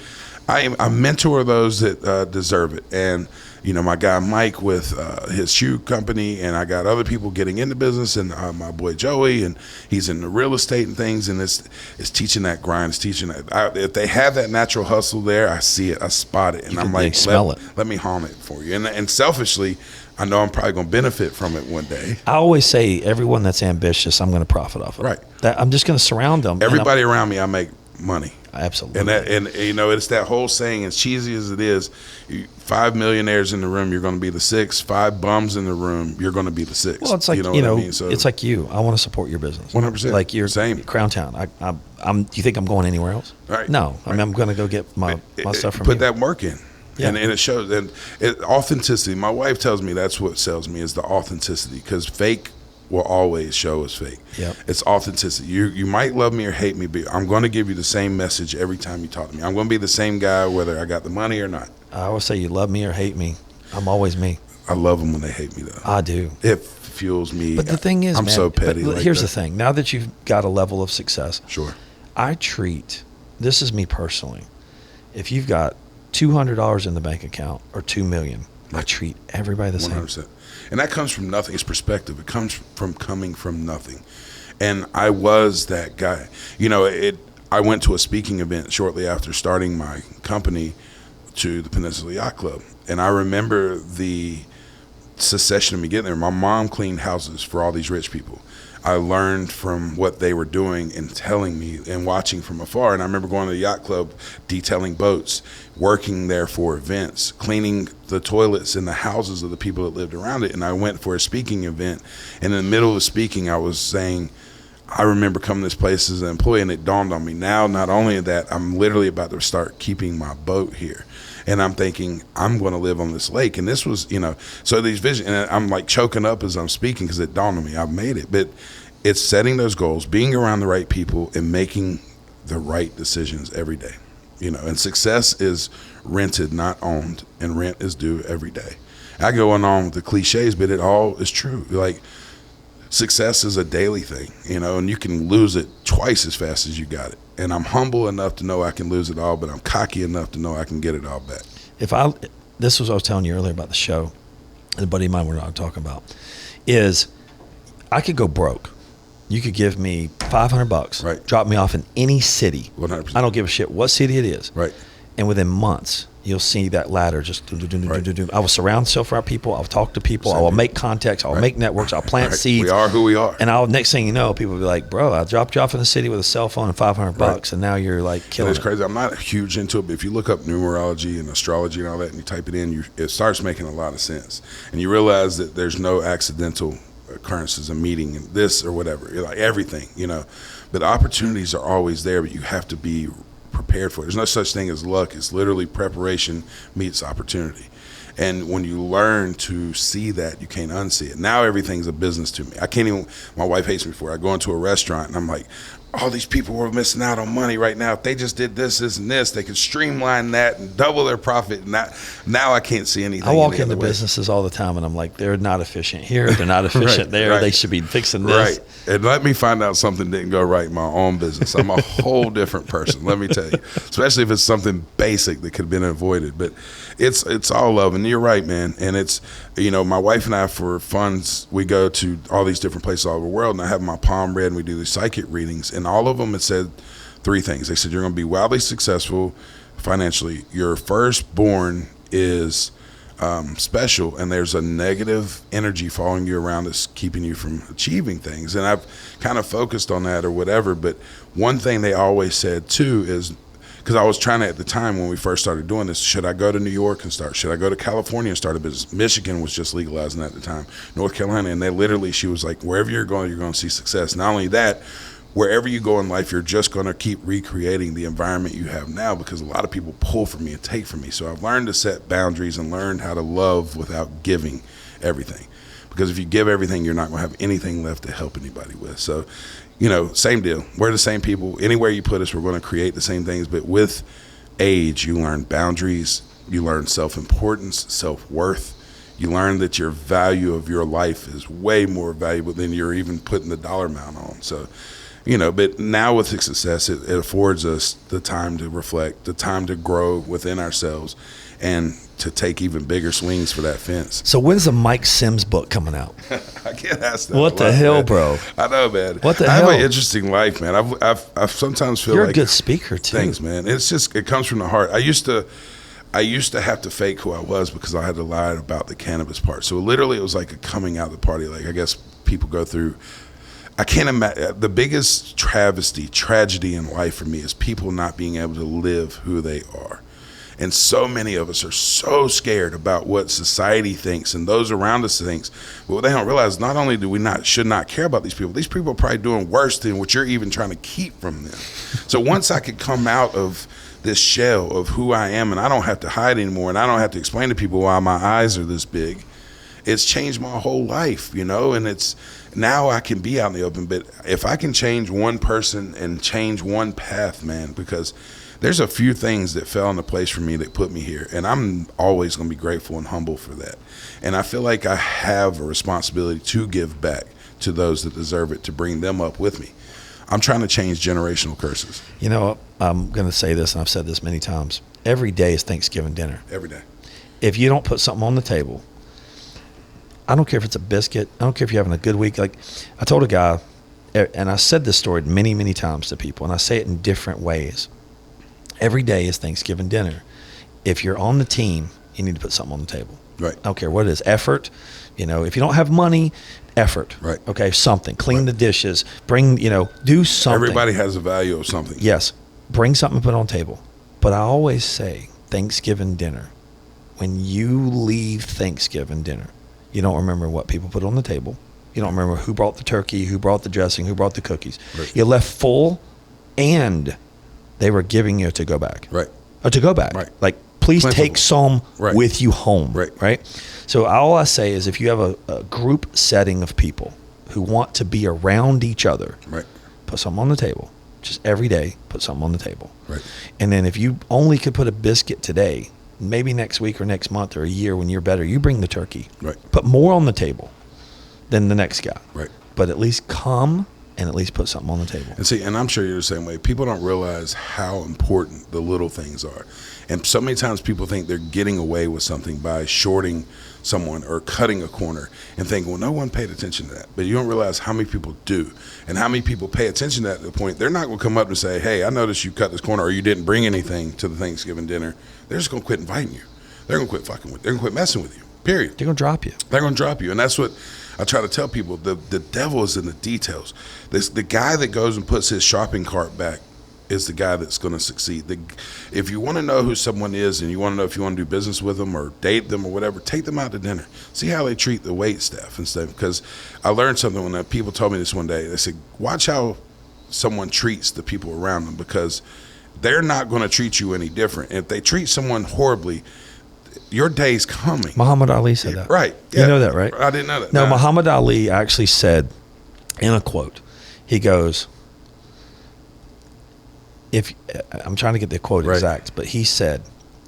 I mentor those that deserve it. And my guy Mike with his shoe company, and I got other people getting into business, and my boy Joey, and he's in the real estate and things, and it's teaching that grind. It's teaching that if they have that natural hustle there, I see it, I spot it, and I'm like, smell it. Let me hone it for you. And selfishly, I know I'm probably going to benefit from it one day. I always say, everyone that's ambitious, I'm going to profit off of. Right. I'm just going to surround them. Everybody around me, I make money. Absolutely. And it's that whole saying, as cheesy as it is, 5 millionaires in the room, you're going to be the 6. 5 bums in the room, you're going to be the 6. Well, it's like, what I mean? So, it's like you. I want to support your business. 100%. Like you're Same. Crowntown. Do you think I'm going anywhere else? Right. No. Right. I'm going to go get my stuff from Put you. that work in. Yeah. And it shows. And authenticity. My wife tells me that's what sells me, is the authenticity, because fake will always show as fake. Yep. It's authenticity. You might love me or hate me, but I'm going to give you the same message every time you talk to me. I'm going to be the same guy whether I got the money or not. I always say, you love me or hate me. I'm always me. I love them when they hate me, though. I do. It fuels me. But the thing is, I'm man, so petty. But here's the thing. Now that you've got a level of success, Sure. This is me personally, if you've got $200 in the bank account or $2 million, I treat everybody the same. 100%. And that comes from nothing. It's perspective. It comes from coming from nothing. And I was that guy. I went to a speaking event shortly after starting my company to the Peninsula Yacht Club. And I remember the succession of me getting there. My mom cleaned houses for all these rich people. I learned from what they were doing and telling me and watching from afar. And I remember going to the yacht club, detailing boats, working there for events, cleaning the toilets in the houses of the people that lived around it. And I went for a speaking event. And in the middle of speaking, I was saying, I remember coming to this place as an employee, and it dawned on me now, not only that, I'm literally about to start keeping my boat here. And I'm thinking, I'm going to live on this lake. And this was, so these visions, and I'm like choking up as I'm speaking because it dawned on me, I've made it. But it's setting those goals, being around the right people, and making the right decisions every day. And success is rented, not owned, and rent is due every day. I go on with the cliches, but it all is true. Like, success is a daily thing, and you can lose it twice as fast as you got it. And I'm humble enough to know I can lose it all, but I'm cocky enough to know I can get it all back. This was what I was telling you earlier about the show, and a buddy of mine we're not talking about, is I could go broke. You could give me $500, right, drop me off in any city. 100%. I don't give a shit what city it is. Right. And within months, you'll see that ladder just do. I will surround myself around people. I'll talk to people. I will make contacts. I'll make networks. I'll plant seeds. We are who we are. And next thing you know, people will be like, bro, I dropped you off in the city with a cell phone and $500, and now you're like killing it. It's crazy. I'm not huge into it, but if you look up numerology and astrology and all that, and you type it in, it starts making a lot of sense. And you realize that there's no accidental occurrences, a meeting, and this or whatever. You're like everything, But opportunities are always there, but you have to be prepared for it. There's no such thing as luck. It's literally preparation meets opportunity. And when you learn to see that, you can't unsee it. Now everything's a business to me. My wife hates me for it. I go into a restaurant and I'm like, all these people were missing out on money right now. If they just did this, and this, they could streamline that and double their profit. And now I can't see anything. I walk into businesses all the time and I'm like, they're not efficient here. They're not efficient there. Right. They should be fixing this. Right. And let me find out something didn't go right in my own business. I'm a whole different person, let me tell you. Especially if it's something basic that could have been avoided. But it's all love. And you're right, man. And it's, my wife and I, for funds, we go to all these different places all over the world. And I have my palm read and we do these psychic readings. And all of them, it said 3 things. They said, you're going to be wildly successful financially. Your firstborn is special, and there's a negative energy following you around that's keeping you from achieving things. And I've kind of focused on that or whatever. But one thing they always said, too, is, because I was trying to, at the time when we first started doing this, should I go to New York and start? Should I go to California and start a business? Michigan was just legalizing at the time. North Carolina. And she was like, wherever you're going to see success. Not only that, wherever you go in life, you're just going to keep recreating the environment you have now, because a lot of people pull from me and take from me. So I've learned to set boundaries and learned how to love without giving everything. Because if you give everything, you're not going to have anything left to help anybody with. So, same deal. We're the same people. Anywhere you put us, we're going to create the same things. But with age, you learn boundaries. You learn self-importance, self-worth. You learn that your value of your life is way more valuable than you're even putting the dollar amount on. So, but now with success, it affords us the time to reflect, the time to grow within ourselves, and to take even bigger swings for that fence. So when's the Mike Sims book coming out? I get asked that. What the hell, man. Bro? I know, man. What the hell? I have an interesting life, man. I've sometimes feel you're like a good speaker too. Thanks, man. It comes from the heart. I used to have to fake who I was because I had to lie about the cannabis part. So literally, it was like a coming out of the party. Like I guess people go through. I can't imagine. The biggest tragedy in life for me is people not being able to live who they are. And so many of us are so scared about what society thinks and those around us thinks. But what they don't realize, not only do we should not care about these people are probably doing worse than what you're even trying to keep from them. So once I could come out of this shell of who I am, and I don't have to hide anymore, and I don't have to explain to people why my eyes are this big, it's changed my whole life, and it's now I can be out in the open. But if I can change one person and change one path, man, because there's a few things that fell into place for me that put me here, and I'm always going to be grateful and humble for that. And I feel like I have a responsibility to give back to those that deserve it, to bring them up with me. I'm trying to change generational curses. I'm going to say this, and I've said this many times. Every day is Thanksgiving dinner. Every day. If you don't put something on the table, I don't care if it's a biscuit. I don't care if you're having a good week. Like I told a guy, and I said this story many, many times to people, and I say it in different ways. Every day is Thanksgiving dinner. If you're on the team, you need to put something on the table. Right. I don't care what it is. Effort. If you don't have money, effort. Right. Okay. Something. Clean the dishes. Bring. Do something. Everybody has a value of something. Yes. Bring something to put on the table. But I always say Thanksgiving dinner. When you leave Thanksgiving dinner, you don't remember what people put on the table. You don't remember who brought the turkey, who brought the dressing, who brought the cookies. Right. You left full, and they were giving you to go back. Right. Or to go back. Right. Like, please Plentiful. take some with you home. Right. Right. So all I say is, if you have a group setting of people who want to be around each other, right, put something on the table. Just every day, put something on the table. Right. And then if you only could put a biscuit today, maybe next week or next month or a year when you're better, you bring the turkey. Right. Put more on the table than the next guy. Right. But at least come and at least put something on the table. And see, and I'm sure you're the same way. People don't realize how important the little things are. And so many times people think they're getting away with something by shorting someone or cutting a corner and think, well, no one paid attention to that. But you don't realize how many people do and how many people pay attention to that to the point they're not going to come up and say, hey, I noticed you cut this corner or you didn't bring anything to the Thanksgiving dinner. They're just going to quit inviting you. They're going to quit fucking with you. They're going to quit messing with you, period. They're going to drop you. They're going to drop you. And that's what I try to tell people. The devil is in the details. The guy that goes and puts his shopping cart back is the guy that's going to succeed. If you want to know who someone is and you want to know if you want to do business with them or date them or whatever, take them out to dinner. See how they treat the wait staff and stuff. Because I learned something when people told me this one day. They said, watch how someone treats the people around them, because they're not going to treat you any different. If they treat someone horribly, your day's coming. Muhammad Ali said that. Right. You know that, right? I didn't know that. No, Muhammad Ali actually said in a quote, he goes, I'm trying to get the quote exact, but he said,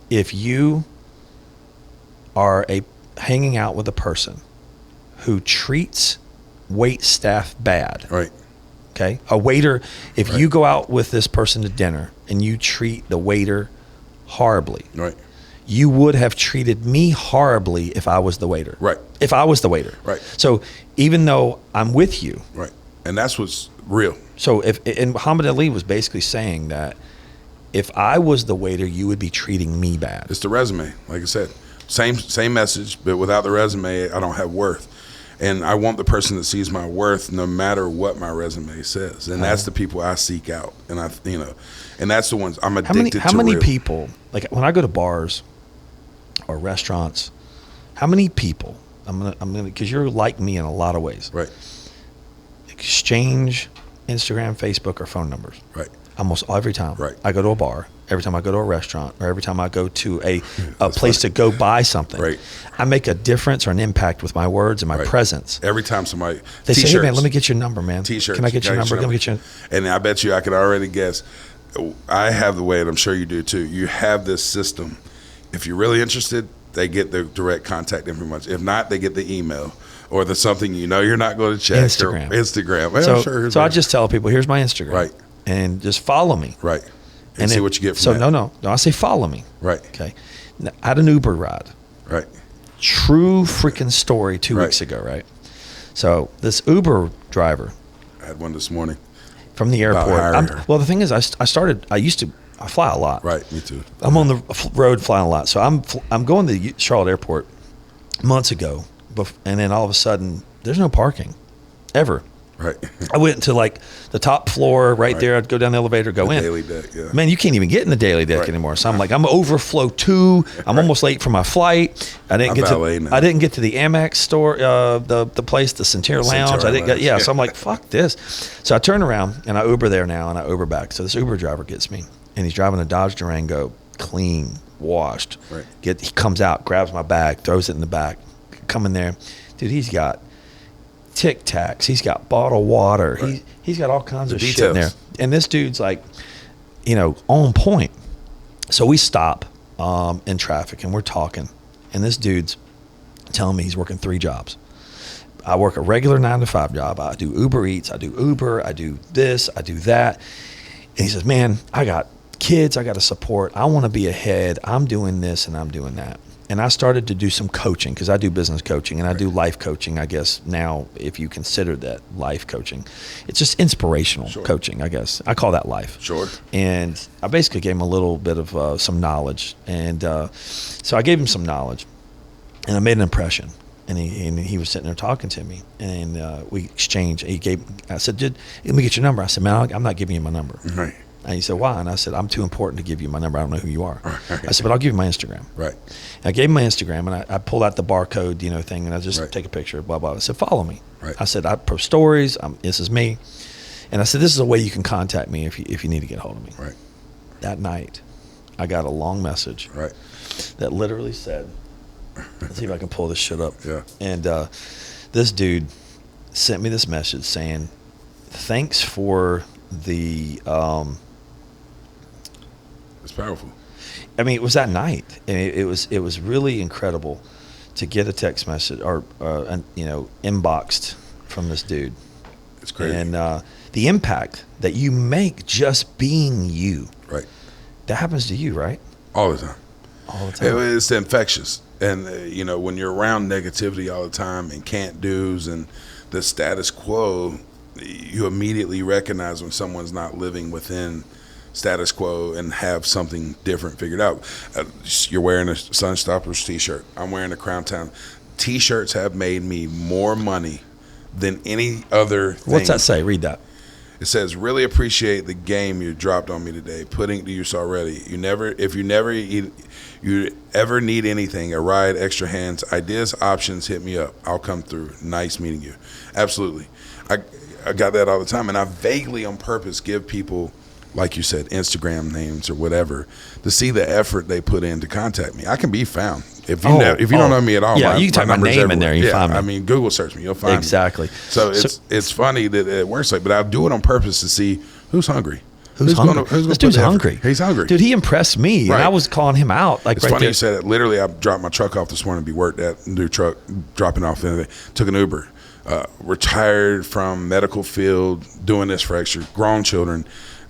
if you are hanging out with a person who treats wait staff bad, right? Okay, a waiter. If you go out with this person to dinner and you treat the waiter horribly, right? You would have treated me horribly if I was the waiter, right? If I was the waiter, right? So even though I'm with you, right, and that's what's real. So and Muhammad Ali was basically saying that if I was the waiter, you would be treating me bad. It's the resume, like I said, same message, but without the resume, I don't have worth. And I want the person that sees my worth, no matter what my resume says. And that's the people I seek out. And and that's the ones I'm addicted to. How many people, like when I go to bars or restaurants, how many people? I'm gonna because you're like me in a lot of ways. Right. Exchange Instagram, Facebook, or phone numbers. Right. Almost every time. Right. I go to a bar, every time I go to a restaurant, or every time I go to a place to go buy something. Right. I make a difference or an impact with my words and my presence. Every time somebody they say, hey man, let me get your number, man. T-shirts. Can I get your number? Let me get your. And I bet you I can already guess. I have the way, and I'm sure you do too. You have this system. If you're really interested, they get the direct contact information. If not, they get the email. Or the something you're not going to check. Instagram. Well, so I just tell people, here's my Instagram. Right. And just follow me. Right. And see what you get from that. So no, I say follow me. Right. Okay. Now, I had an Uber ride. Right. True freaking story 2 weeks ago, right? So this Uber driver. I had one this morning. From the airport. Well, the thing is, I fly a lot. Right, me too. I'm on the road flying a lot. So I'm going to the Charlotte airport months ago. And then all of a sudden, there's no parking, ever. Right. I went to like the top floor right there. I'd go down the elevator, go in. Daily deck, yeah. Man, you can't even get in the daily deck anymore. So I'm like, I'm overflow 2. I'm almost late for my flight. I didn't get to the Amex store, the place, the Centura Lounge. I didn't get. Yeah. So I'm like, fuck this. So I turn around and I Uber there now and I Uber back. So this Uber driver gets me and he's driving a Dodge Durango, clean, washed. Right. He comes out, grabs my bag, throws it in the back. Come in there, dude. He's got Tic Tacs. He's got bottled water. Right. He's got all kinds of shit in there. And this dude's like, on point. So we stop in traffic and we're talking, and this dude's telling me he's working 3 jobs. I work a regular 9-to-5 job. I do Uber Eats. I do Uber. I do this. I do that. And he says, man, I got kids. I got to support. I want to be ahead. I'm doing this and I'm doing that. And I started to do some coaching because I do business coaching and I do life coaching, I guess, now, if you consider that life coaching. It's just inspirational coaching, I guess. I call that life. Sure. And I basically gave him a little bit of some knowledge. And so I gave him some knowledge and I made an impression. And he was sitting there talking to me and we exchanged. I said, dude, let me get your number. I said, man, I'm not giving you my number. Right. And he said, why? And I said, I'm too important to give you my number. I don't know who you are. Right. I said, but I'll give you my Instagram. Right. And I gave him my Instagram, and I pulled out the barcode, thing, and I just take a picture, blah, blah. I said, follow me. Right. I said, I post stories. This is me. And I said, this is a way you can contact me if you need to get a hold of me. Right. That night, I got a long message that literally said, let's see if I can pull this shit up. Yeah. And this dude sent me this message saying, thanks for the it's powerful. I mean, it was that night, and it was really incredible to get a text message or inboxed from this dude. It's crazy. And the impact that you make just being you. Right. That happens to you, right? All the time. All the time. It's infectious. And, when you're around negativity all the time and can't do's and the status quo, you immediately recognize when someone's not living within status quo and have something different figured out. You're wearing a Sunstoppers t-shirt. I'm wearing a Crowntown. T-shirts have made me more money than any other thing. What's that say? Read that. It says, really appreciate the game you dropped on me today, putting it to use already. If you ever need anything, a ride, extra hands, ideas, options, hit me up. I'll come through. Nice meeting you. Absolutely. I got that all the time. And I vaguely on purpose give people, like you said, Instagram names or whatever, to see the effort they put in to contact me. I can be found. If you don't know me at all, yeah, you can type my name in there, you find me. I mean, Google search me, you'll find me. Exactly. So it's funny that it works like, but I'll do it on purpose to see who's hungry. Who's hungry? This dude's hungry. He's hungry. Dude, he impressed me, and I was calling him out. Like, it's right funny there. you said it. Literally, I dropped my truck off this morning to be worked at, new truck, dropping off the other day. Took an Uber. Retired from medical field, doing this for extra grown children.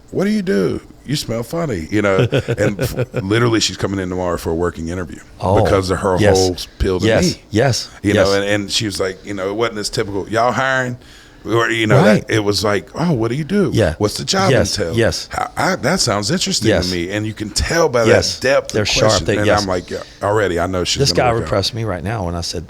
What do? You smell funny, and literally she's coming in tomorrow for a working interview because of her whole appeal to me. Yes. And she was like, it wasn't this typical, y'all hiring? Or, Right. it was like, oh, what do you do? Yeah. What's the job entail? Yes. That sounds interesting to me. And you can tell by Yes. that depth They're of question. sharp. And I'm like, yeah, already I know she's This guy work out. impressed me right now when I said,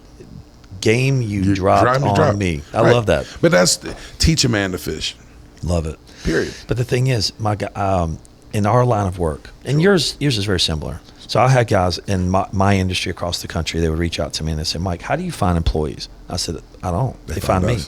game you dropped on me. I love that. But that's teach a man to fish. Love it. Period. But the thing is, my guy, in our line of work, and yours is very similar. So I had guys in my industry across the country. They would reach out to me and they say, "Mike, how do you find employees?" I said, "I don't. They find me."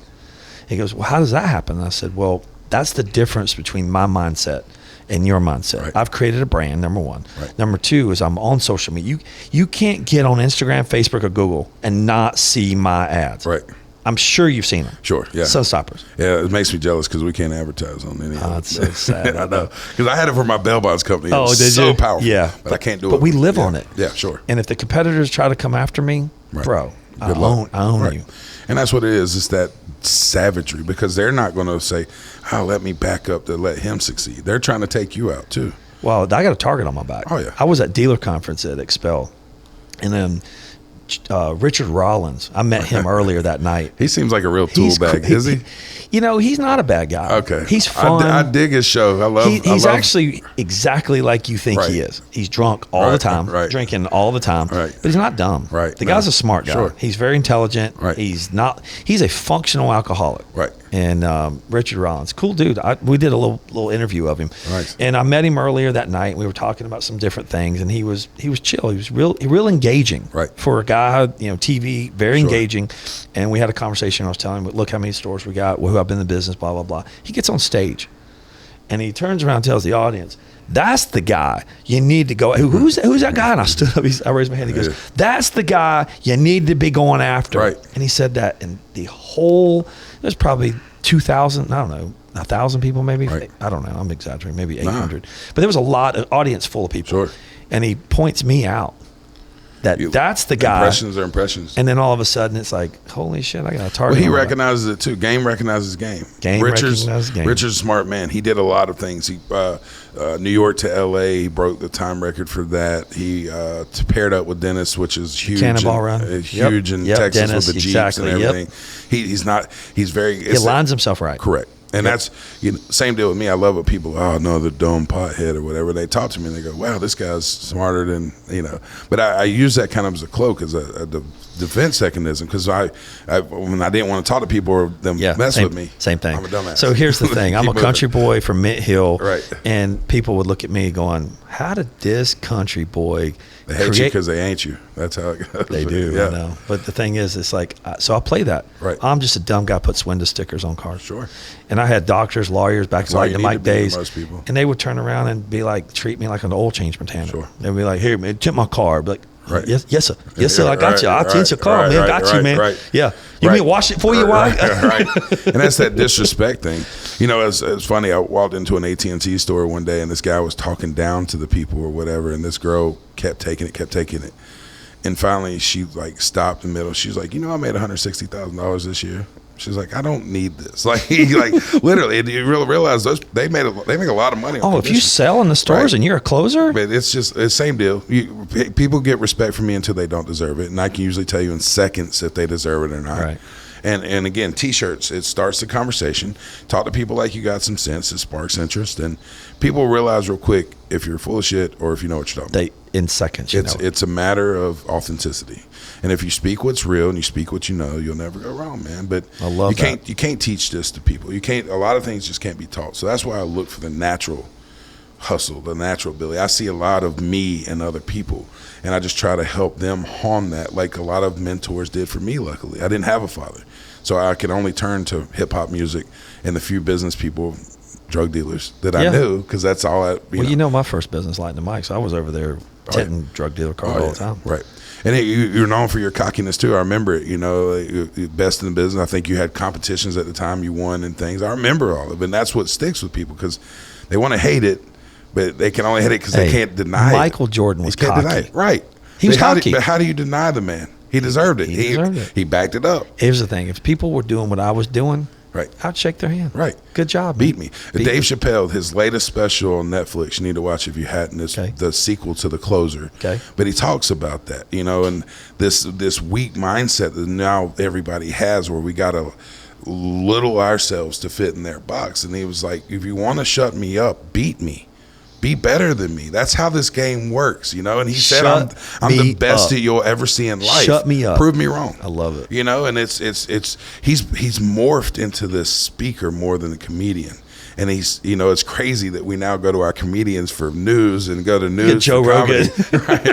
He goes, "Well, how does that happen?" And I said, "Well, that's the difference between my mindset and your mindset. Right. I've created a brand, number one. Right. Number two is I'm on social media. You can't get on Instagram, Facebook, or Google and not see my ads. Right. I'm sure you've seen them. Sure, yeah. Sunstoppers. Yeah, it makes me jealous because we can't advertise on any of it. It's so sad. I know. Because I had it for my bail bonds company. It Oh, was did so you? powerful. Yeah. But I can't do it. But we live on it. Yeah, sure. And if the competitors try to come after me, Right. bro, I Good luck. own Right. you. And that's what it is. It's that savagery because they're not going to say, oh, let me back up to let him succeed. They're trying to take you out too. Well, I got a target on my back. Oh, yeah. I was at dealer conference at Expel, and then Richard Rollins, I met him earlier that night. He seems like a real tool bag, is he? He's not a bad guy. Okay. He's fun. I dig his show. I love He's actually exactly like you think he is. He's drunk all the time, drinking all the time, but he's not dumb. Right. The guy's a smart guy. Sure. He's very intelligent. Right. He's a functional alcoholic. Right. And Richard Rollins, cool dude. We did a little interview of him. Right. And I met him earlier that night. We were talking about some different things, and he was chill. He was real engaging. Right. For a guy, TV, very engaging. And we had a conversation. I was telling him, look how many stores we got, who I've been in the business, blah, blah, blah. He gets on stage, and he turns around and tells the audience, that's the guy you need to go. Who's that guy? And I stood up. I raised my hand. He goes, that's the guy you need to be going after. Right. And he said that, and there's probably 2,000, I don't know, 1,000 people maybe. Right. I don't know. I'm exaggerating. Maybe 800. But there was a lot of audience full of people. Sure. And he points me out. That's the guy. Impressions are impressions. And then all of a sudden it's like, holy shit, I got a target. Well, he recognizes it too. Game recognizes game. Recognizes game. Richard's a smart man. He did a lot of things. He New York to L.A. He broke the time record for that. He paired up with Dennis, which is huge. Cannonball Run. Huge in Texas Dennis, with the Jeeps and everything. He lines himself right. Correct. And that's same deal with me. I love what people, the dumb pothead or whatever. They talk to me and they go, wow, this guy's smarter than, But I use that kind of as a cloak, as a defense mechanism, because when I didn't want to talk to people or them mess with me. Same thing. I'm a dumbass. So here's the thing. I'm a country boy from Mint Hill. Right. And people would look at me going, how did this country boy They hate you because they ain't you. That's how it goes. They do, I know. But the thing is, it's like, so I play that. Right. I'm just a dumb guy, puts window stickers on cars. Sure. And I had doctors, lawyers back in the Mike days. Most people. And they would turn around and be like, treat me like an oil change mechanic. Sure. They'd be like, here, man, tip my car. I'd be like, right. Yes, sir. Yes, sir. I got you. I'll change your car, man. Got you, man. Right. Yeah. You mean wash it for you? Why? Right. And that's that disrespect thing. It's funny. I walked into an AT&T store one day, and this guy was talking down to the people or whatever, and this girl kept taking it. And finally, she stopped in the middle. She was like, I made $160,000 this year. She's like, I don't need this. Like, literally, and you really realize they make a lot of money. Oh, if you sell in the stores and you're a closer, but it's just the same deal. People get respect from me until they don't deserve it, and I can usually tell you in seconds if they deserve it or not. Right. And again, T-shirts, it starts the conversation. Talk to people like you got some sense. It sparks interest, and people realize real quick if you're full of shit or if you know what you're talking about. In seconds, It's a matter of authenticity, and if you speak what's real and you speak what you know, you'll never go wrong, man. But I love you can't teach this to people. You can't. A lot of things just can't be taught. So that's why I look for the natural hustle, the natural ability. I see a lot of me and other people, and I just try to help them hone that, like a lot of mentors did for me. Luckily, I didn't have a father, so I could only turn to hip hop music and the few business people, drug dealers that I knew, because that's all I. You know, my first business, Lightning Mike's, I was over there tinting drug dealer cars all the time. Right. And you're known for your cockiness too. I remember it. You know, you're best in the business. I think you had competitions at the time. You won and things. I remember all of it, and that's what sticks with people because they want to hate it, but they can only hate it because they can't deny it. Michael Jordan was cocky. Right. He was cocky. But how do you deny the man? He deserved it. He deserved it. He backed it up. Here's the thing. If people were doing what I was doing, right, I'd shake their hand. Right. Good job. Beat me. Dave Chappelle, his latest special on Netflix, you need to watch if you hadn't. It's the sequel to The Closer. Okay. But he talks about that, you know, and this weak mindset that now everybody has where we got to little ourselves to fit in their box. And he was like, if you want to shut me up, beat me. Be better than me. That's how this game works, you know. And he said, "I'm the best that you'll ever see in life. Shut me up. Prove me wrong." I love it. You know, and he's morphed into this speaker more than a comedian. And he's, you know, it's crazy that we now go to our comedians for news and go to news. Get Joe Rogan.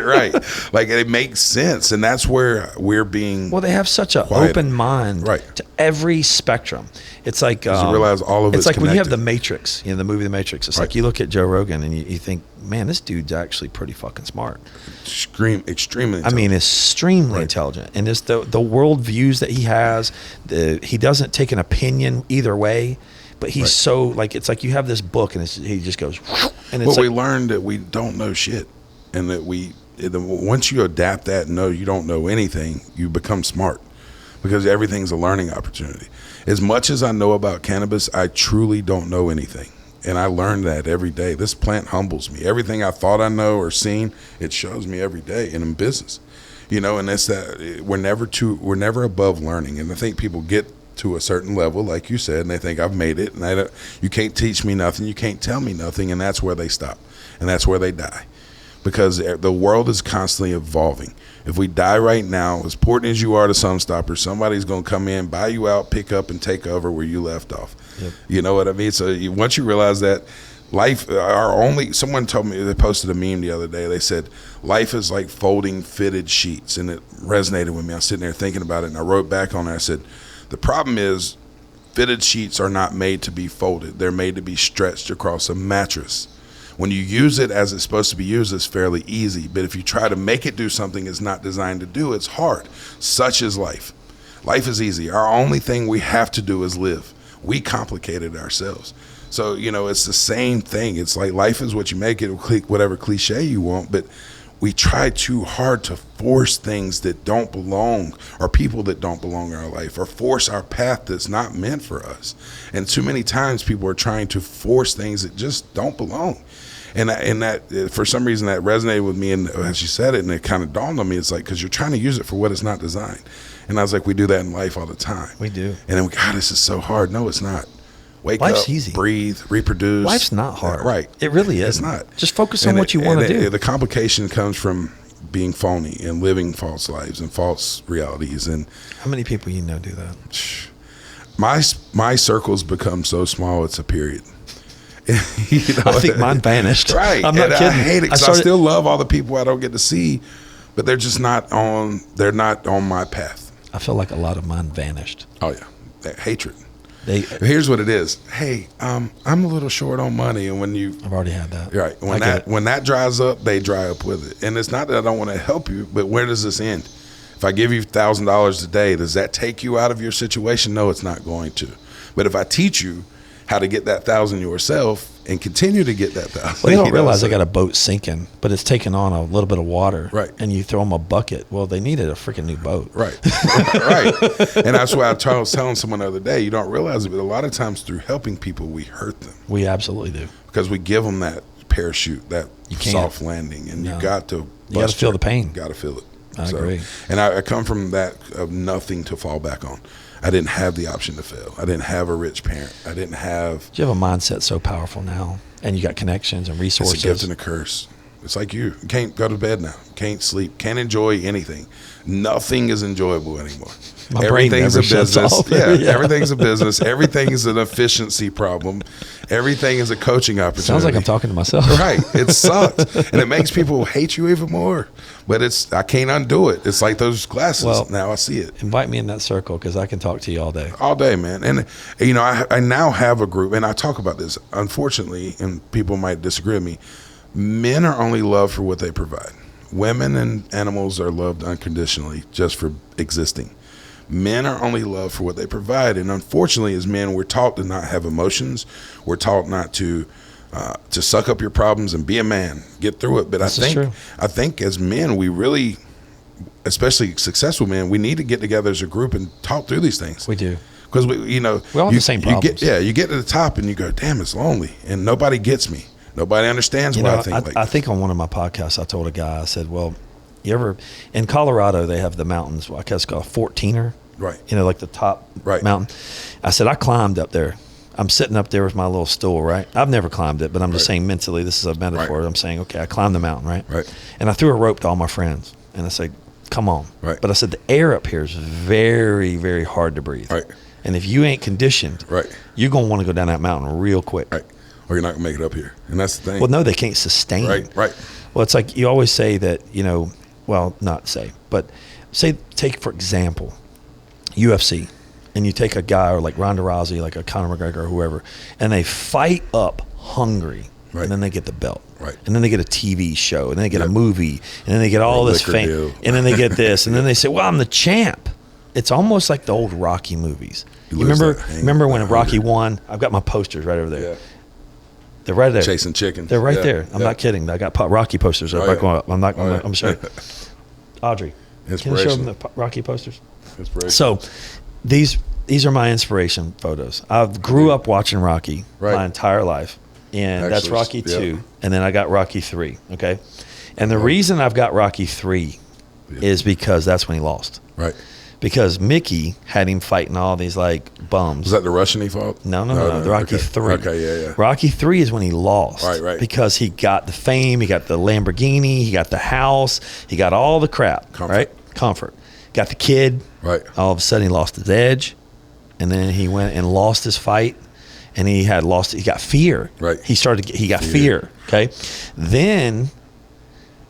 right. Like it makes sense, and that's where we're being. Well, they have such an open mind to every spectrum. It's like you realize all of it's like connected. when you have The Matrix, you know, the movie The Matrix. It's like you look at Joe Rogan and you think, man, this dude's actually pretty fucking smart. Extremely intelligent. I mean, extremely intelligent, and it's the world views that he has. He doesn't take an opinion either way. But he's so, like, it's like you have this book and he just goes, and it's we learned that we don't know shit. And that once you adapt that and know you don't know anything, you become smart because everything's a learning opportunity. As much as I know about cannabis, I truly don't know anything. And I learned that every day. This plant humbles me. Everything I thought I know or seen, it shows me every day. And in business, you know, and it's that we're never above learning. And I think people get to a certain level, like you said, and they think I've made it, and you can't teach me nothing, you can't tell me nothing, and that's where they stop, and that's where they die, because the world is constantly evolving. If we die right now, as important as you are to some stoppers, somebody's going to come in, buy you out, pick up, and take over where you left off. Yep. You know what I mean? So once you realize that life, someone told me, they posted a meme the other day, they said, life is like folding fitted sheets, and it resonated with me. I was sitting there thinking about it, and I wrote back on it, I said, the problem is fitted sheets are not made to be folded. They're made to be stretched across a mattress. When you use it as it's supposed to be used, it's fairly easy. But if you try to make it do something it's not designed to do, it's hard. Such is life. Life is easy. Our only thing we have to do is live. We complicate it ourselves. So, you know, it's the same thing. It's like life is what you make it, whatever cliche you want, but we try too hard to force things that don't belong, or people that don't belong in our life, or force our path that's not meant for us. And too many times people are trying to force things that just don't belong. And that for some reason that resonated with me, and as you said it, and it kind of dawned on me, it's like, because you're trying to use it for what it's not designed. And I was like, we do that in life all the time. We do. And then God, this is so hard. No, it's not. Wake Life's up, easy. Breathe, reproduce. Life's not hard. Right. It really is. It's not. Just focus on what you want to do. The complication comes from being phony and living false lives and false realities. And how many people you know do that? My circles become so small, it's a period. You know, I think mine vanished. Right. I'm not kidding. I hate it because I still love all the people I don't get to see, but they're just not on my path. I feel like a lot of mine vanished. Oh, yeah. That hatred. Here's what it is. Hey, I'm a little short on money, and I've already had that. Right. When that dries up, they dry up with it. And it's not that I don't want to help you, but where does this end? If I give you $1,000 a day, does that take you out of your situation? No, it's not going to. But if I teach you how to get that 1,000 yourself and continue to get that 1,000. Well, they don't realize they got a boat sinking, but it's taking on a little bit of water. Right. And you throw them a bucket. Well, they needed a freaking new boat. Right. Right. And that's why I was telling someone the other day, you don't realize it, but a lot of times through helping people, we hurt them. We absolutely do. Because we give them that parachute, that soft landing, and you got to feel the pain. You got to feel it. I agree. And I come from that of nothing to fall back on. I didn't have the option to fail. I didn't have a rich parent. I didn't have. You have a mindset so powerful now, and you got connections and resources. It's a gift and a curse. It's like you can't go to bed now. Can't sleep. Can't enjoy anything. Nothing is enjoyable anymore. My everything's a business. Yeah, everything's a business. Everything is an efficiency problem. Everything is a coaching opportunity. Sounds like I'm talking to myself. Right. It sucks. And it makes people hate you even more. But I can't undo it. It's like those glasses. Well, now I see it. Invite me in that circle because I can talk to you all day. All day, man. And, I now have a group, and I talk about this, unfortunately, and people might disagree with me. Men are only loved for what they provide. Women and animals are loved unconditionally just for existing. Men are only loved for what they provide, and unfortunately, as men, we're taught to not have emotions. We're taught not to suck up your problems and be a man, get through it. But I think as men, we really, especially successful men, we need to get together as a group and talk through these things. We do. Because we all have the same problems. You get to the top and you go, damn, it's lonely, and nobody gets me. Nobody understands what I think. I think on one of my podcasts, I told a guy, I said, well, you ever, in Colorado, they have the mountains, I guess it's called a 14er. Right. Like the top mountain. I said, I climbed up there. I'm sitting up there with my little stool, right? I've never climbed it, but I'm just saying mentally, this is a metaphor. Right. I'm saying, okay, I climbed the mountain, right? Right. And I threw a rope to all my friends, and I said, come on. Right. But I said, the air up here is very, very hard to breathe. Right. And if you ain't conditioned, you're going to want to go down that mountain real quick. Right. Or you're not going to make it up here. And that's the thing. Well, no, they can't sustain. Right. Well, it's like you always say that, not say, but take, for example, UFC, and you take a guy or like Ronda Rousey, like a Conor McGregor or whoever, and they fight up hungry, and then they get the belt, and then they get a TV show, and then they get a movie, and then they get all this fame, and then they get this, and then they say, well, I'm the champ. It's almost like the old Rocky movies. You remember when Rocky won? I've got my posters right over there. Yeah. They're right there. Chasing chicken. They're right there. I'm not kidding. I got Rocky posters. I'm not going to, I'm sorry. Audrey, can you show them the Rocky posters? So these are my inspiration photos. I grew up watching Rocky my entire life, and that's Rocky 2, and then I got Rocky 3, okay? And the reason I've got Rocky 3 is because that's when he lost. Right. Because Mickey had him fighting all these like bums. Was that the Russian he fought? No. The Rocky 3. Okay, yeah. Rocky 3 is when he lost. Right. Because he got the fame, he got the Lamborghini, he got the house, he got all the crap. Comfort. Got the kid. Right. All of a sudden he lost his edge, and then he went and lost his fight, and he got fear. Right. He got fear. Okay. Then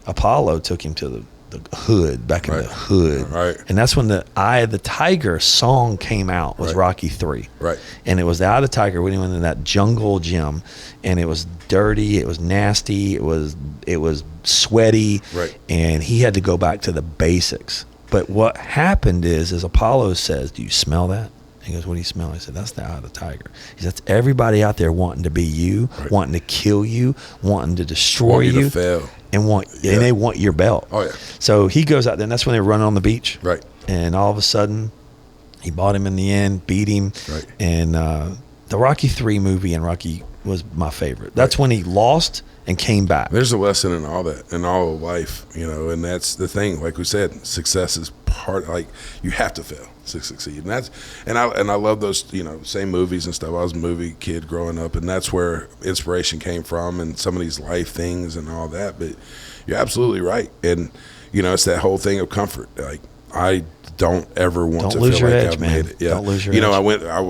Apollo took him to the hood, back in the hood. Right. And that's when the Eye of the Tiger song came out, was Rocky 3. Right. And it was the Eye of the Tiger when he went in that jungle gym, and it was dirty, it was nasty, it was sweaty, and he had to go back to the basics. But what happened is Apollo says, do you smell that? He goes, what do you smell? I said, that's the Eye of the Tiger. He said, that's everybody out there wanting to be you, wanting to kill you, wanting to destroy you. To fail. And they want your belt. Oh, yeah. So he goes out there, and that's when they're running on the beach. Right. And all of a sudden, he bought him in the end, beat him. Right. And the Rocky 3 movie and Rocky was my favorite. That's when he lost and came back. There's a lesson in all that, in all of life, and that's the thing. Like we said, success is part, like you have to fail to succeed. And I love those, same movies and stuff. I was a movie kid growing up, and that's where inspiration came from, and some of these life things and all that. But you're absolutely right. And, it's that whole thing of comfort. Like, I don't ever want to feel like I've made it. Yeah. Don't lose your edge.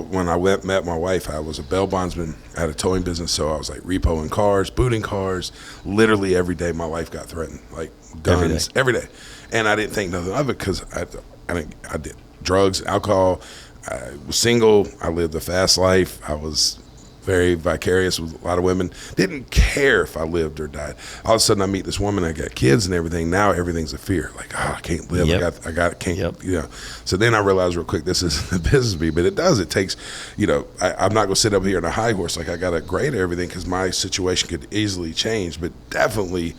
When I met my wife, I was a bail bondsman at a towing business, so I was like repoing cars, booting cars. Literally every day my life got threatened, like guns, every day. And I didn't think nothing of it because I did drugs, alcohol. I was single. I lived a fast life. I was very vicarious with a lot of women. Didn't care if I lived or died. All of a sudden I meet this woman, I got kids and everything. Now everything's a fear. Like, oh, I can't live. Yep. Can't, Yep. you know. So then I realized real quick, this is the business me, but it does. It takes, you know, I'm not going to sit up here on a high horse. Like I got to grade everything because my situation could easily change, but definitely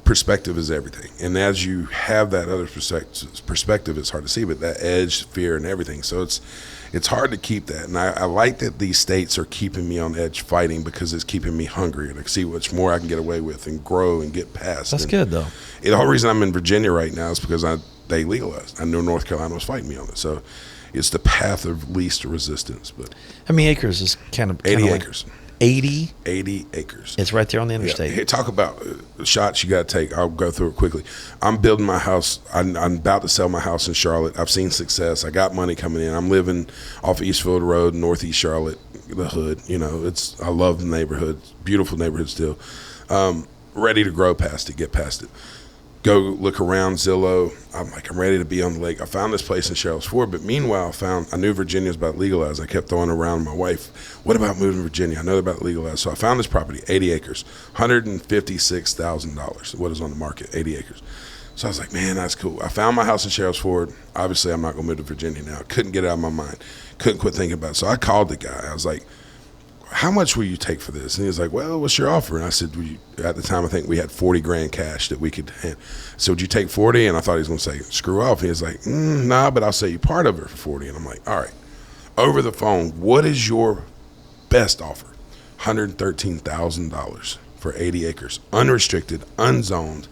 perspective is everything. And as you have that other perspective, it's hard to see, but that edge, fear, and everything. So it's hard to keep that. And I like that these states are keeping me on edge fighting because it's keeping me hungry to see which more I can get away with and grow and get past. That's good, though. The whole reason I'm in Virginia right now is because they legalized. I knew North Carolina was fighting me on it. So it's the path of least resistance. But how many acres is 80 acres. 80? 80 acres. It's right there on the interstate. Yeah. Hey, talk about shots you got to take. I'll go through it quickly. I'm building my house. I'm about to sell my house in Charlotte. I've seen success. I got money coming in. I'm living off Eastfield Road, Northeast Charlotte, the hood. You know, I love the neighborhood. Beautiful neighborhood still. Ready to grow past it, get past it. Go look around Zillow. I'm ready to be on the lake. I found this place in Sherrills Ford, but meanwhile, I knew Virginia was about to legalize. I kept throwing around my wife, what about moving to Virginia? I know they're about to legalize. So I found this property, 80 acres, $156,000, what is on the market, 80 acres. So I was like, man, that's cool. I found my house in Sherrills Ford. Obviously, I'm not going to move to Virginia now. Couldn't get it out of my mind. Couldn't quit thinking about it. So I called the guy. I was like, how much will you take for this? And he was like, well, what's your offer? And I said, at the time, I think we had 40 grand cash that we could hand. So would you take 40? And I thought he was going to say, screw off. He was like, nah, but I'll sell you part of it for 40. And I'm like, all right, over the phone, what is your best offer? $113,000 for 80 acres, unrestricted, unzoned,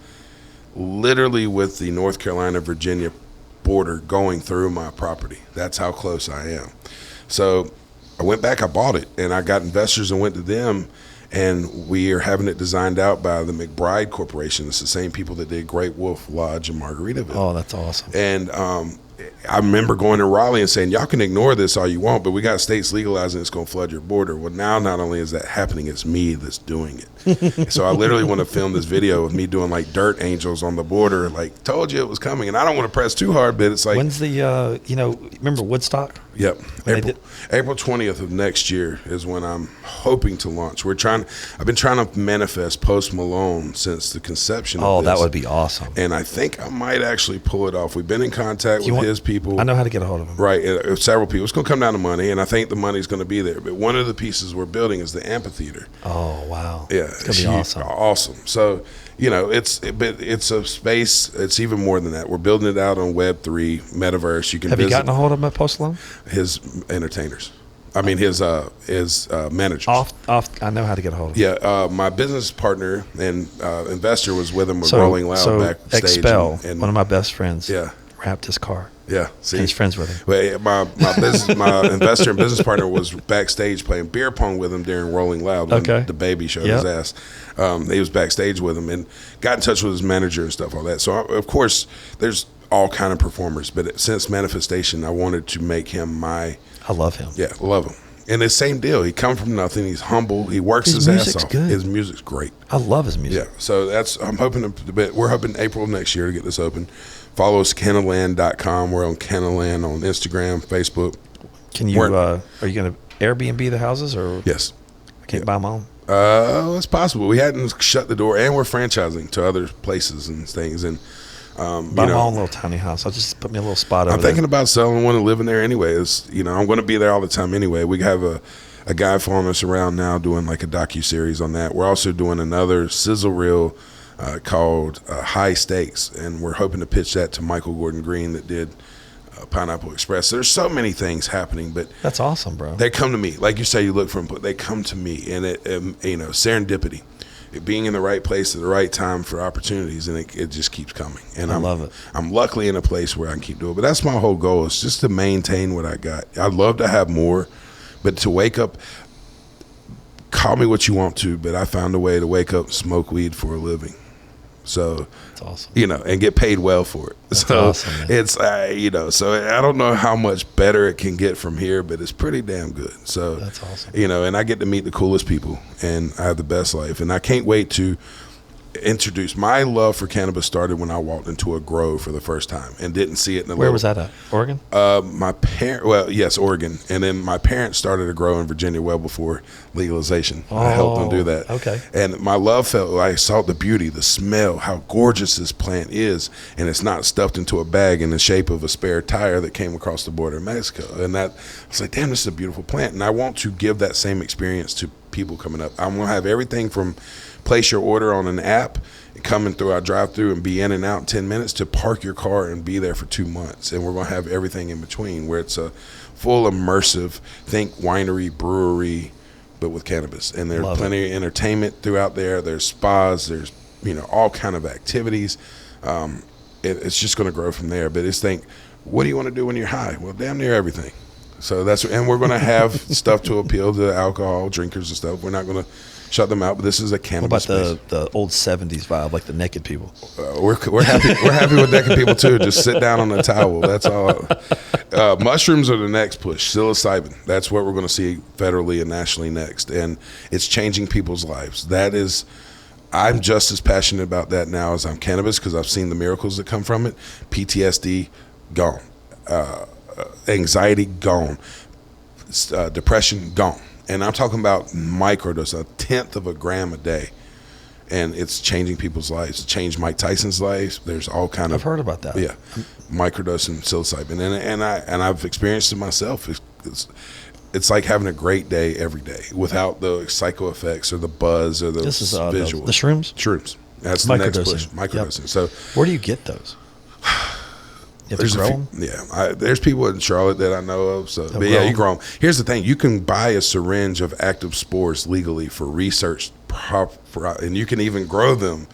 literally with the North Carolina, Virginia border going through my property. That's how close I am. So I went back, I bought it, and I got investors and went to them, and we are having it designed out by the McBride Corporation. It's the same people that did Great Wolf Lodge in Margaritaville. Oh, that's awesome. And I remember going to Raleigh and saying, y'all can ignore this all you want, but we got states legalizing it's going to flood your border. Well, now not only is that happening, it's me that's doing it. So I literally want to film this video of me doing like dirt angels on the border, like told you it was coming. And I don't want to press too hard, but it's like. When's the, remember Woodstock? Yep. April 20th of next year is when I'm hoping to launch. I've been trying to manifest Post Malone since the conception of this. Oh, that would be awesome. And I think I might actually pull it off. We've been in contact with his people. I know how to get a hold of him. Right. Several people. It's going to come down to money, and I think the money's going to be there. But one of the pieces we're building is the amphitheater. Oh, wow. Yeah. It's going to be awesome. Awesome. So, it's a space. It's even more than that. We're building it out on Web3, Metaverse. You can Have you gotten a hold of him at Post Malone? His entertainers. I mean, his managers. I know how to get a hold of him. Yeah, my business partner and investor was with him with Rolling Loud backstage. Expel, one of my best friends, yeah, wrapped his car. Yeah, see, and he's friends with him. Well, my investor and business partner was backstage playing beer pong with him during Rolling Loud when the baby showed his ass. He was backstage with him and got in touch with his manager and stuff, all that. So of course, there's all kind of performers, but since Manifestation, I wanted to make him I love him. Yeah, love him. And the same deal. He come from nothing. He's humble. He works his ass off. Good. His music's great. I love his music. Yeah. So we're hoping April of next year to get this open. Follow us Cannaland.com. We're on Cannaland on Instagram, Facebook. Can you? Are you going to Airbnb the houses or? Yes. I can't buy my own. It's possible. We hadn't shut the door, and we're franchising to other places and things. And buy my own little tiny house. I'll just put me a little spot over I'm thinking about selling one and living there anyway. I'm going to be there all the time anyway. We have a guy following us around now doing like a docu-series on that. We're also doing another sizzle reel called High Stakes, and we're hoping to pitch that to Michael Gordon Green that did Pineapple Express. There's so many things happening, but that's awesome, bro. They come to me. Like you say, you look for them, but they come to me, and serendipity. Being in the right place at the right time for opportunities, and it just keeps coming. And I love it. I'm luckily in a place where I can keep doing it. But that's my whole goal, is just to maintain what I got. I'd love to have more, but to wake up, call me what you want to, but I found a way to wake up and smoke weed for a living. So that's awesome. And get paid well for it. That's awesome, man. It's so I don't know how much better it can get from here, but it's pretty damn good. So that's awesome. And I get to meet the coolest people, and I have the best life, and I can't wait to introduced my love for cannabis started when I walked into a grow for the first time and didn't see it in the Where was that at? Oregon? Yes, Oregon. And then my parents started a grow in Virginia well before legalization. I helped them do that. Okay. And my love felt, I saw the beauty, the smell, how gorgeous this plant is. And it's not stuffed into a bag in the shape of a spare tire that came across the border of Mexico. And that, I was like, damn, this is a beautiful plant. And I want to give that same experience to people coming up. I'm going to have everything from place your order on an app, coming through our drive-through and be in and out in 10 minutes, to park your car and be there for 2 months. And we're going to have everything in between, where it's a full immersive, think winery, brewery, but with cannabis. And there's plenty of entertainment throughout there. There's spas, there's, all kind of activities. It's just going to grow from there. But what do you want to do when you're high? Well, damn near everything. So and we're going to have stuff to appeal to alcohol drinkers and stuff. We're not going to shut them out, but this is a cannabis. What about the old 70s vibe, like the naked people? We're happy. We're happy with naked people too. Just sit down on a towel. That's all. Mushrooms are the next push. Psilocybin. That's what we're going to see federally and nationally next, and it's changing people's lives. I'm just as passionate about that now as I'm cannabis, because I've seen the miracles that come from it. PTSD gone, anxiety gone, depression gone. And I'm talking about microdose, 1/10 of a gram a day, and it's changing people's lives. It changed Mike Tyson's life. There's all kind of. I've heard about that. Yeah, microdose and psilocybin, and I've experienced it myself. It's like having a great day every day without the psycho effects or the buzz or the visual. The shrooms. Shrooms. That's the next push. Microdosing. Yep. So where do you get those? You have to grow them? Yeah, there's people in Charlotte that I know of. So, but yeah, you grow them. Here's the thing: you can buy a syringe of active spores legally for research, and you can even grow them.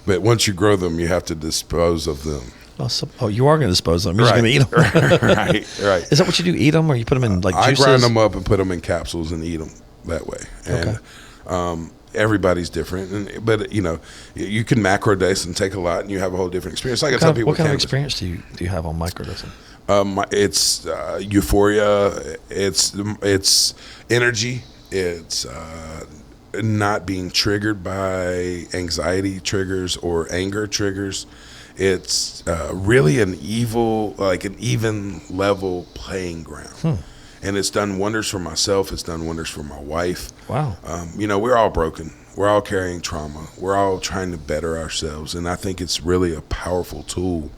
But once you grow them, you have to dispose of them. Oh, you are going to dispose of them. You're just going to eat them. right. Is that what you do? Eat them, or you put them in like juices? I grind them up and put them in capsules and eat them that way. And, okay. Everybody's different, but you can macrodose and take a lot, and you have a whole different experience. Like I tell people, what kind of experience do you have on microdosing? It's euphoria. It's energy. It's not being triggered by anxiety triggers or anger triggers. It's really an even level playing ground. And it's done wonders for myself. It's done wonders for my wife. Wow. We're all broken. We're all carrying trauma. We're all trying to better ourselves. And I think it's really a powerful tool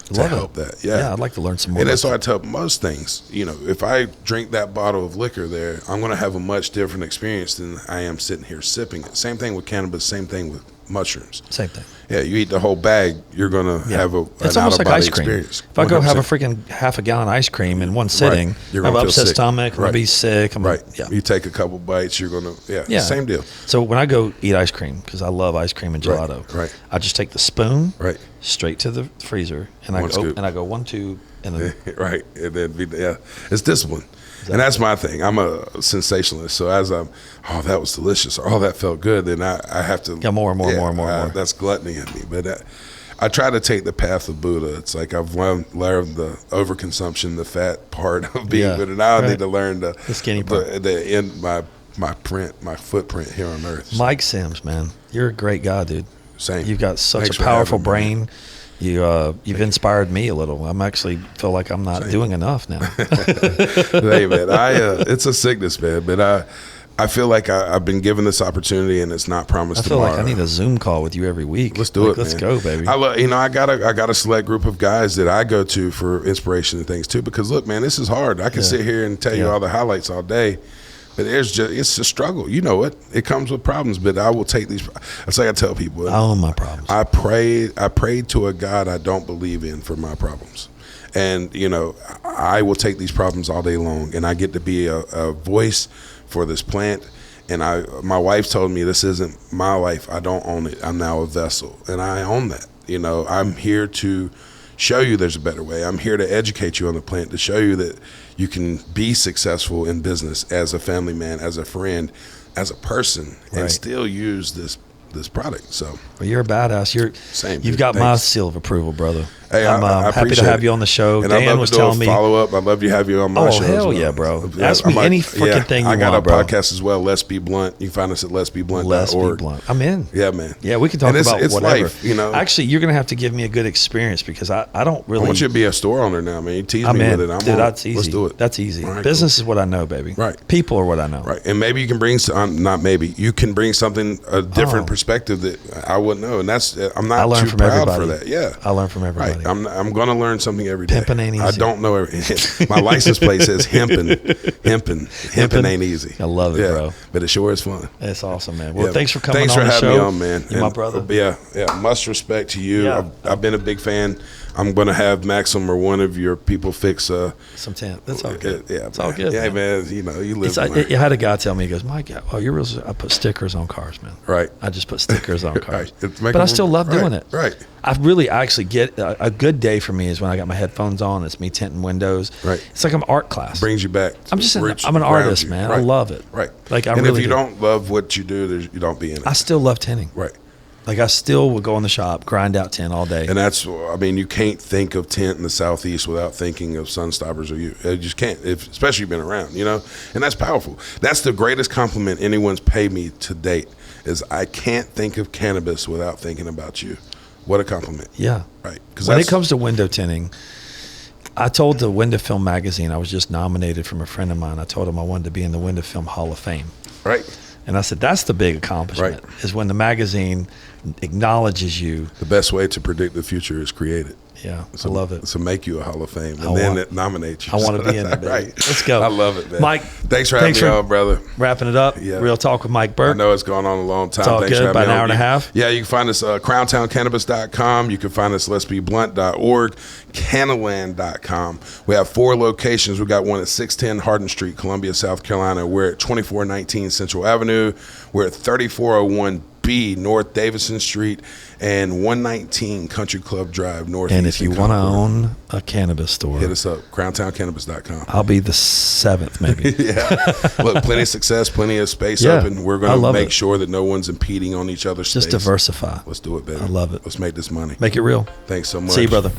to help that. Yeah, I'd like to learn some more. And that's why I tell most things. If I drink that bottle of liquor there, I'm going to have a much different experience than I am sitting here sipping it. Same thing with cannabis. Same thing with mushrooms. Same thing. Yeah, you eat the whole bag, you're going to have it's an almost like ice cream. Experience. If I go have a freaking half a gallon ice cream in one sitting, you're I have gonna upset sick. stomach, I'm going to be sick. You take a couple bites, you're going to, same deal. So when I go eat ice cream, because I love ice cream and gelato, I just take the spoon straight to the freezer, and I go 1 2, and then and then it's discipline. And that's my thing. I'm a sensationalist. So as that was delicious, or that felt good, then I have to more. That's gluttony in me. But I try to take the path of Buddha. It's like I've learned the overconsumption, the fat part of being Buddha. Now I need to learn the skinny part. The end my footprint here on earth. Mike Sims, man, you're a great guy, dude. Same. You've got such a powerful brain. You've inspired me a little. I'm actually feel like I'm not doing enough now. Hey man, it's a sickness, man. But I feel like I've been given this opportunity, and it's not promised tomorrow. I feel like I need a Zoom call with you every week. Let's do it. Let's man. go, baby. I got a select group of guys that I go to for inspiration and things too. Because look, man, this is hard. I can sit here and tell you all the highlights all day. But it's a struggle. You know it. It comes with problems. But I will take these. That's like I tell people. I own my problems. I prayed to a God I don't believe in for my problems. And, I will take these problems all day long. And I get to be a voice for this plant. And my wife told me this isn't my life. I don't own it. I'm now a vessel. And I own that. I'm here to show you there's a better way. I'm here to educate you on the plant, to show you that you can be successful in business as a family man, as a friend, as a person, and still use this product. So well, you're a badass. Same, You've dude. got my Thanks. seal of approval, brother. Hey, I'm I happy to appreciate have it. you on the show. And Dan I'd love was to do telling a me. follow up. I'd love to have you on my Oh, show. hell as well. yeah, bro. Ask me any freaking thing you I got want, a bro. podcast as well. Let's Be Blunt. You can find us at letsbeblunt.org. Let's be blunt. I'm in. Yeah, man. Yeah, we can talk And about it's whatever. life, you know. Actually, you're gonna have to give me a good experience because I don't really. I want you to be a store owner now, man. You tease I'm me in. with it. Dude, on that's it. easy. Let's do it. That's easy. All right, Business is what I know, baby. Right. People are what I know. Right. And maybe you can bring not maybe. You can bring something a different perspective that I wouldn't know. And that's I'm I not learn too from proud everybody. for that. Yeah. I learn from everybody. Right. I'm going to learn something every day. Pimpin' ain't easy. I don't know everything. My license plate says hempin ain't easy. I love it, yeah, bro. But it sure is fun. That's awesome, man. Well, Yeah. thanks for coming Thanks on for the having show. me on, man. You're my And, brother. Yeah. Much respect to you. Yeah. I've been a big fan. I'm going to have Maxim or one of your people fix Some tent. That's all good. Yeah, it's all good. Yeah, man. You know, you live. It's, I had a guy tell me, he goes, Mike, oh, you're real. I put stickers on cars, man. Right. I just put stickers on cars. Right. But I still love doing it. Right. I actually get a good day for me is when I got my headphones on. It's me tinting windows. Right. It's like I'm art class. Brings you back. I'm just Roots I'm an ground artist, you. man. Right. I love it. Right. Like I and really if you do. don't love what you do, you don't be in it. I still love tinting. Right. Like I still will go in the shop, grind out tint all day. And that's, I mean, you can't think of tent in the Southeast without thinking of Sunstoppers or you. You just can't, especially if you've been around, you know? And that's powerful. That's the greatest compliment anyone's paid me to date is I can't think of cannabis without thinking about you. What a compliment. Yeah. Right. When it comes to window tinting, I told the Window Film magazine, I was just nominated from a friend of mine. I told him I wanted to be in the Window Film Hall of Fame. Right. And I said, that's the big accomplishment, is when the magazine acknowledges you. The best way to predict the future is create it. Yeah, So, I love it. So make you a Hall of Fame, and then it nominates you. I want to be in So it, baby. right. Let's go. I love it, man. Mike, thanks for having me on, brother. Wrapping it up. Yeah. Real Talk with Mike Burke. I know it's gone on a long time. It's all Thanks good, for having about me an on. hour and a half. Yeah, you can find us crowntowncannabis.com. You can find us letsbeblunt.org, Cannaland.com. We have 4 locations. We got one at 610 Hardin Street, Columbia, South Carolina. We're at 2419 Central Avenue. We're at 3401B North Davison Street and 119 Country Club Drive North. And if you want to own a cannabis store, hit us up, crowntowncannabis.com. I'll be the 7th, maybe. Yeah. Look, plenty of success, plenty of space open. We're going to make sure that no one's impeding on each other's Just space. diversify. Let's do it, baby. I love it. Let's make this money. Make it real. Thanks so much. See you, brother.